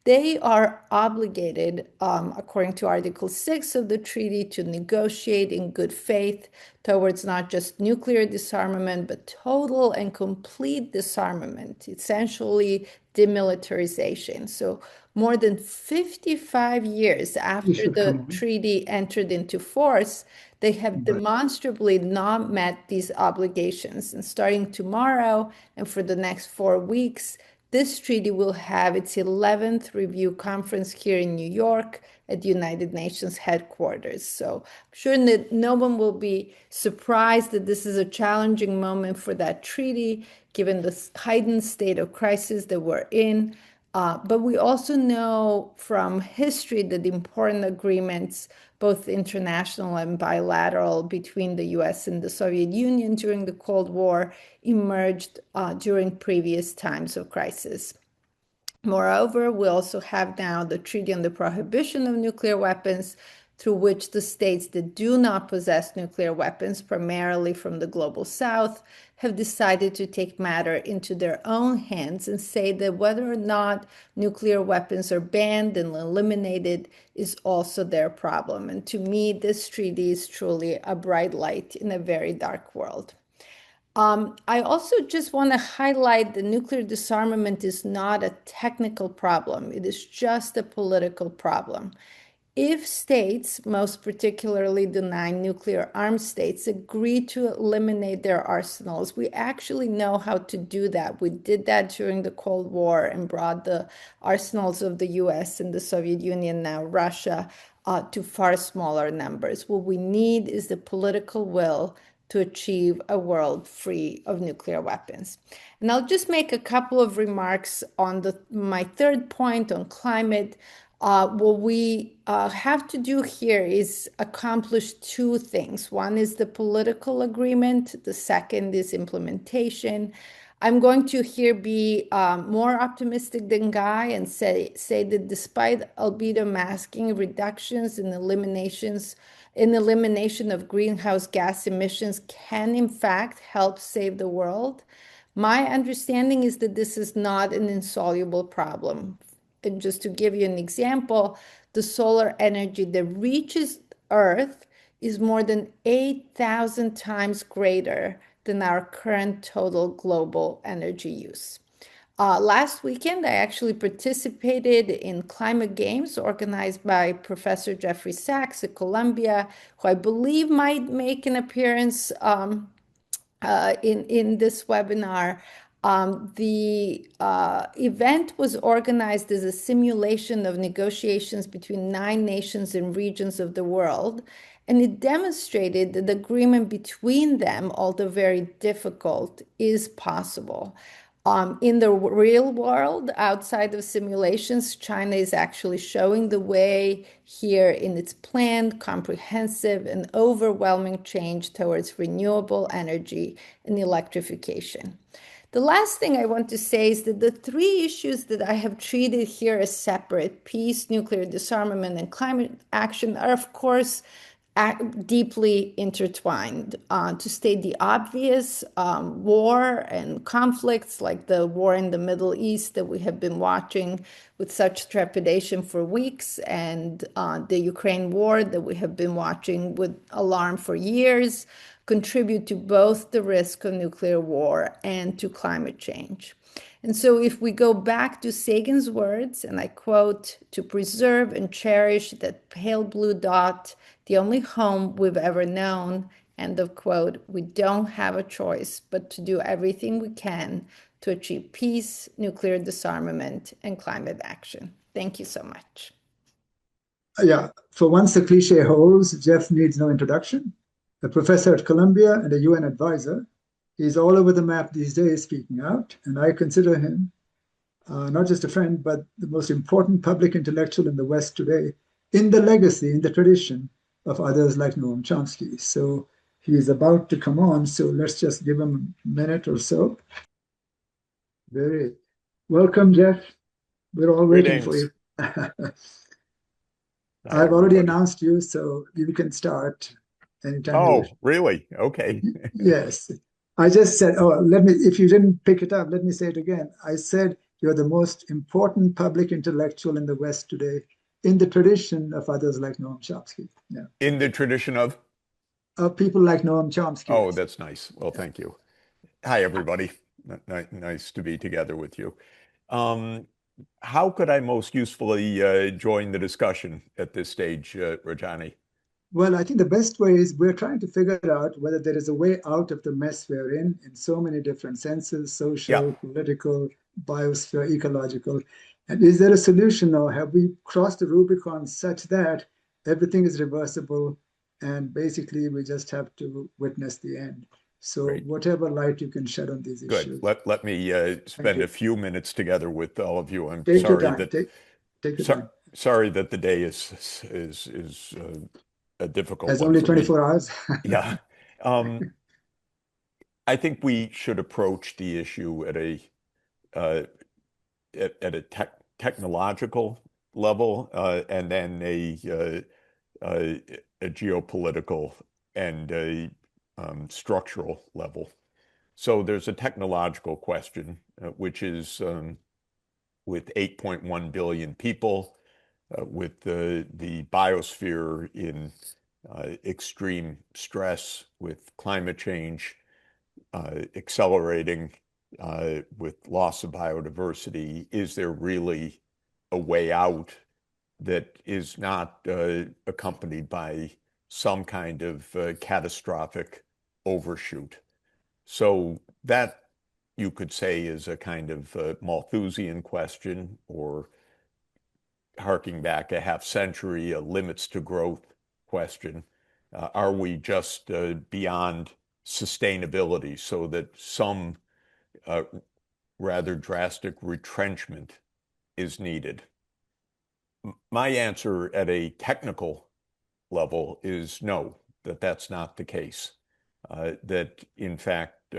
they are obligated, according to Article 6 of the treaty, to negotiate in good faith towards not just nuclear disarmament, but total and complete disarmament, essentially demilitarization. So more than 55 years after the treaty entered into force, they have demonstrably not met these obligations. And starting tomorrow and for the next 4 weeks, this treaty will have its 11th review conference here in New York at the United Nations headquarters. So I'm sure that no one will be surprised that this is a challenging moment for that treaty, given the heightened state of crisis that we're in. But we also know from history that important agreements, both international and bilateral, between the US and the Soviet Union during the Cold War emerged during previous times of crisis. Moreover, we also have now the Treaty on the Prohibition of Nuclear Weapons, through which the states that do not possess nuclear weapons, primarily from the global south, have decided to take matter into their own hands and say that whether or not nuclear weapons are banned and eliminated is also their problem. And to me, this treaty is truly a bright light in a very dark world. I also just want to highlight that nuclear disarmament is not a technical problem. It is just a political problem. if states, most particularly the 9 nuclear-armed states, agree to eliminate their arsenals, we actually know how to do that. We did that during the Cold War and brought the arsenals of the US and the Soviet Union, now Russia, to far smaller numbers. What we need is the political will to achieve a world free of nuclear weapons. And I'll just make a couple of remarks on my third point on climate. What we have to do here is accomplish two things. One is the political agreement. The second is implementation. I'm going to here be more optimistic than Guy and say that despite albedo masking reductions and elimination of greenhouse gas emissions can in fact help save the world, my understanding is that this is not an insoluble problem. And just to give you an example, the solar energy that reaches Earth is more than 8,000 times greater than our current total global energy use. Last weekend, I actually participated in climate games organized by Professor Jeffrey Sachs at Columbia, who I believe might make an appearance in this webinar. The event was organized as a simulation of negotiations between 9 nations and regions of the world, and it demonstrated that the agreement between them, although very difficult, is possible. In the real world, outside of simulations, China is actually showing the way here in its planned, comprehensive, and overwhelming change towards renewable energy and electrification. The last thing I want to say is that the 3 issues that I have treated here as separate, peace, nuclear disarmament, and climate action, are of course deeply intertwined. To state the obvious, war and conflicts like the war in the Middle East that we have been watching with such trepidation for weeks, and the Ukraine war that we have been watching with alarm for years, contribute to both the risk of nuclear war and to climate change. And so if we go back to Sagan's words, and I quote, "To preserve and cherish that pale blue dot, the only home we've ever known," end of quote, we don't have a choice but to do everything we can to achieve peace, nuclear disarmament, and climate action. Thank you so much. Yeah, for once the cliche holds, Jeff needs no introduction. A professor at Columbia and a UN advisor. He's all over the map these days speaking out, and I consider him not just a friend, but the most important public intellectual in the West today, in the legacy, in the tradition of others like Noam Chomsky. So he's about to come on, so let's just give him a minute or so. Very welcome, Jeff. We're all waiting for you. I've already announced you, so you can start anytime you wish. Really? Okay. Yes. I just said, if you didn't pick it up, let me say it again. I said you're the most important public intellectual in the West today, in the tradition of others like Noam Chomsky. Yeah. In the tradition of people like Noam Chomsky. Oh, that's nice. Well, thank you. Hi, everybody. Nice to be together with you. How could I most usefully join the discussion at this stage, Rajani? Well, I think the best way is we're trying to figure out whether there is a way out of the mess we're in so many different senses, social, political, biosphere, ecological. And is there a solution, or have we crossed the Rubicon such that everything is reversible and basically we just have to witness the end? So whatever light you can shed on these issues. Good. Let me spend a few minutes together with all of you. I'm Take sorry your time. that Take your time. Sorry that the day is a difficult There's one only for 24 me. hours. Yeah. I think we should approach the issue at a technological level, and then a geopolitical and a structural level. So there's a technological question, which is with 8.1 billion people, with the biosphere in extreme stress, with climate change accelerating, with loss of biodiversity, is there really a way out that is not accompanied by some kind of catastrophic overshoot. So that, you could say, is a kind of Malthusian question, or harking back a half century, a limits to growth question. Are we just beyond sustainability, so that some rather drastic retrenchment is needed? My answer at a technical level is no, that's not the case. That in fact,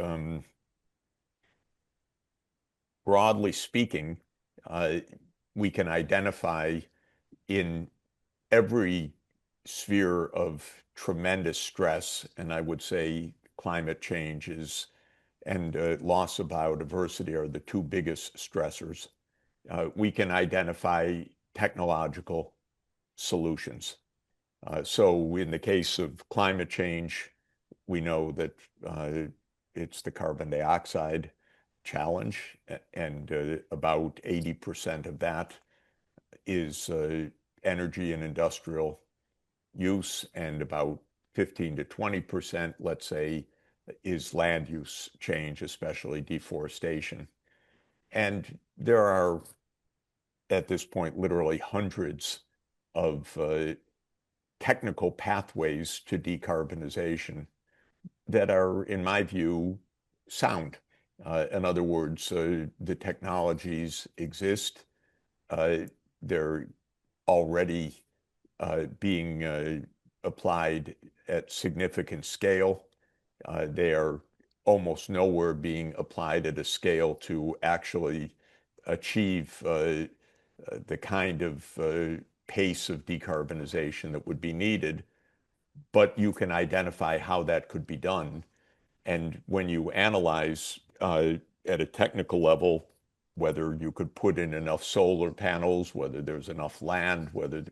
broadly speaking, we can identify in every sphere of tremendous stress, and I would say climate change and loss of biodiversity are the two biggest stressors. We can identify technological solutions. So in the case of climate change, we know that it's the carbon dioxide challenge, and about 80% of that is energy and industrial use, and about 15 to 20%, let's say, is land use change, especially deforestation. And there are, at this point, literally hundreds of technical pathways to decarbonization that are, in my view, sound. In other words, the technologies exist. They're already being applied at significant scale. They are almost nowhere being applied at a scale to actually achieve the kind of pace of decarbonization that would be needed, but you can identify how that could be done. And when you analyze at a technical level, whether you could put in enough solar panels, whether there's enough land, whether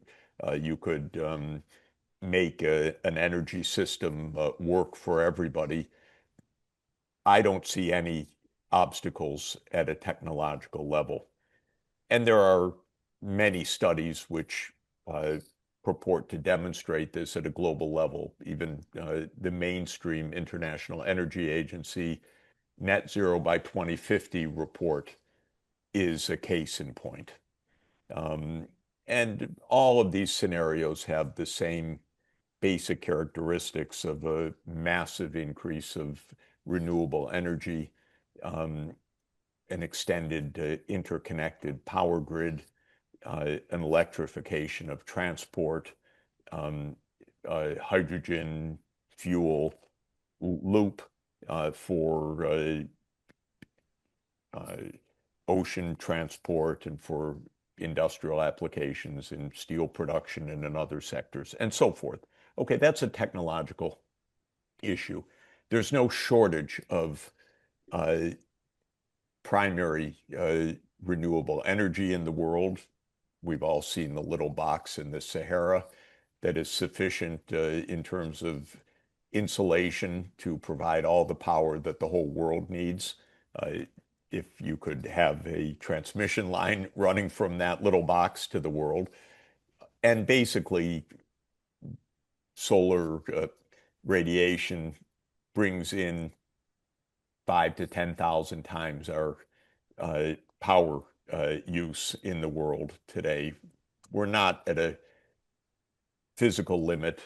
you could make an energy system work for everybody, I don't see any obstacles at a technological level. And there are many studies which purport to demonstrate this at a global level. Even the mainstream International Energy Agency Net Zero by 2050 report is a case in point. And all of these scenarios have the same basic characteristics of a massive increase of renewable energy, an extended interconnected power grid, an electrification of transport, hydrogen fuel loop for ocean transport and for industrial applications in steel production and in other sectors, and so forth. Okay, that's a technological issue. There's no shortage of primary renewable energy in the world. We've all seen the little box in the Sahara that is sufficient in terms of insulation to provide all the power that the whole world needs. If you could have a transmission line running from that little box to the world. And basically, solar radiation brings in 5 to 10,000 times our power use in the world today. We're not at a physical limit,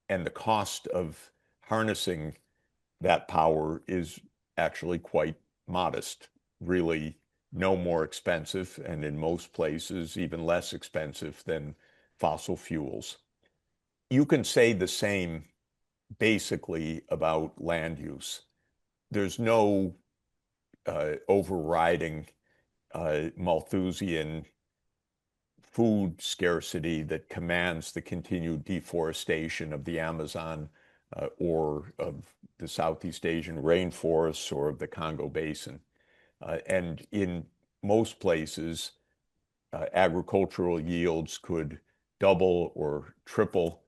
and the cost of harnessing that power is actually quite modest, really no more expensive, and in most places even less expensive than fossil fuels. You can say the same basically about land use. There's no overriding Malthusian food scarcity that commands the continued deforestation of the Amazon or of the Southeast Asian rainforests or of the Congo Basin. And in most places, agricultural yields could double or triple,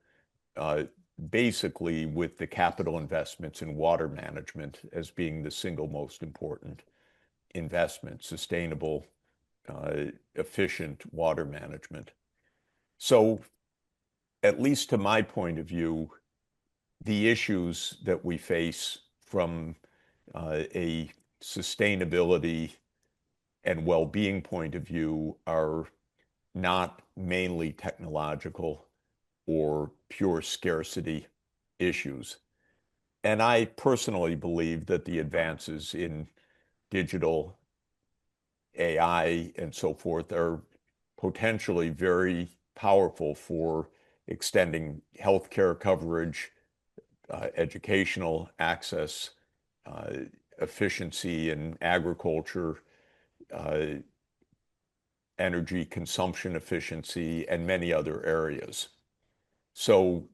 basically with the capital investments in water management as being the single most important investment, sustainable, efficient water management. So, at least to my point of view, the issues that we face from a sustainability and well-being point of view are not mainly technological or pure scarcity issues. And I personally believe that the advances in digital AI and so forth are potentially very powerful for extending healthcare coverage, educational access, efficiency in agriculture, energy consumption efficiency, and many other areas. So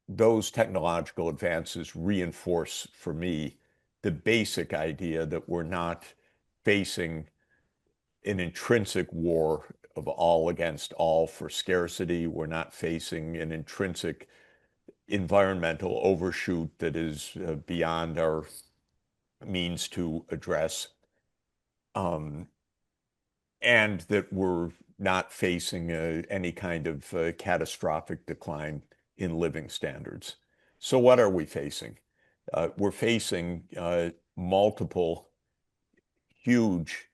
those technological advances reinforce for me the basic idea that we're not facing an intrinsic war of all against all for scarcity. We're not facing an intrinsic environmental overshoot that is beyond our means to address, and that we're not facing any kind of catastrophic decline in living standards. So what are we facing? We're facing multiple huge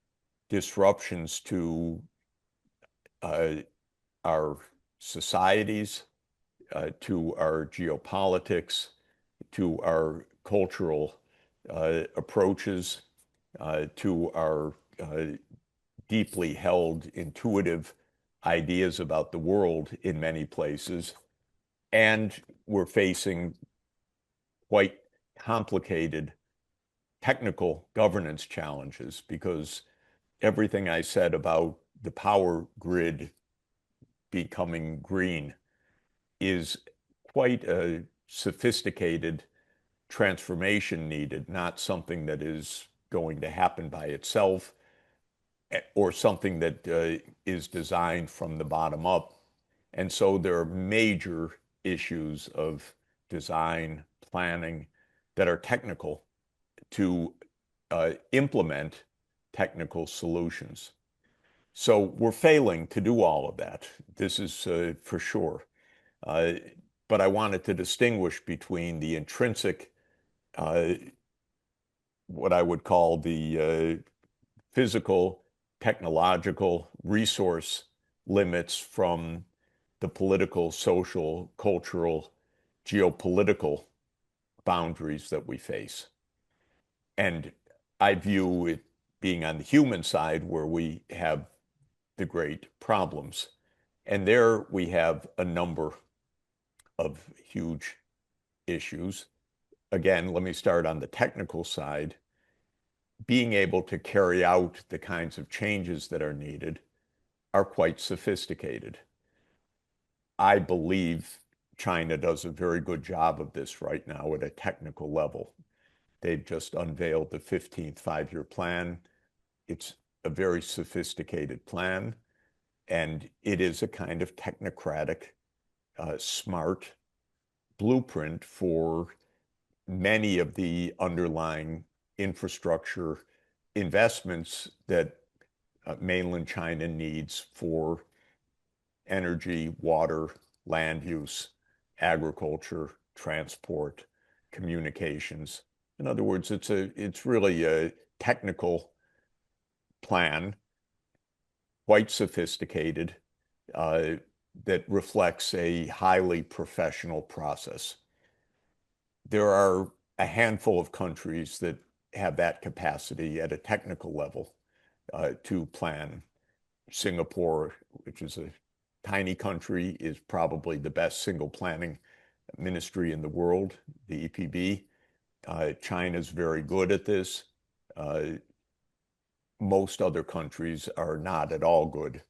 disruptions to our societies, to our geopolitics, to our cultural approaches, to our deeply held intuitive ideas about the world in many places. And we're facing quite complicated technical governance challenges, because everything I said about the power grid becoming green is quite a sophisticated transformation needed, not something that is going to happen by itself or something that is designed from the bottom up. And so there are major issues of design, planning that are technical to implement technical solutions. So we're failing to do all of that. This is for sure. But I wanted to distinguish between the intrinsic, what I would call the physical, technological resource limits from the political, social, cultural, geopolitical boundaries that we face. And I view it being on the human side where we have the great problems. And there we have a number of huge issues. Again, let me start on the technical side. Being able to carry out the kinds of changes that are needed are quite sophisticated. I believe China does a very good job of this right now at a technical level. They've just unveiled the 15th five-year plan. It's a very sophisticated plan, and it is a kind of technocratic, smart blueprint for many of the underlying infrastructure investments that mainland China needs for energy, water, land use, agriculture, transport, communications. In other words, it's really a technical plan, quite sophisticated, that reflects a highly professional process. There are a handful of countries that have that capacity at a technical level to plan. Singapore, which is a tiny country, is probably the best single planning ministry in the world, the EPB. China's very good at this. Most other countries are not at all good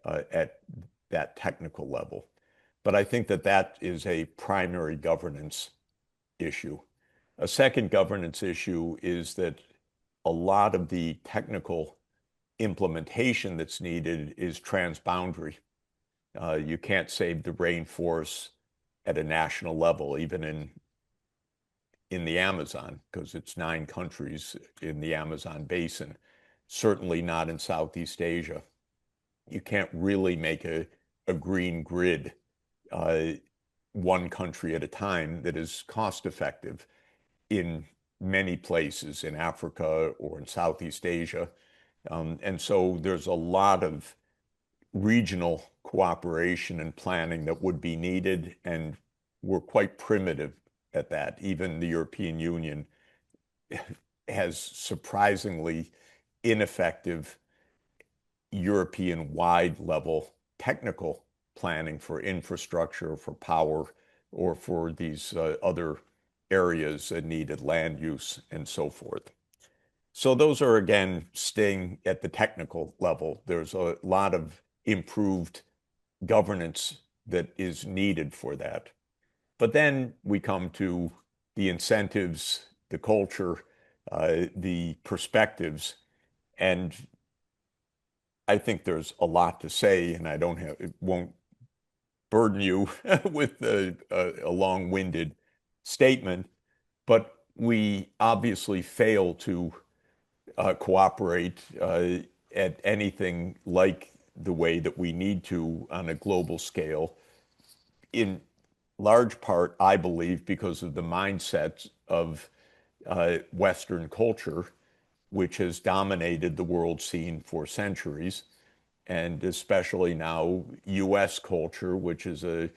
at that technical level. But I think that that is a primary governance issue. A second governance issue is that a lot of the technical implementation that's needed is transboundary. You can't save the rainforests at a national level, even in the Amazon, because it's 9 countries in the Amazon basin. Certainly not in Southeast Asia. You can't really make a a green grid, one country at a time, that is cost effective in many places in Africa or in Southeast Asia. And so there's a lot of regional cooperation and planning that would be needed, and we're quite primitive at that. Even the European Union has surprisingly ineffective European-wide level technical planning for infrastructure, for power, or for these other areas that needed land use and so forth. So those are, again, staying at the technical level. There's a lot of improved governance that is needed for that. But then we come to the incentives, the culture, the perspectives, and I think there's a lot to say, and it won't burden you with a long-winded statement, but we obviously fail to cooperate at anything like the way that we need to on a global scale, in large part, I believe, because of the mindset of Western culture, which has dominated the world scene for centuries, and especially now US culture, which is a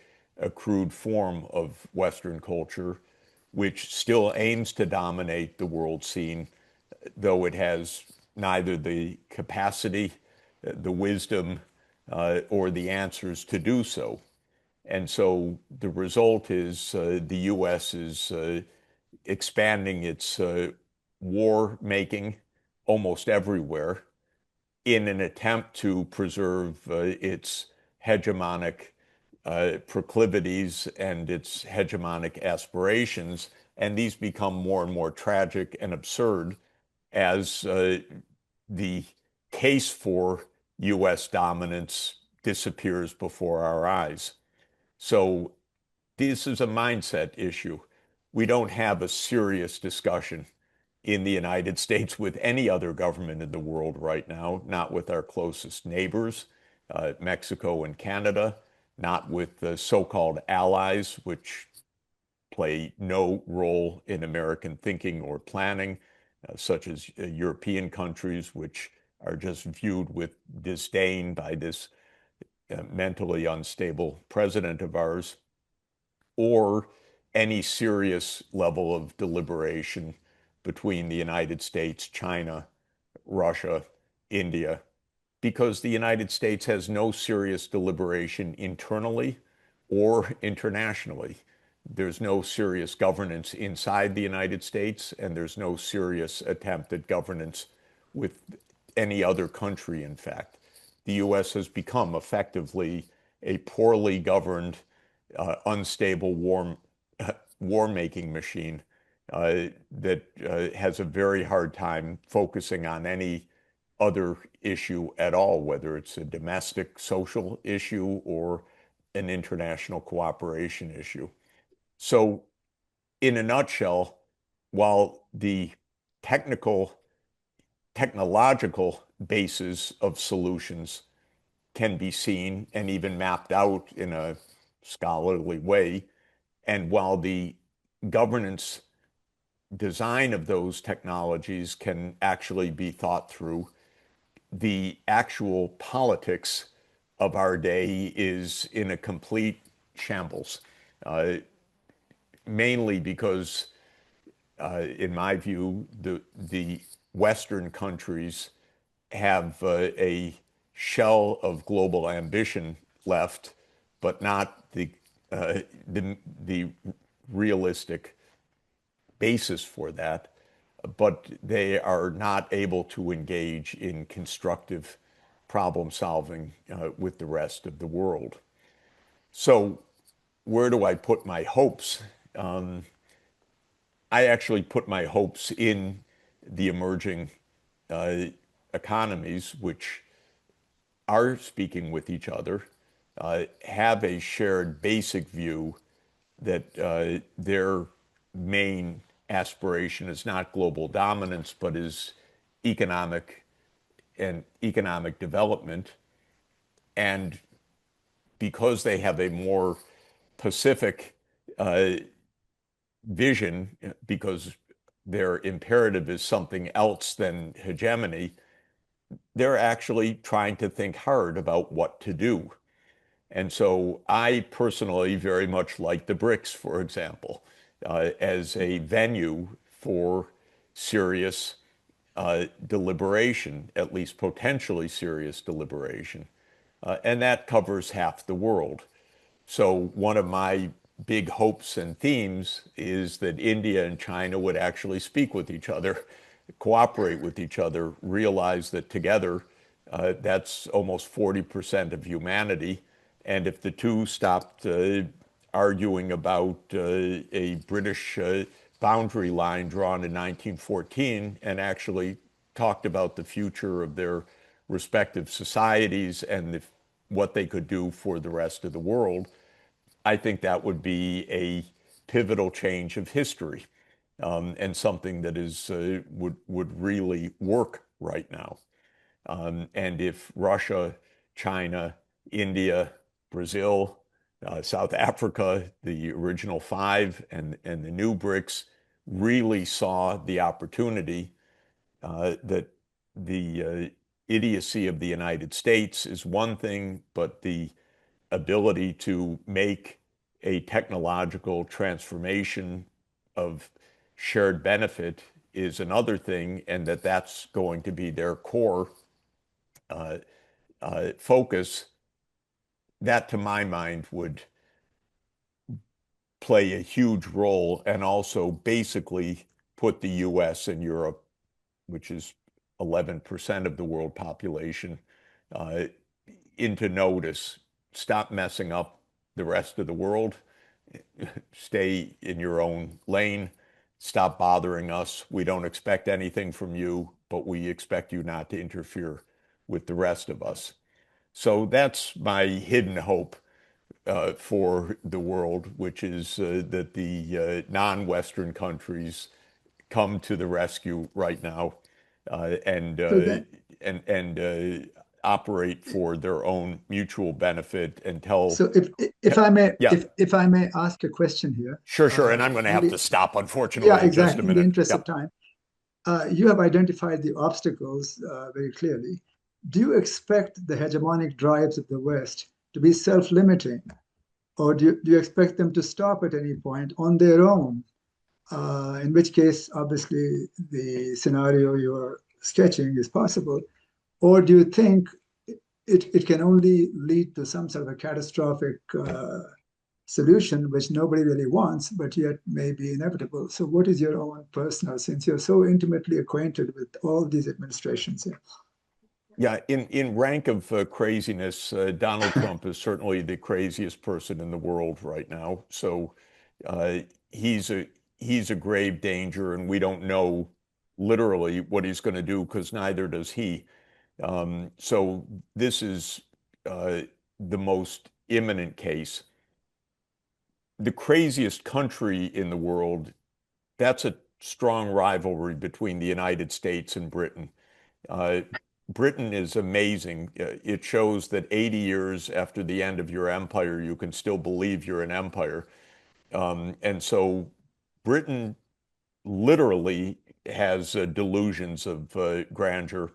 crude form of Western culture, which still aims to dominate the world scene, though it has neither the capacity, the wisdom, or the answers to do so. And so the result is the US is expanding its war making almost everywhere in an attempt to preserve its hegemonic proclivities and its hegemonic aspirations. And these become more and more tragic and absurd as the case for US dominance disappears before our eyes. So this is a mindset issue. We don't have a serious discussion in the United States with any other government in the world right now, not with our closest neighbors, Mexico and Canada, not with the so-called allies, which play no role in American thinking or planning, such as European countries, which are just viewed with disdain by this mentally unstable president of ours, or any serious level of deliberation between the United States, China, Russia, India, because the United States has no serious deliberation internally or internationally. There's no serious governance inside the United States, and there's no serious attempt at governance with any other country, in fact. The US has become effectively a poorly governed, unstable war-making machine that has a very hard time focusing on any other issue at all, whether it's a domestic social issue or an international cooperation issue. So in a nutshell, while the technological basis of solutions can be seen and even mapped out in a scholarly way, and while the governance design of those technologies can actually be thought through, the actual politics of our day is in a complete shambles, mainly because, in my view, the Western countries have a shell of global ambition left, but not the realistic basis for that. But they are not able to engage in constructive problem solving with the rest of the world. So where do I put my hopes? I actually put my hopes in the emerging economies, which are speaking with each other, have a shared basic view that their main aspiration is not global dominance, but is economic development. And because they have a more Pacific vision, because their imperative is something else than hegemony, they're actually trying to think hard about what to do. And so I personally very much like the BRICS, for example, as a venue for serious deliberation, at least potentially serious deliberation. And that covers half the world. So one of my big hopes and themes is that India and China would actually speak with each other, cooperate with each other, realize that together that's almost 40% of humanity. And if the two stopped arguing about a British boundary line drawn in 1914 and actually talked about the future of their respective societies and what they could do for the rest of the world, I think that would be a pivotal change of history, and something that is would really work right now. And if Russia, China, India, Brazil, South Africa, the original five, and the new BRICS really saw the opportunity, that the idiocy of the United States is one thing, but the ability to make a technological transformation of shared benefit is another thing, and that's going to be their core focus. That, to my mind, would play a huge role and also basically put the US and Europe, which is 11% of the world population, into notice. Stop messing up the rest of the world. Stay in your own lane. Stop bothering us. We don't expect anything from you, but we expect you not to interfere with the rest of us. So that's my hidden hope for the world, which is that the non-Western countries come to the rescue right now, and So then, operate for their own mutual benefit and tell. so if I may, Yeah, if I may ask a question here. sure. And I'm going to have Maybe, to stop, unfortunately, yeah, in just a exactly. In the minute. interest Yeah. of time, you have identified the obstacles very clearly. Do you expect the hegemonic drives of the West to be self-limiting, or do you expect them to stop at any point on their own? In which case, obviously, the scenario you're sketching is possible. Or do you think it can only lead to some sort of a catastrophic solution, which nobody really wants, but yet may be inevitable? So what is your own personal, since you're so intimately acquainted with all these administrations here? Yeah, in rank of craziness, Donald Trump is certainly the craziest person in the world right now. So he's a grave danger, and we don't know literally what he's going to do, because neither does he. So this is the most imminent case. The craziest country in the world, that's a strong rivalry between the United States and Britain. Britain is amazing. It shows that 80 years after the end of your empire, you can still believe you're an empire. And so Britain literally has delusions of grandeur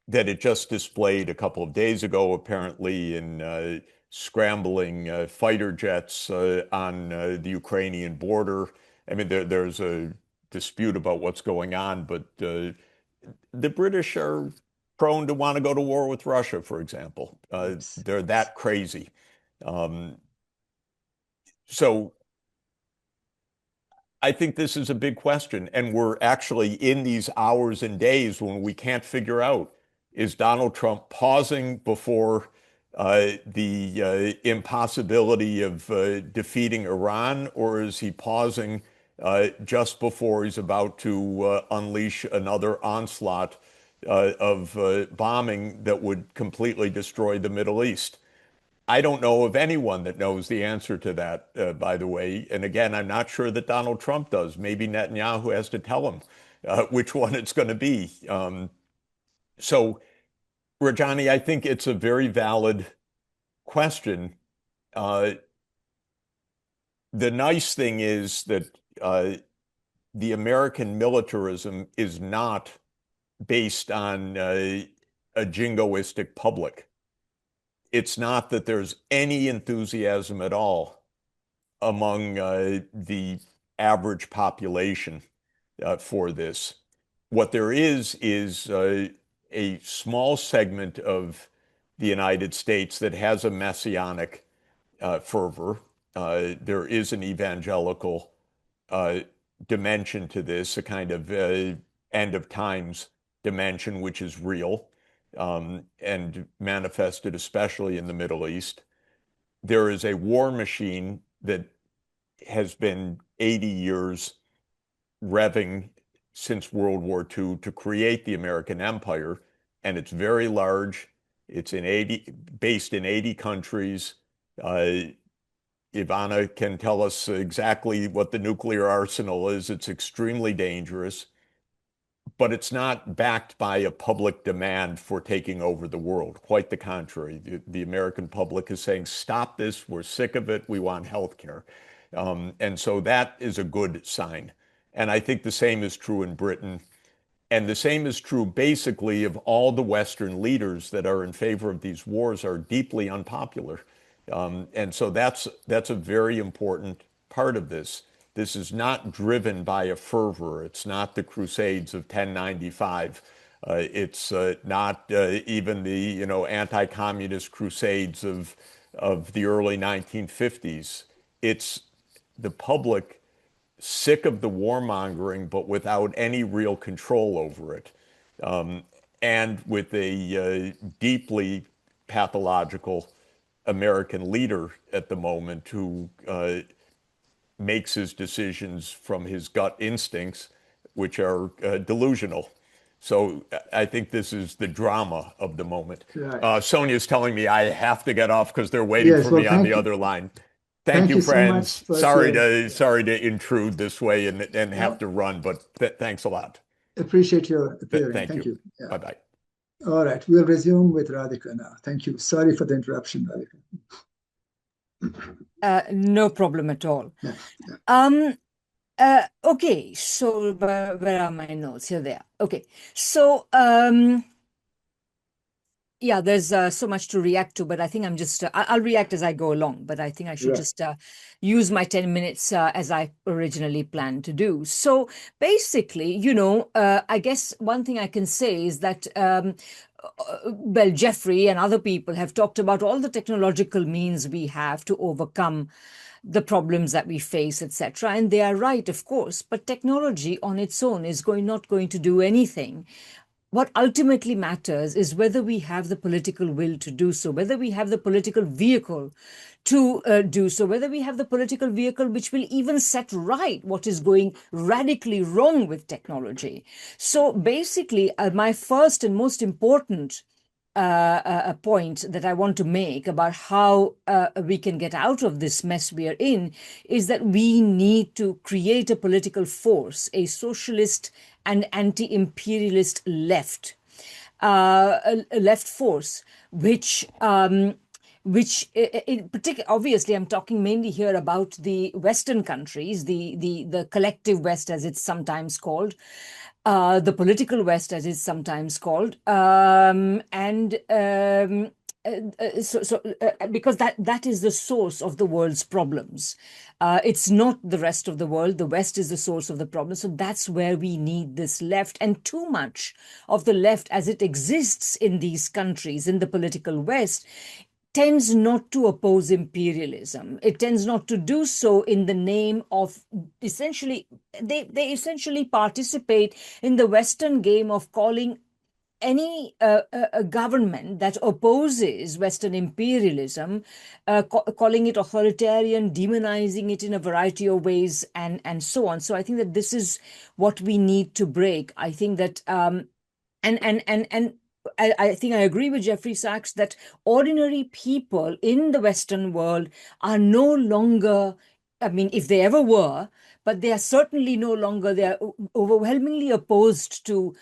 that it just displayed a couple of days ago, apparently, in scrambling fighter jets on the Ukrainian border. I mean, there's a dispute about what's going on, but the British are prone to want to go to war with Russia, for example. They're that crazy. So I think this is a big question. And we're actually in these hours and days when we can't figure out, is Donald Trump pausing before the impossibility of defeating Iran, or is he pausing just before he's about to unleash another onslaught of bombing that would completely destroy the Middle East? I don't know of anyone that knows the answer to that, by the way. And again, I'm not sure that Donald Trump does. Maybe Netanyahu has to tell him which one it's going to be. So, Rajani, I think it's a very valid question, the nice thing is that the American militarism is not based on a jingoistic public. It's not that there's any enthusiasm at all among the average population for this. What there is a small segment of the United States that has a messianic fervor. There is an evangelical dimension to this, a kind of end of times dimension, which is real and manifested especially in the Middle East. There is a war machine that has been 80 years revving since World War II to create the American empire, and it's very large. It's based in 80 countries. Ivana can tell us exactly what the nuclear arsenal is. It's extremely dangerous, but it's not backed by a public demand for taking over the world. Quite the contrary. The American public is saying, stop this, we're sick of it, we want healthcare. And so that is a good sign. And I think the same is true in Britain. And the same is true basically of all the Western leaders that are in favor of these wars are deeply unpopular. And so that's a very important part of this. This is not driven by a fervor. It's not the Crusades of 1095. It's not even the anti-communist crusades of the early 1950s. It's the public sick of the warmongering, but without any real control over it, and with a deeply pathological American leader at the moment who makes his decisions from his gut instincts, which are delusional. So I think this is the drama of the moment. Right. Sonia's telling me I have to get off because they're waiting for me on the other line. Thank you, friends. So sorry to intrude this way and have to run, but thanks a lot. Appreciate your appearing. Thank you. Yeah. Bye-bye. All right, we'll resume with Radhika now. Thank you. Sorry for the interruption, Radhika. No problem at all. Yeah. Okay, so where are my notes? Here they are. Okay, so yeah, there's so much to react to, but I think I'm just, I'll react as I go along, but I think I should just use my 10 minutes as I originally planned to do. So basically, I guess one thing I can say is that, well, Jeffrey and other people have talked about all the technological means we have to overcome the problems that we face, etc. And they are right, of course, but technology on its own is not going to do anything. What ultimately matters is whether we have the political will to do so, whether we have the political vehicle to do so, whether we have the political vehicle which will even set right what is going radically wrong with technology. So basically, my first and most important a point that I want to make about how we can get out of this mess we are in is that we need to create a political force, a socialist and anti-imperialist left force, which in particular, obviously, I'm talking mainly here about the Western countries, the collective West, as it's sometimes called, the political West, as it's sometimes called, because that is the source of the world's problems. It's not the rest of the world. The West is the source of the problem. So that's where we need this left. And too much of the left, as it exists in these countries, in the political West, tends not to oppose imperialism. It tends not to do so in the name of essentially, they essentially participate in the Western game of calling any government that opposes Western imperialism, calling it authoritarian, demonizing it in a variety of ways, and so on. So I think that this is what we need to break. I think that, I think I agree with Jeffrey Sachs that ordinary people in the Western world are no longer, I mean, if they ever were, but they are certainly no longer, they are overwhelmingly opposed to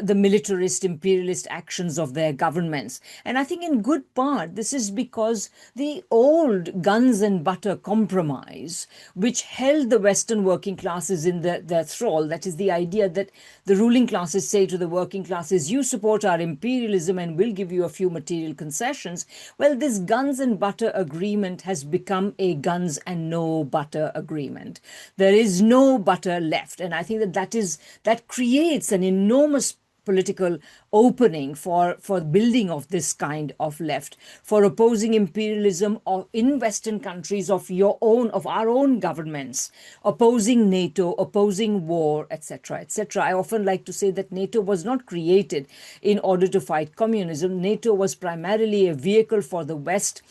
the militarist, imperialist actions of their governments. And I think in good part, this is because the old guns and butter compromise, which held the Western working classes in their thrall, that is the idea that the ruling classes say to the working classes, you support our imperialism and we'll give you a few material concessions. Well, this guns and butter agreement has become a guns and no butter agreement. There is no butter left. And I think that creates an enormous political opening for building of this kind of left, for opposing imperialism in Western countries of our own governments, opposing NATO, opposing war, etc., etc. I often like to say that NATO was not created in order to fight communism. NATO was primarily a vehicle for the West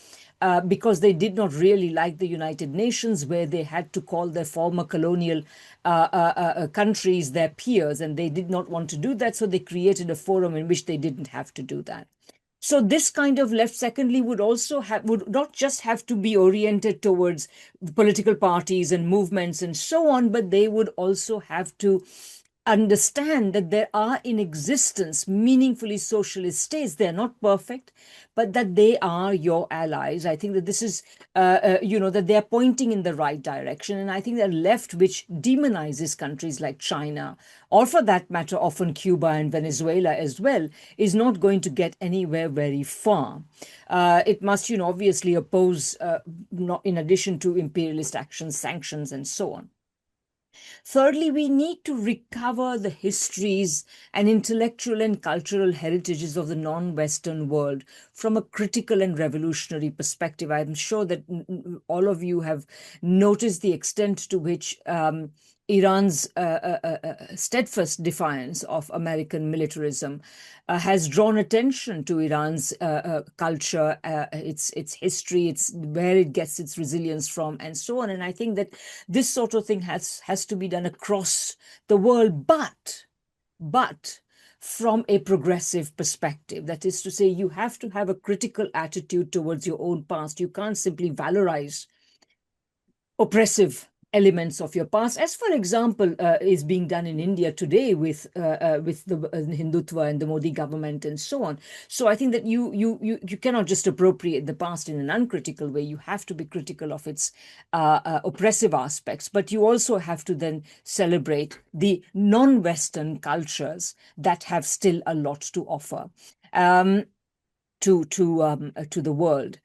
because they did not really like the United Nations, where they had to call their former colonial countries their peers, and they did not want to do that, so they created a forum in which they didn't have to do that. So this kind of left, secondly, would not just have to be oriented towards political parties and movements and so on, but they would also have to understand that there are in existence meaningfully socialist states. They're not perfect, but that they are your allies. I think that this is, that they're pointing in the right direction. And I think that left, which demonizes countries like China, or for that matter, often Cuba and Venezuela as well, is not going to get anywhere very far. It must, obviously oppose, in addition to imperialist actions, sanctions, and so on. Thirdly, we need to recover the histories and intellectual and cultural heritages of the non-Western world from a critical and revolutionary perspective. I'm sure that all of you have noticed the extent to which Iran's steadfast defiance of American militarism has drawn attention to Iran's culture, its history, where it gets its resilience from, and so on. And I think that this sort of thing has to be done across the world, but from a progressive perspective. That is to say, you have to have a critical attitude towards your own past. You can't simply valorize oppressive elements of your past, as for example is being done in India today with the Hindutva and the Modi government and so on. So I think that you cannot just appropriate the past in an uncritical way. You have to be critical of its oppressive aspects, but you also have to then celebrate the non-Western cultures that have still a lot to offer. To the world.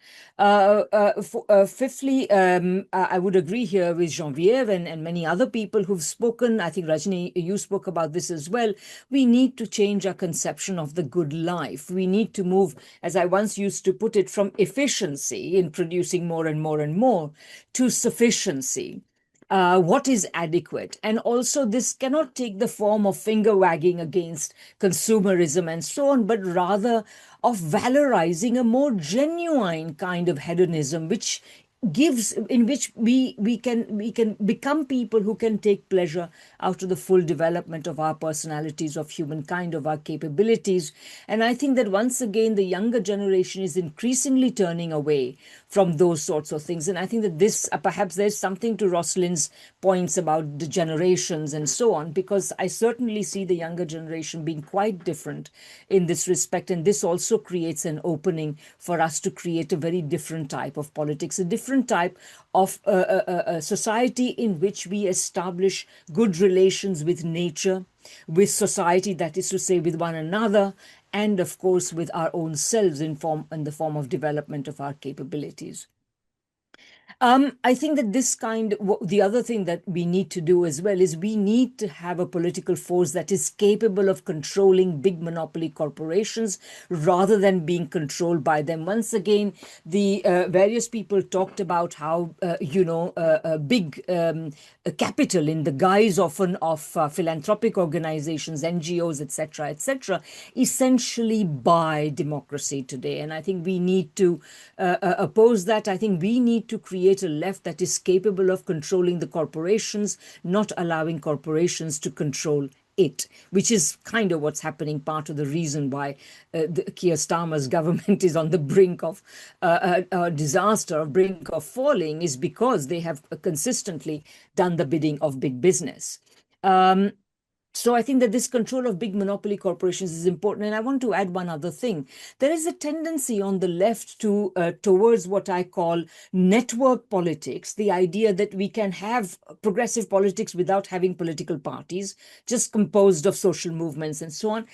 Fifthly, I would agree here with Genevieve and many other people who've spoken. I think, Rajani, you spoke about this as well. We need to change our conception of the good life. We need to move, as I once used to put it, from efficiency in producing more and more and more to sufficiency. What is adequate? And also this cannot take the form of finger wagging against consumerism and so on, but rather of valorizing a more genuine kind of hedonism, which in which we can become people who can take pleasure out of the full development of our personalities, of humankind, of our capabilities. And I think that once again, the younger generation is increasingly turning away from those sorts of things. And I think that this, perhaps there's something to Roslyn's points about the generations and so on, because I certainly see the younger generation being quite different in this respect. And this also creates an opening for us to create a very different type of politics, a different type of a society in which we establish good relations with nature, with society, that is to say, with one another, and of course with our own selves in the form of development of our capabilities. I think that the other thing that we need to do as well is we need to have a political force that is capable of controlling big monopoly corporations rather than being controlled by them. Once again, the various people talked about how, big capital in the guise often of philanthropic organizations, NGOs, etc., essentially buy democracy today. And I think we need to oppose that. I think we need to create a left that is capable of controlling the corporations, not allowing corporations to control it, which is kind of what's happening, part of the reason why Keir Starmer's government is on the brink of a disaster, brink of falling, is because they have consistently done the bidding of big business. So I think that this control of big monopoly corporations is important. And I want to add one other thing. There is a tendency on the left to towards what I call network politics, the idea that we can have progressive politics without having political parties, just composed of social movements and so on.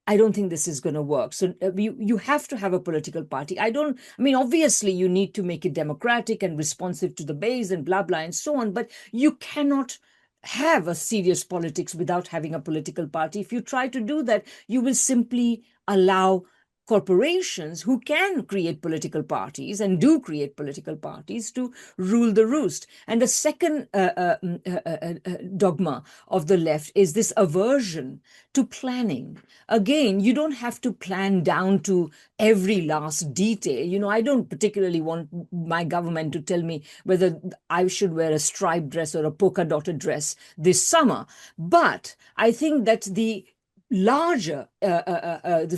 I don't think this is going to work. So you have to have a political party. I mean, obviously you need to make it democratic and responsive to the base and blah, blah, and so on. But you cannot have a serious politics without having a political party. If you try to do that, you will simply allow corporations who can create political parties and do create political parties to rule the roost. And the second dogma of the left is this aversion to planning. Again, you don't have to plan down to every last detail. You know, I don't particularly want my government to tell me whether I should wear a striped dress or a polka dotted dress this summer. But I think that the larger,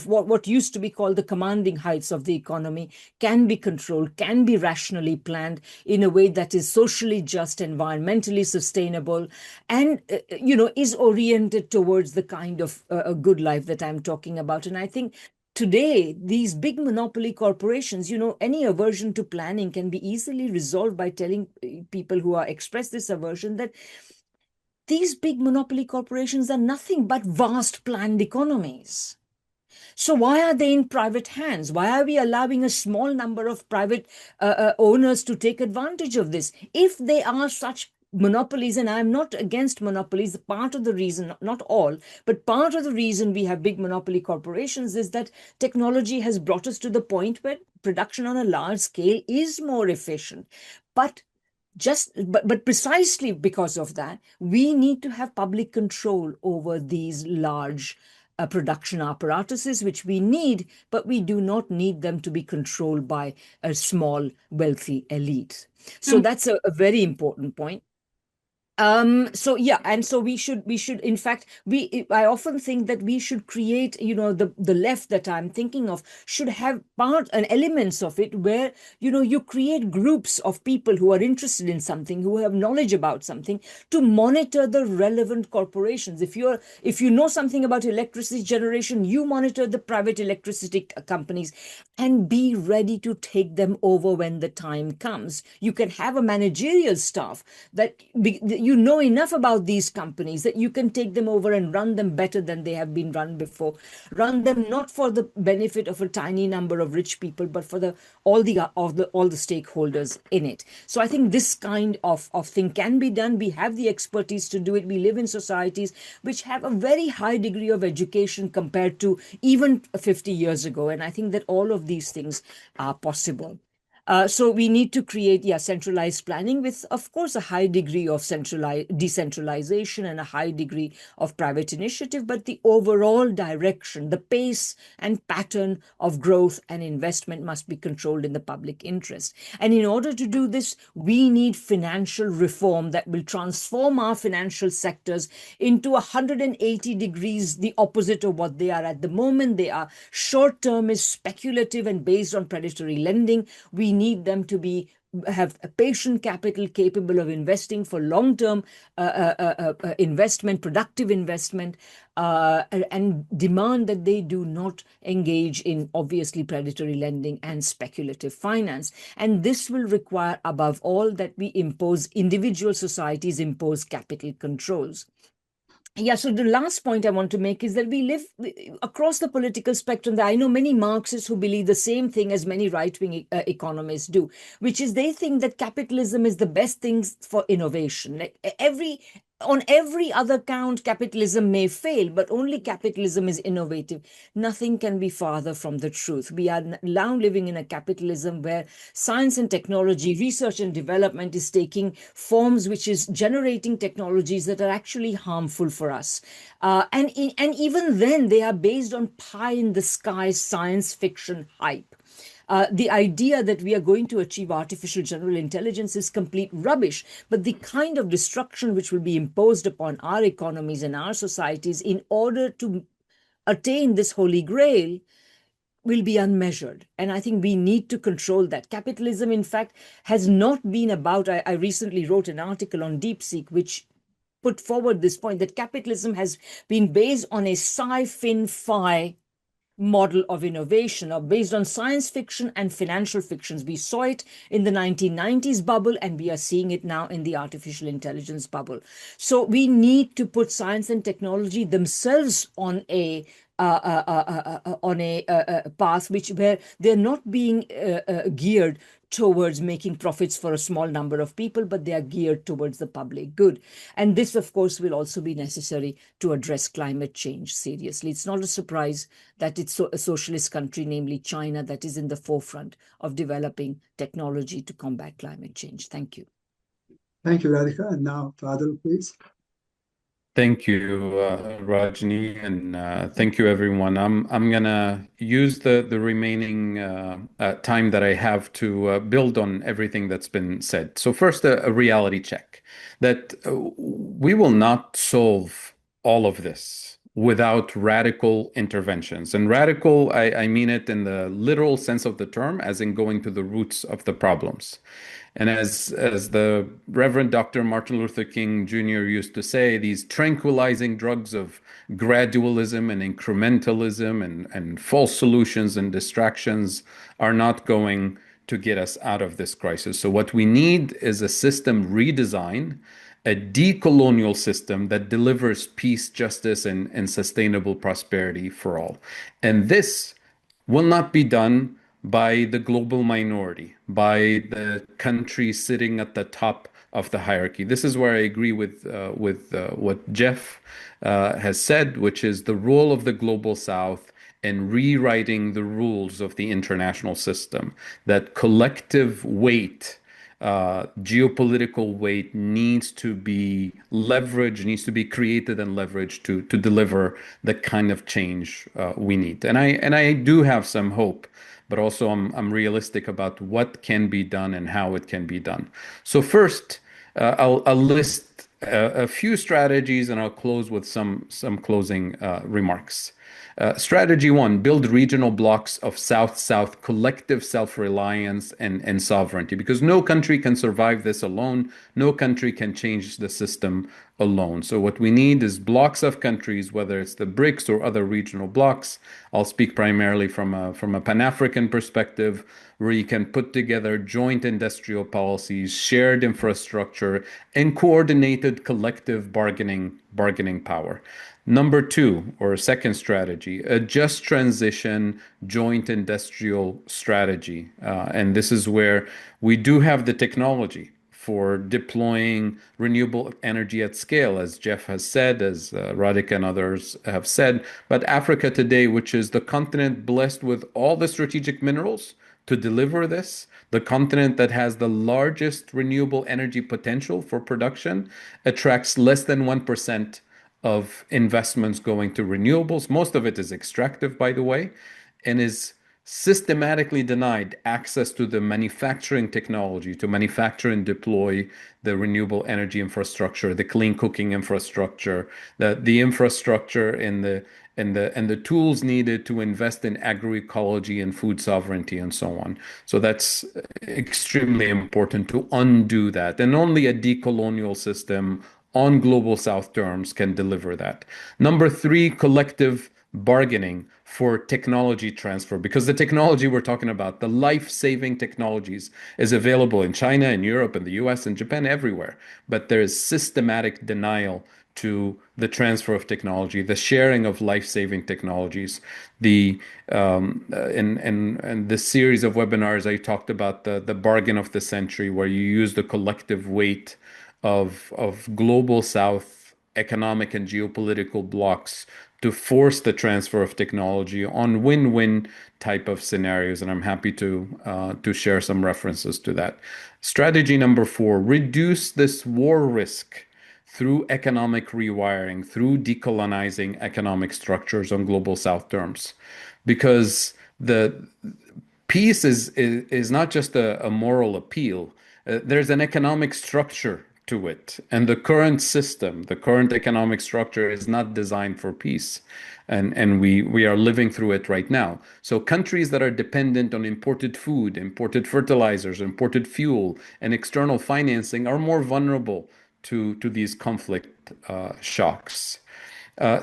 what used to be called the commanding heights of the economy can be controlled, can be rationally planned in a way that is socially just, environmentally sustainable, and, is oriented towards the kind of a good life that I'm talking about. And I think today, these big monopoly corporations, any aversion to planning can be easily resolved by telling people who express this aversion that these big monopoly corporations are nothing but vast planned economies. So why are they in private hands? Why are we allowing a small number of private owners to take advantage of this? If they are such monopolies, and I'm not against monopolies, part of the reason, not all, but part of the reason we have big monopoly corporations is that technology has brought us to the point where production on a large scale is more efficient. But precisely because of that, we need to have public control over these large production apparatuses, which we need, but we do not need them to be controlled by a small, wealthy elite. So that's a very important point. And so we should, in fact, I often think that we should create, the left that I'm thinking of should have part and elements of it where, you create groups of people who are interested in something, who have knowledge about something, to monitor the relevant corporations. If you know something about electricity generation, you monitor the private electricity companies and be ready to take them over when the time comes. You can have a managerial staff that you know enough about these companies that you can take them over and run them better than they have been run before. Run them not for the benefit of a tiny number of rich people, but for all the stakeholders in it. So I think this kind of thing can be done. We have the expertise to do it. We live in societies which have a very high degree of education compared to even 50 years ago. And I think that all of these things are possible. So we need to create, centralized planning with, of course, a high degree of decentralization and a high degree of private initiative, but the overall direction, the pace and pattern of growth and investment must be controlled in the public interest. And in order to do this, we need financial reform that will transform our financial sectors into 180 degrees the opposite of what they are at the moment. They are short-termist, speculative, and based on predatory lending. We need them to have a patient capital capable of investing for long-term investment, productive investment, and demand that they do not engage in obviously predatory lending and speculative finance. And this will require, above all, that we individual societies impose capital controls. So the last point I want to make is that we live across the political spectrum. I know many Marxists who believe the same thing as many right-wing economists do, which is they think that capitalism is the best thing for innovation. Like on every other count, capitalism may fail, but only capitalism is innovative. Nothing can be farther from the truth. We are now living in a capitalism where science and technology, research and development is taking forms which is generating technologies that are actually harmful for us. And even then, they are based on pie-in-the-sky science fiction hype. The idea that we are going to achieve artificial general intelligence is complete rubbish. But the kind of destruction which will be imposed upon our economies and our societies in order to attain this holy grail will be unmeasured. And I think we need to control that. Capitalism, in fact, has not been about, I recently wrote an article on DeepSeek, which put forward this point that capitalism has been based on a sci-fi model of innovation, or based on science fiction and financial fictions. We saw it in the 1990s bubble, and we are seeing it now in the artificial intelligence bubble. So we need to put science and technology themselves on a path where they're not being geared towards making profits for a small number of people, but they are geared towards the public good. And this, of course, will also be necessary to address climate change seriously. It's not a surprise that it's a socialist country, namely China, that is in the forefront of developing technology to combat climate change. Thank you. Thank you, Radhika. And now, Fadhel, please. Thank you, Rajani, and thank you, everyone. I'm gonna use the remaining time that I have to build on everything that's been said. So first, a reality check that we will not solve all of this without radical interventions. And radical, I mean it in the literal sense of the term, as in going to the roots of the problems. And as the Reverend Dr. Martin Luther King Jr. used to say, these tranquilizing drugs of gradualism and incrementalism and false solutions and distractions are not going to get us out of this crisis. So what we need is a system redesign, a decolonial system that delivers peace, justice, and sustainable prosperity for all. And this will not be done by the global minority, by the country sitting at the top of the hierarchy. This is where I agree with what Jeff has said, which is the role of the global South in rewriting the rules of the international system. That collective weight, geopolitical weight, needs to be leveraged, needs to be created and leveraged to deliver the kind of change we need. And I do have some hope, but also I'm realistic about what can be done and how it can be done. So first, I'll list a few strategies, and I'll close with some closing remarks. Strategy one, build regional blocks of South-South collective self-reliance and sovereignty, because no country can survive this alone. No country can change the system alone. So what we need is blocks of countries, whether it's the BRICS or other regional blocks. I'll speak primarily from a Pan-African perspective, where you can put together joint industrial policies, shared infrastructure, and coordinated collective bargaining power. Number two, or second strategy, a just transition joint industrial strategy. And this is where we do have the technology for deploying renewable energy at scale, as Jeff has said, as Radhika and others have said. But Africa today, which is the continent blessed with all the strategic minerals to deliver this, the continent that has the largest renewable energy potential for production, attracts less than 1% of investments going to renewables. Most of it is extractive, by the way, and is systematically denied access to the manufacturing technology to manufacture and deploy the renewable energy infrastructure, the clean cooking infrastructure, the infrastructure and the tools needed to invest in agroecology and food sovereignty and so on. So that's extremely important to undo that. And only a decolonial system on global South terms can deliver that. Number three, collective bargaining for technology transfer, because the technology we're talking about, the life-saving technologies, is available in China, in Europe, in the US, and Japan, everywhere. But there is systematic denial to the transfer of technology, the sharing of life-saving technologies. In this series of webinars, I talked about the bargain of the century, where you use the collective weight of global South economic and geopolitical blocks to force the transfer of technology on win-win type of scenarios. And I'm happy to share some references to that. Strategy number four, reduce this war risk through economic rewiring, through decolonizing economic structures on global South terms. Because peace is not just a moral appeal. There's an economic structure to it, and the current system, the current economic structure, is not designed for peace, and we are living through it right now. So countries that are dependent on imported food, imported fertilizers, imported fuel, and external financing are more vulnerable to these conflict shocks.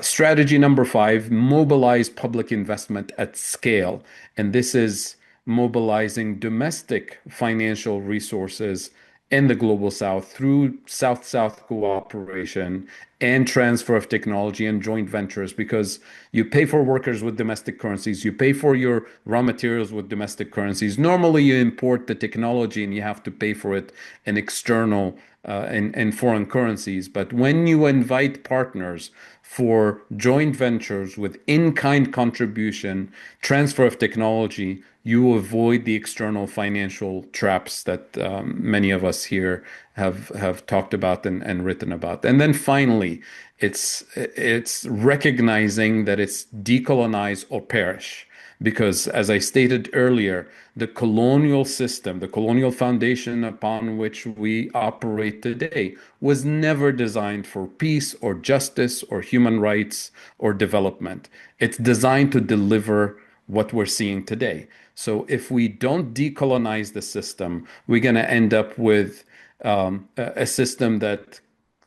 Strategy number 5, mobilize public investment at scale. And this is mobilizing domestic financial resources in the global south through South-South cooperation and transfer of technology and joint ventures, because you pay for workers with domestic currencies, you pay for your raw materials with domestic currencies. Normally, you import the technology and you have to pay for it in external in foreign currencies. But when you invite partners for joint ventures with in-kind contribution, transfer of technology, you avoid the external financial traps that many of us here have talked about and written about. And then finally, it's recognizing that it's decolonize or perish. Because, as I stated earlier, the colonial system, the colonial foundation upon which we operate today, was never designed for peace or justice or human rights or development. It's designed to deliver what we're seeing today. So if we don't decolonize the system, we're going to end up with a system that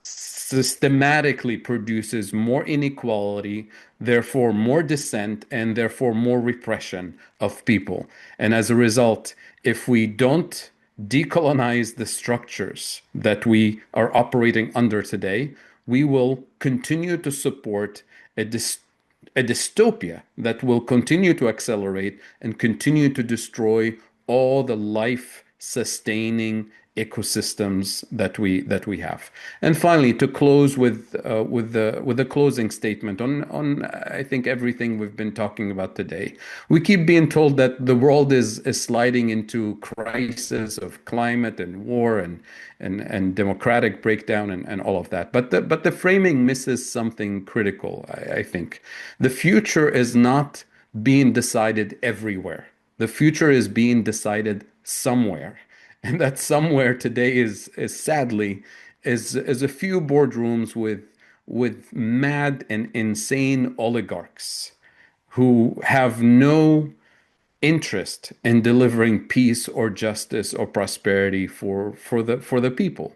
systematically produces more inequality, therefore more dissent, and therefore more repression of people. And as a result, if we don't decolonize the structures that we are operating under today, we will continue to support a dystopia that will continue to accelerate and continue to destroy all the life sustaining ecosystems that we have. And finally, to close with the closing statement on I think everything we've been talking about today. We keep being told that the world is sliding into crisis of climate and war and democratic breakdown and all of that. But the framing misses something critical, I think. The future is not being decided everywhere. The future is being decided somewhere. And that somewhere today is sadly a few boardrooms with mad and insane oligarchs who have no interest in delivering peace or justice or prosperity for the people.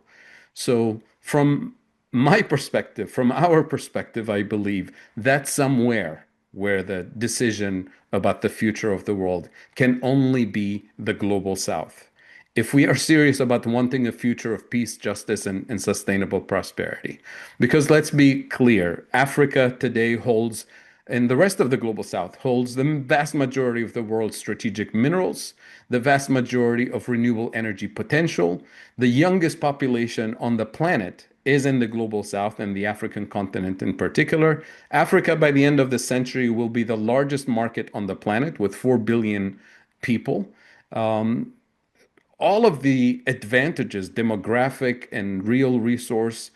So from my perspective, from our perspective, I believe that somewhere where the decision about the future of the world can only be the global south. If we are serious about wanting a future of peace, justice, and sustainable prosperity. Because let's be clear, Africa today holds, and the rest of the global south holds, the vast majority of the world's strategic minerals, the vast majority of renewable energy potential. The youngest population on the planet is in the global south and the African continent in particular. Africa, by the end of the century, will be the largest market on the planet with 4 billion people. All of the advantages, demographic and real resource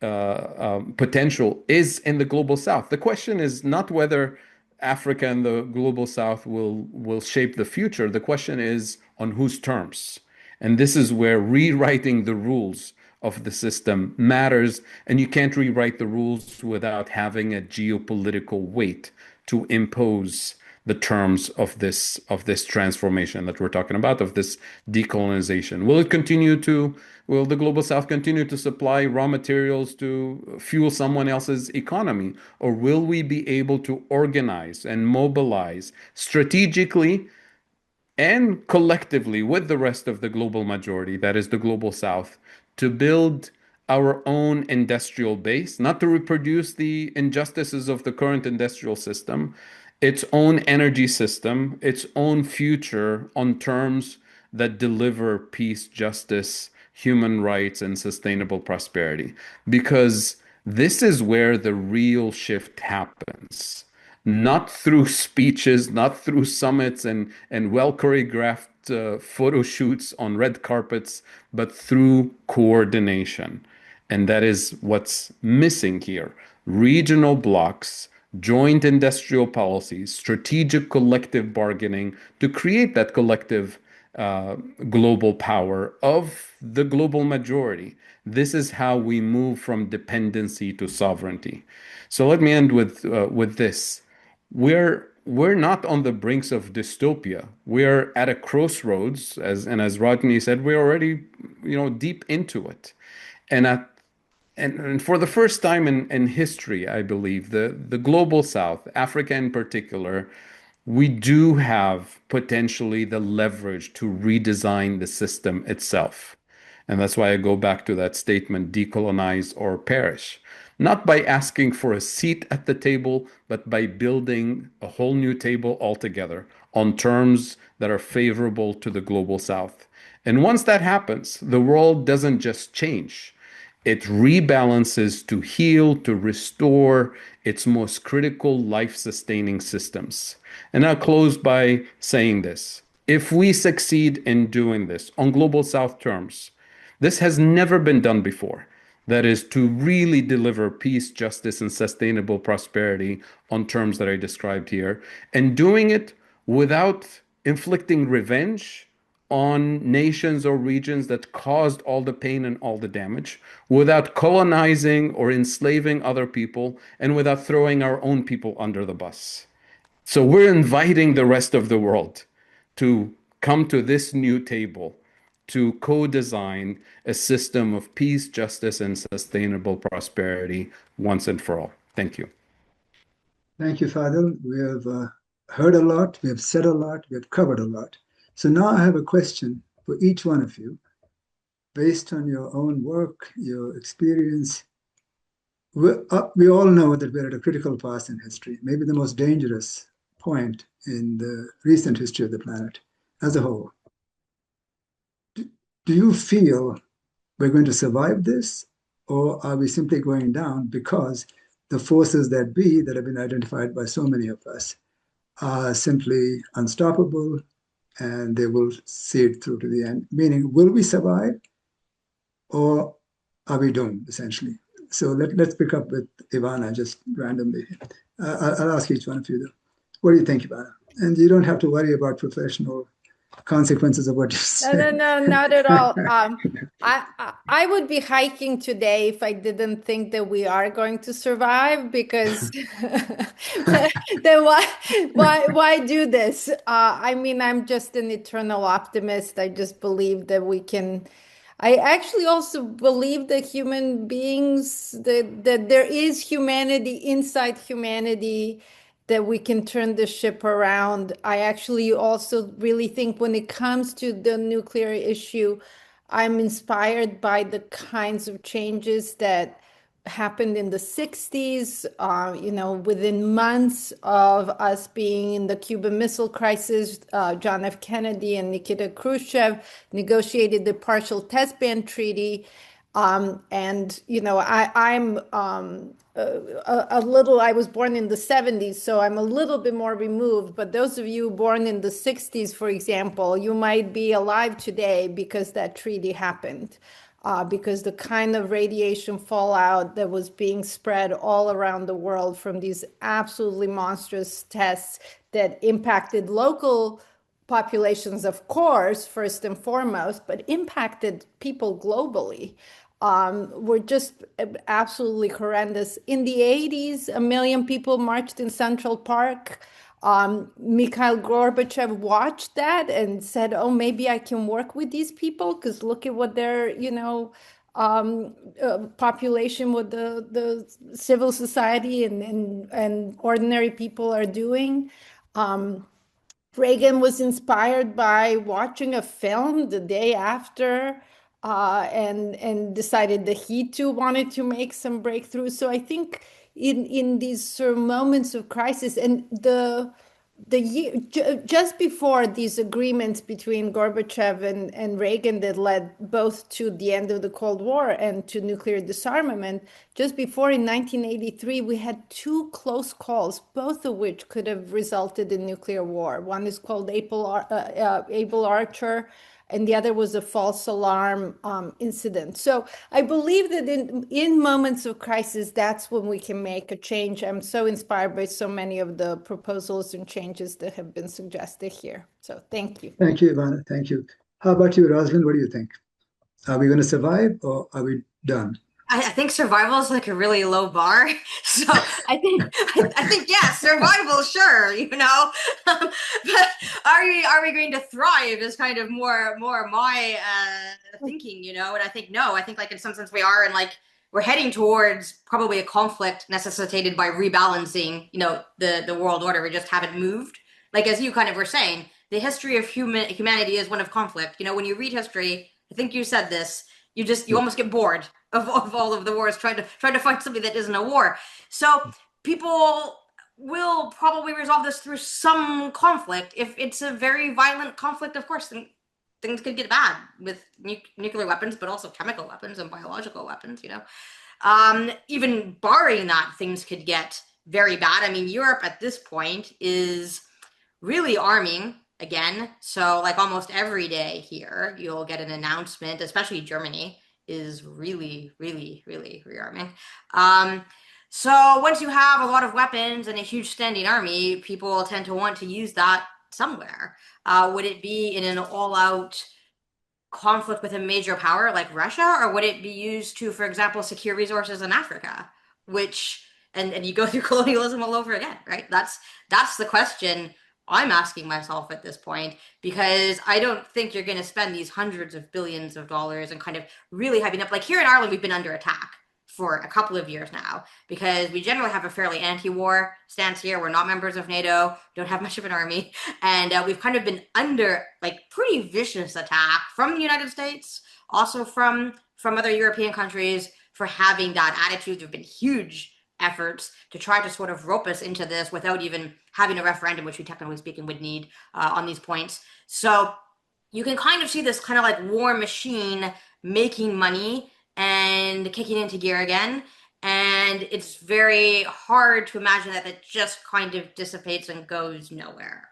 potential, is in the global south. The question is not whether Africa and the global south will shape the future. The question is on whose terms. And this is where rewriting the rules of the system matters. And you can't rewrite the rules without having a geopolitical weight to impose the terms of this transformation that we're talking about, of this decolonization. Will the global south continue to supply raw materials to fuel someone else's economy? Or will we be able to organize and mobilize strategically and collectively with the rest of the global majority, that is the global south, to build our own industrial base, not to reproduce the injustices of the current industrial system, its own energy system, its own future on terms that deliver peace, justice, human rights, and sustainable prosperity. Because this is where the real shift happens. Not through speeches, not through summits and well choreographed photo shoots on red carpets, but through coordination. And that is what's missing here. Regional blocs joint industrial policies, strategic collective bargaining to create that collective global power of the global majority. This is how we move from dependency to sovereignty. So let me end with this. We're not on the brinks of dystopia. We're at a crossroads, as Rodney said, we're already, deep into it. And at and for the first time in history, I believe, the global South, Africa in particular, we do have potentially the leverage to redesign the system itself. And that's why I go back to that statement, decolonize or perish. Not by asking for a seat at the table, but by building a whole new table altogether on terms that are favorable to the global South. And once that happens, the world doesn't just change. It rebalances to heal, to restore its most critical life-sustaining systems. And I'll close by saying this. If we succeed in doing this on Global South terms, this has never been done before. That is to really deliver peace, justice, and sustainable prosperity on terms that I described here, and doing it without inflicting revenge on nations or regions that caused all the pain and all the damage, without colonizing or enslaving other people, and without throwing our own people under the bus. So we're inviting the rest of the world to come to this new table to co-design a system of peace, justice, and sustainable prosperity once and for all. Thank you. Thank you, Fadhel. We have heard a lot, we have said a lot, we have covered a lot. So now I have a question for each one of you. Based on your own work, your experience, we all know that we're at a critical pass in history, maybe the most dangerous point in the recent history of the planet as a whole. Do you feel we're going to survive this, or are we simply going down because the forces that be that have been identified by so many of us are simply unstoppable and they will see it through to the end? Meaning, will we survive or are we doomed, essentially? So let's pick up with Ivana just randomly. I'll ask each one of you, though. What do you think, Ivana? And you don't have to worry about professional consequences of what you say. No, not at all. I would be hiking today if I didn't think that we are going to survive, because then why do this? I mean, I'm just an eternal optimist. I just believe that we can. I actually also believe that human beings, that there is humanity inside humanity, that we can turn the ship around. I actually also really think when it comes to the nuclear issue, I'm inspired by the kinds of changes that happened in the 60s, within months of us being in the Cuban Missile Crisis. John F. Kennedy and Nikita Khrushchev negotiated the Partial Test Ban Treaty. I'm I was born in the 70s, so I'm a little bit more removed. But those of you born in the 60s, for example, you might be alive today because that treaty happened. Because the kind of radiation fallout that was being spread all around the world from these absolutely monstrous tests that impacted local populations, of course, first and foremost, but impacted people globally, were just absolutely horrendous. In the 80s, 1 million people marched in Central Park. Mikhail Gorbachev watched that and said, "Oh, maybe I can work with these people because look at what their, population, what the civil society and ordinary people are doing." Reagan was inspired by watching a film the day after, and decided that he too wanted to make some breakthroughs. So I think in these sort of moments of crisis, and the year just before these agreements between Gorbachev and Reagan that led both to the end of the Cold War and to nuclear disarmament, just before in 1983, we had two close calls, both of which could have resulted in nuclear war. One is called Able Archer and the other was a false alarm incident. So I believe that in moments of crisis, that's when we can make a change. I'm so inspired by so many of the proposals and changes that have been suggested here. So thank you. Thank you, Ivana. Thank you. How about you, Roslyn? What do you think? Are we going to survive or are we done? I think survival is like a really low bar. So I think yes, survival, sure, but are we going to thrive is kind of more my thinking, and I think no, I think like in some sense we are, and like we're heading towards probably a conflict necessitated by rebalancing, the world order. We just haven't moved. Like as you kind of were saying, the history of humanity is one of conflict. When you read history, I think you said this, you almost get bored of all of the wars, trying to find something that isn't a war. So people will probably resolve this through some conflict. If it's a very violent conflict, of course, then things could get bad with nuclear weapons, but also chemical weapons and biological weapons. Even barring that, things could get very bad. I mean, Europe at this point is really arming again. So like almost every day here, you'll get an announcement, especially Germany is really, really, really rearming. So once you have a lot of weapons and a huge standing army, people tend to want to use that somewhere. Would it be in an all-out conflict with a major power like Russia, or would it be used to, for example, secure resources in Africa, and you go through colonialism all over again, right? That's the question I'm asking myself at this point, because I don't think you're going to spend these hundreds of billions of dollars and kind of really hyping up. Like here in Ireland, we've been under attack for a couple of years now because we generally have a fairly anti-war stance here. We're not members of NATO, don't have much of an army, and we've kind of been under like pretty vicious attack from the United States, also from other European countries for having that attitude. There have been huge efforts to try to sort of rope us into this without even having a referendum, which we technically speaking would need on these points. So you can kind of see this kind of like war machine making money and kicking into gear again. And it's very hard to imagine that it just kind of dissipates and goes nowhere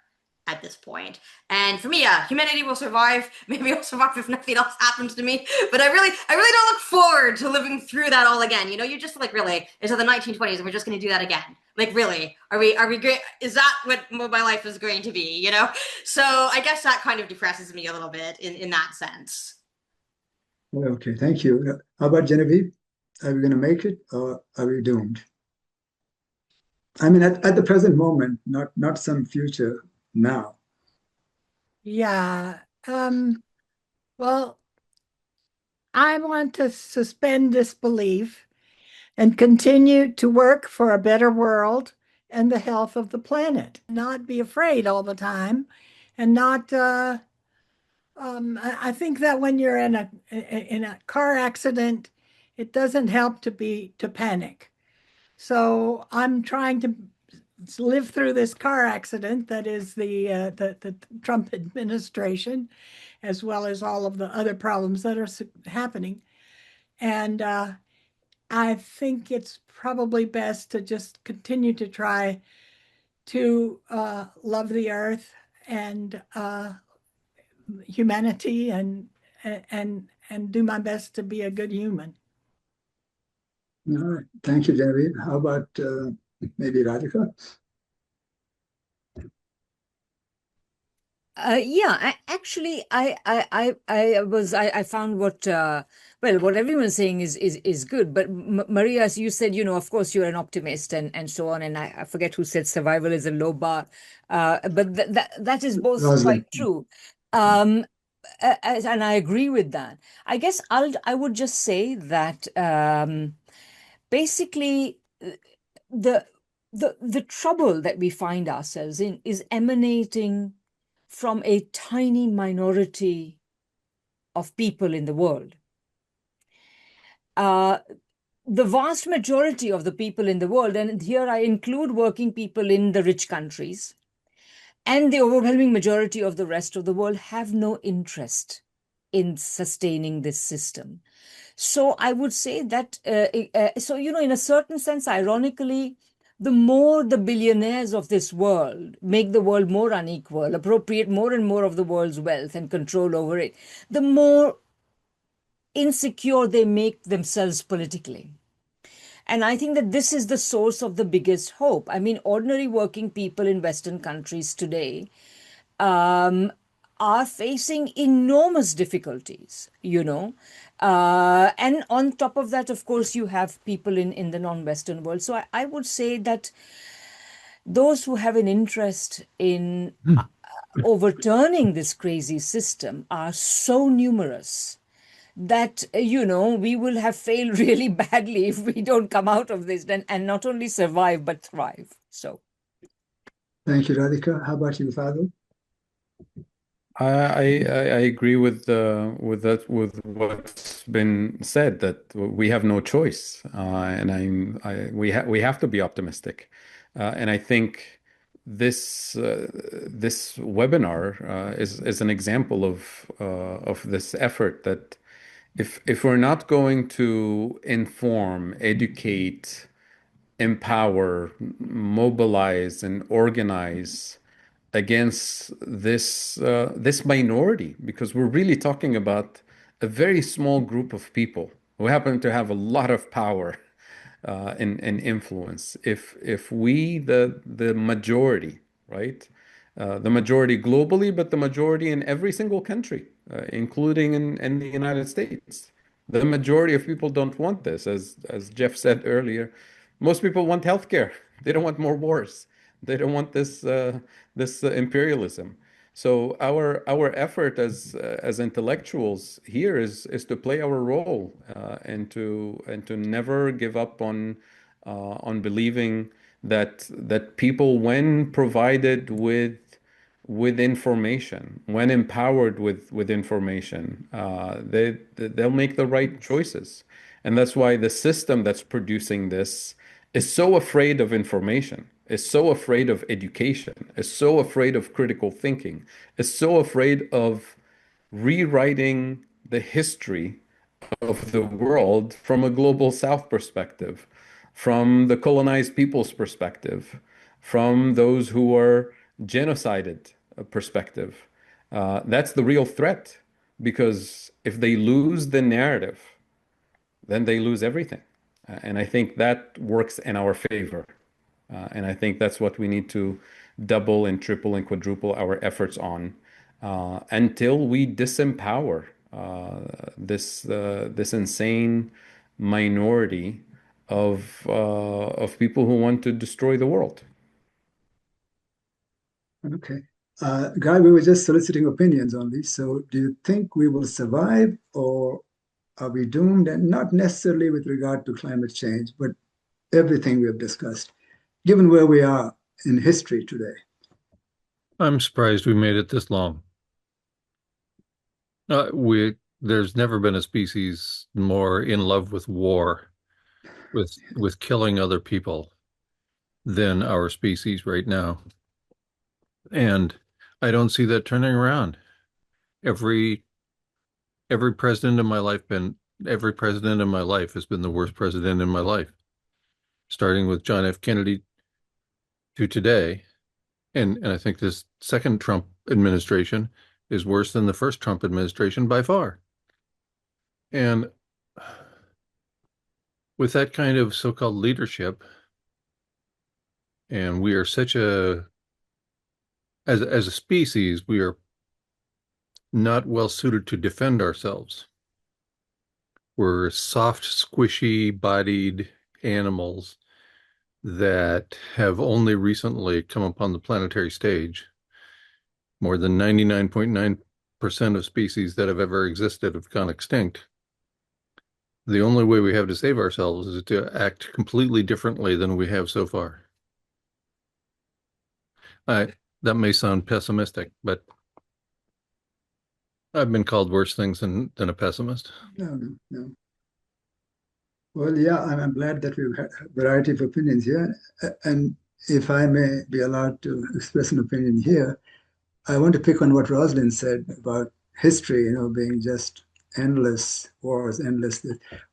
at this point. And for me, yeah, humanity will survive. Maybe I'll survive if nothing else happens to me. But I really don't look forward to living through that all again. You're just like, really, it's the 1920s and we're just going to do that again. Like, really, are we great? Is that what my life is going to be? So I guess that kind of depresses me a little bit in that sense. Okay, thank you. How about Genevieve? Are we going to make it or are we doomed? I mean, at the present moment, not some future now. Yeah. Well, I want to suspend disbelief and continue to work for a better world and the health of the planet. Not be afraid all the time, and not. I think that when you're in a car accident, it doesn't help to panic. So I'm trying to live through this car accident that is the Trump administration, as well as all of the other problems that are happening. And I think it's probably best to just continue to try to love the earth and humanity and do my best to be a good human. All right. Thank you, Genevieve. How about maybe Radhika? Actually, I found what everyone's saying is good. But Maria, as you said, of course you're an optimist and so on. And I forget who said survival is a low bar, but that is both Roslyn. quite true. And I agree with that. I guess I would just say that basically the trouble that we find ourselves in is emanating from a tiny minority of people in the world. The vast majority of the people in the world, and here I include working people in the rich countries, and the overwhelming majority of the rest of the world, have no interest in sustaining this system. So I would say that, in a certain sense, ironically, the more the billionaires of this world make the world more unequal, appropriate more and more of the world's wealth and control over it, the more insecure they make themselves politically. And I think that this is the source of the biggest hope. I mean, ordinary working people in Western countries today are facing enormous difficulties, and on top of that, of course, you have people in the non-Western world. So I would say that those who have an interest in overturning this crazy system are so numerous that, we will have failed really badly if we don't come out of this and not only survive, but thrive. So. Thank you, Radhika. How about you, Fadhel? I agree with what's been said, that we have no choice, and we have to be optimistic, and I think this webinar is an example of this effort, that if we're not going to inform, educate, empower, mobilize, and organize against this minority, because we're really talking about a very small group of people who happen to have a lot of power and influence. If we, the majority, right, the majority globally, but the majority in every single country, including in the United States, the majority of people don't want this. As Jeff said earlier, most people want healthcare. They don't want more wars. They don't want this imperialism. So our effort as intellectuals here is to play our role, and to never give up on believing that people, when provided with information, when empowered with information, they'll make the right choices. And that's why the system that's producing this is so afraid of information, is so afraid of education, is so afraid of critical thinking, is so afraid of rewriting the history of the world from a global South perspective, from the colonized people's perspective, from those who are genocided perspective. That's the real threat, because if they lose the narrative, then they lose everything. And I think that works in our favor. And I think that's what we need to double and triple and quadruple our efforts on, until we disempower this insane minority of people who want to destroy the world. Okay. Guy, we were just soliciting opinions on this. So do you think we will survive, or are we doomed? And not necessarily with regard to climate change, but everything we have discussed, given where we are in history today. I'm surprised we made it this long. There's never been a species more in love with war, with killing other people, than our species right now. And I don't see that turning around. Every president in my life has been the worst president in my life, starting with John F. Kennedy to today. And I think this second Trump administration is worse than the first Trump administration by far. And with that kind of so-called leadership, and we are as a species, we are not well suited to defend ourselves. We're soft, squishy bodied animals that have only recently come upon the planetary stage. More than 99.9% of species that have ever existed have gone extinct. The only way we have to save ourselves is to act completely differently than we have so far. That may sound pessimistic, but I've been called worse things than a pessimist. No. Well, yeah, I'm glad that we've had a variety of opinions here. And if I may be allowed to express an opinion here, I want to pick on what Roslyn said about history, being just endless wars, endless.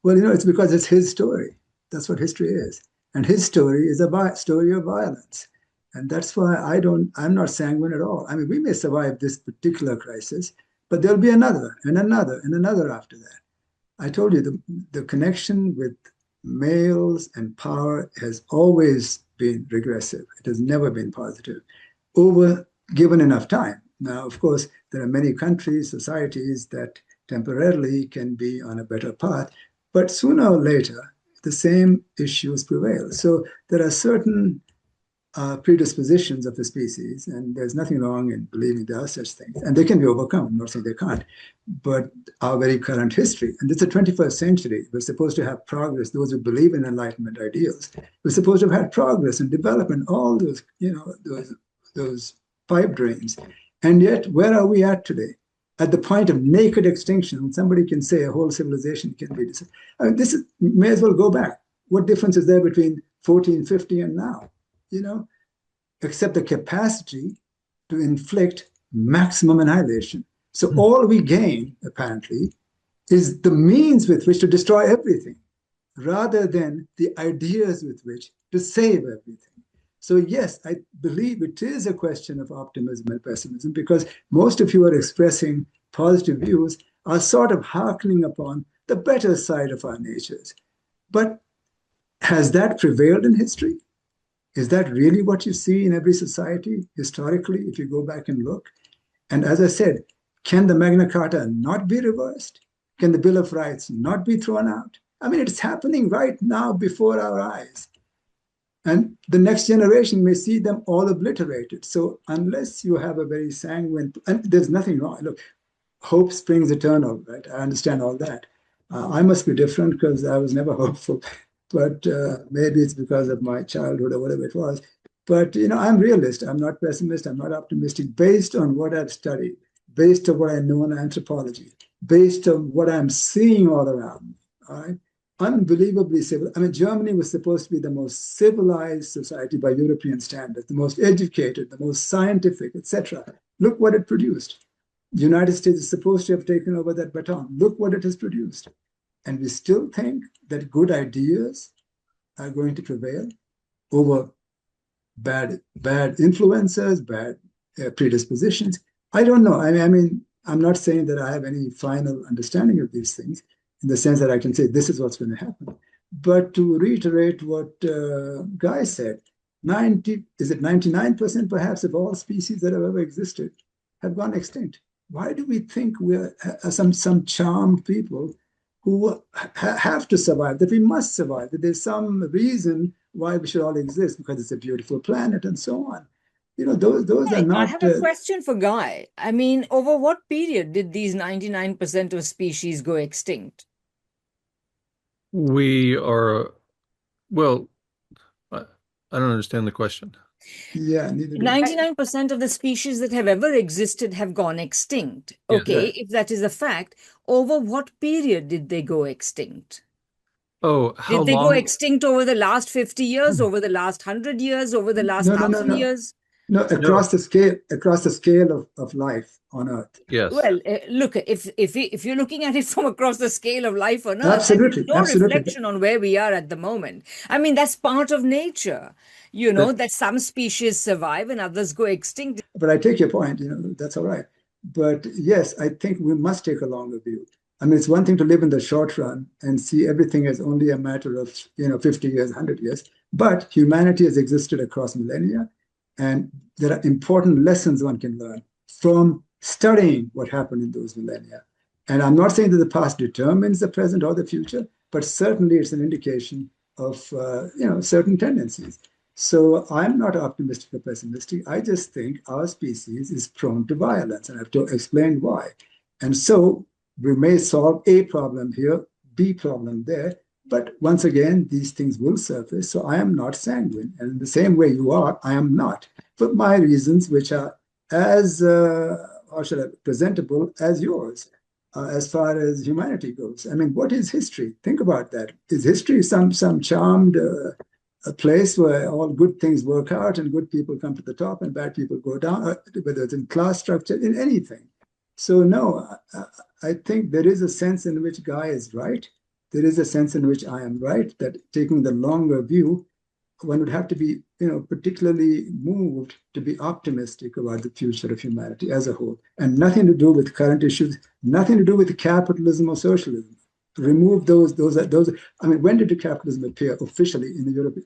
Well, it's because it's his story. That's what history is. And his story is a story of violence. And that's why I'm not sanguine at all. I mean, we may survive this particular crisis, but there'll be another and another and another after that. I told you the connection with males and power has always been regressive. It has never been positive over given enough time. Now, of course, there are many countries, societies that temporarily can be on a better path, but sooner or later, the same issues prevail. So there are certain predispositions of the species, and there's nothing wrong in believing there are such things, and they can be overcome. I'm not saying they can't, but our very current history, and it's the 21st century, we're supposed to have progress. Those who believe in Enlightenment ideals, we're supposed to have had progress and development, all those, those pipe dreams, and yet where are we at today? At the point of naked extinction, when somebody can say a whole civilization can be destroyed. I mean, may as well go back. What difference is there between 1450 and now? Except the capacity to inflict maximum annihilation. So all we gain, apparently, is the means with which to destroy everything, rather than the ideas with which to save everything. So yes, I believe it is a question of optimism and pessimism, because most of you are expressing positive views, are sort of hearkening upon the better side of our natures. But has that prevailed in history? Is that really what you see in every society historically, if you go back and look? And as I said, can the Magna Carta not be reversed? Can the Bill of Rights not be thrown out? I mean, it's happening right now before our eyes. And the next generation may see them all obliterated. So unless you have a very sanguine, and there's nothing wrong. Look, hope springs eternal, right? I understand all that. I must be different because I was never hopeful. But maybe it's because of my childhood or whatever it was. But, I'm realist. I'm not pessimist. I'm not optimistic, based on what I've studied, based on what I know in anthropology, based on what I'm seeing all around me. All right? Unbelievably civil. I mean, Germany was supposed to be the most civilized society by European standards, the most educated, the most scientific, etc. Look what it produced. The United States is supposed to have taken over that baton. Look what it has produced. And we still think that good ideas are going to prevail over bad influences, bad predispositions. I don't know. I mean, I'm not saying that I have any final understanding of these things in the sense that I can say this is what's going to happen. But to reiterate what Guy said, 99% perhaps of all species that have ever existed have gone extinct. Why do we think we're some charmed people who have to survive, that we must survive, that there's some reason why we should all exist, because it's a beautiful planet and so on? Those are not... I have a question for Guy. I mean, over what period did these 99% of species go extinct? Well, I don't understand the question. Yeah, neither do 99% of the species that have ever existed have gone extinct. Okay, yeah. if that is a fact, over what period did they go extinct? Oh, how Did they long? go extinct over the last 50 years, over the last 100 years, over the last 1,000 years? No, across the scale of life on Earth. Yes. Well, look, if you're looking at it from across the scale of life on Earth, Absolutely, there's no absolutely. reflection on where we are at the moment. I mean, that's part of nature, that some species survive and others go extinct. But I take your point, that's all right. But yes, I think we must take a longer view. I mean, it's one thing to live in the short run and see everything as only a matter of, 50 years, 100 years. But humanity has existed across millennia, and there are important lessons one can learn from studying what happened in those millennia. And I'm not saying that the past determines the present or the future, but certainly it's an indication of, certain tendencies. So I'm not optimistic or pessimistic. I just think our species is prone to violence, and I've explained why. And so we may solve a problem here, B problem there, but once again, these things will surface. So I am not sanguine. And in the same way you are, I am not. For my reasons, which are as, presentable as yours, as far as humanity goes. I mean, what is history? Think about that. Is history some charmed a place where all good things work out and good people come to the top and bad people go down, whether it's in class structure, in anything? So no, I think there is a sense in which Guy is right. There is a sense in which I am right, that taking the longer view, one would have to be, particularly moved to be optimistic about the future of humanity as a whole, and nothing to do with current issues, nothing to do with capitalism or socialism. Remove those. I mean, when did capitalism appear officially in the European,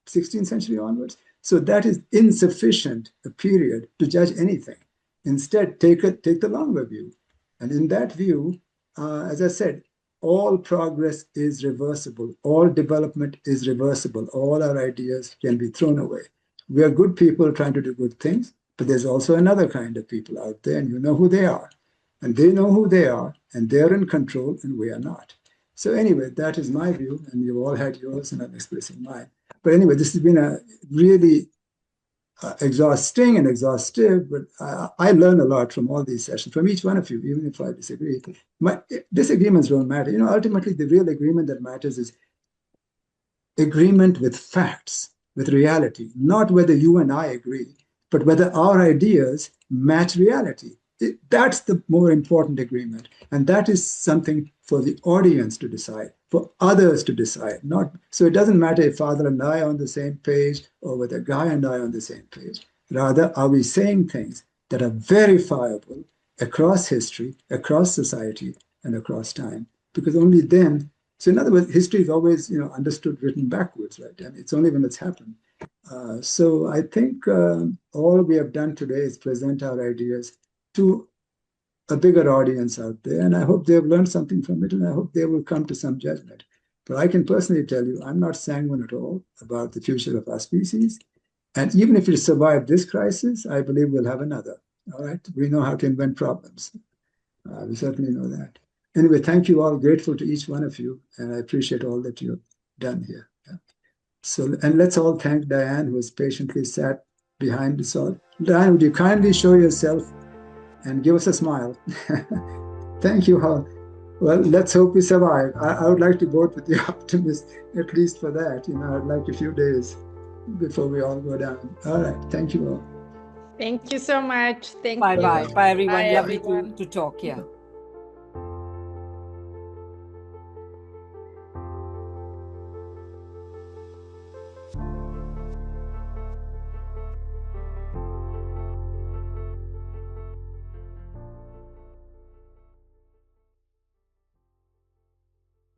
16th century onwards? So that is insufficient a period to judge anything. Instead, take the longer view, and in that view, as I said, all progress is reversible. All development is reversible. All our ideas can be thrown away. We are good people trying to do good things, but there's also another kind of people out there, and you know who they are. And they know who they are, and they're in control, and we are not. So anyway, that is my view, and you've all had yours, and I'm expressing mine. But anyway, this has been a really exhausting and exhaustive, but I learn a lot from all these sessions, from each one of you, even if I disagree. My disagreements don't matter. Ultimately, the real agreement that matters is agreement with facts, with reality, not whether you and I agree, but whether our ideas match reality. That's the more important agreement. And that is something for the audience to decide, for others to decide. So it doesn't matter if Fadhel and I are on the same page or whether Guy and I are on the same page. Rather, are we saying things that are verifiable across history, across society, and across time? Because only then, so in other words, history is always understood written backwards, right? And it's only when it's happened. So I think all we have done today is present our ideas to a bigger audience out there. And I hope they've learned something from it, and I hope they will come to some judgment. But I can personally tell you, I'm not sanguine at all about the future of our species. And even if we survive this crisis, I believe we'll have another. All right? We know how to invent problems. We certainly know that. Anyway, thank you all. Grateful to each one of you. And I appreciate all that you've done here. Yeah. So, and let's all thank Diane, who has patiently sat behind us all. Diane, would you kindly show yourself and give us a smile? Thank you all. Well, let's hope we survive. I would like to vote with the optimist, at least for that. I'd like a few days before we all go down. All right. Thank you all. Thank you so much. Thank Bye you. bye. Bye, everyone. Bye, Lovely everyone. to talk. Yeah.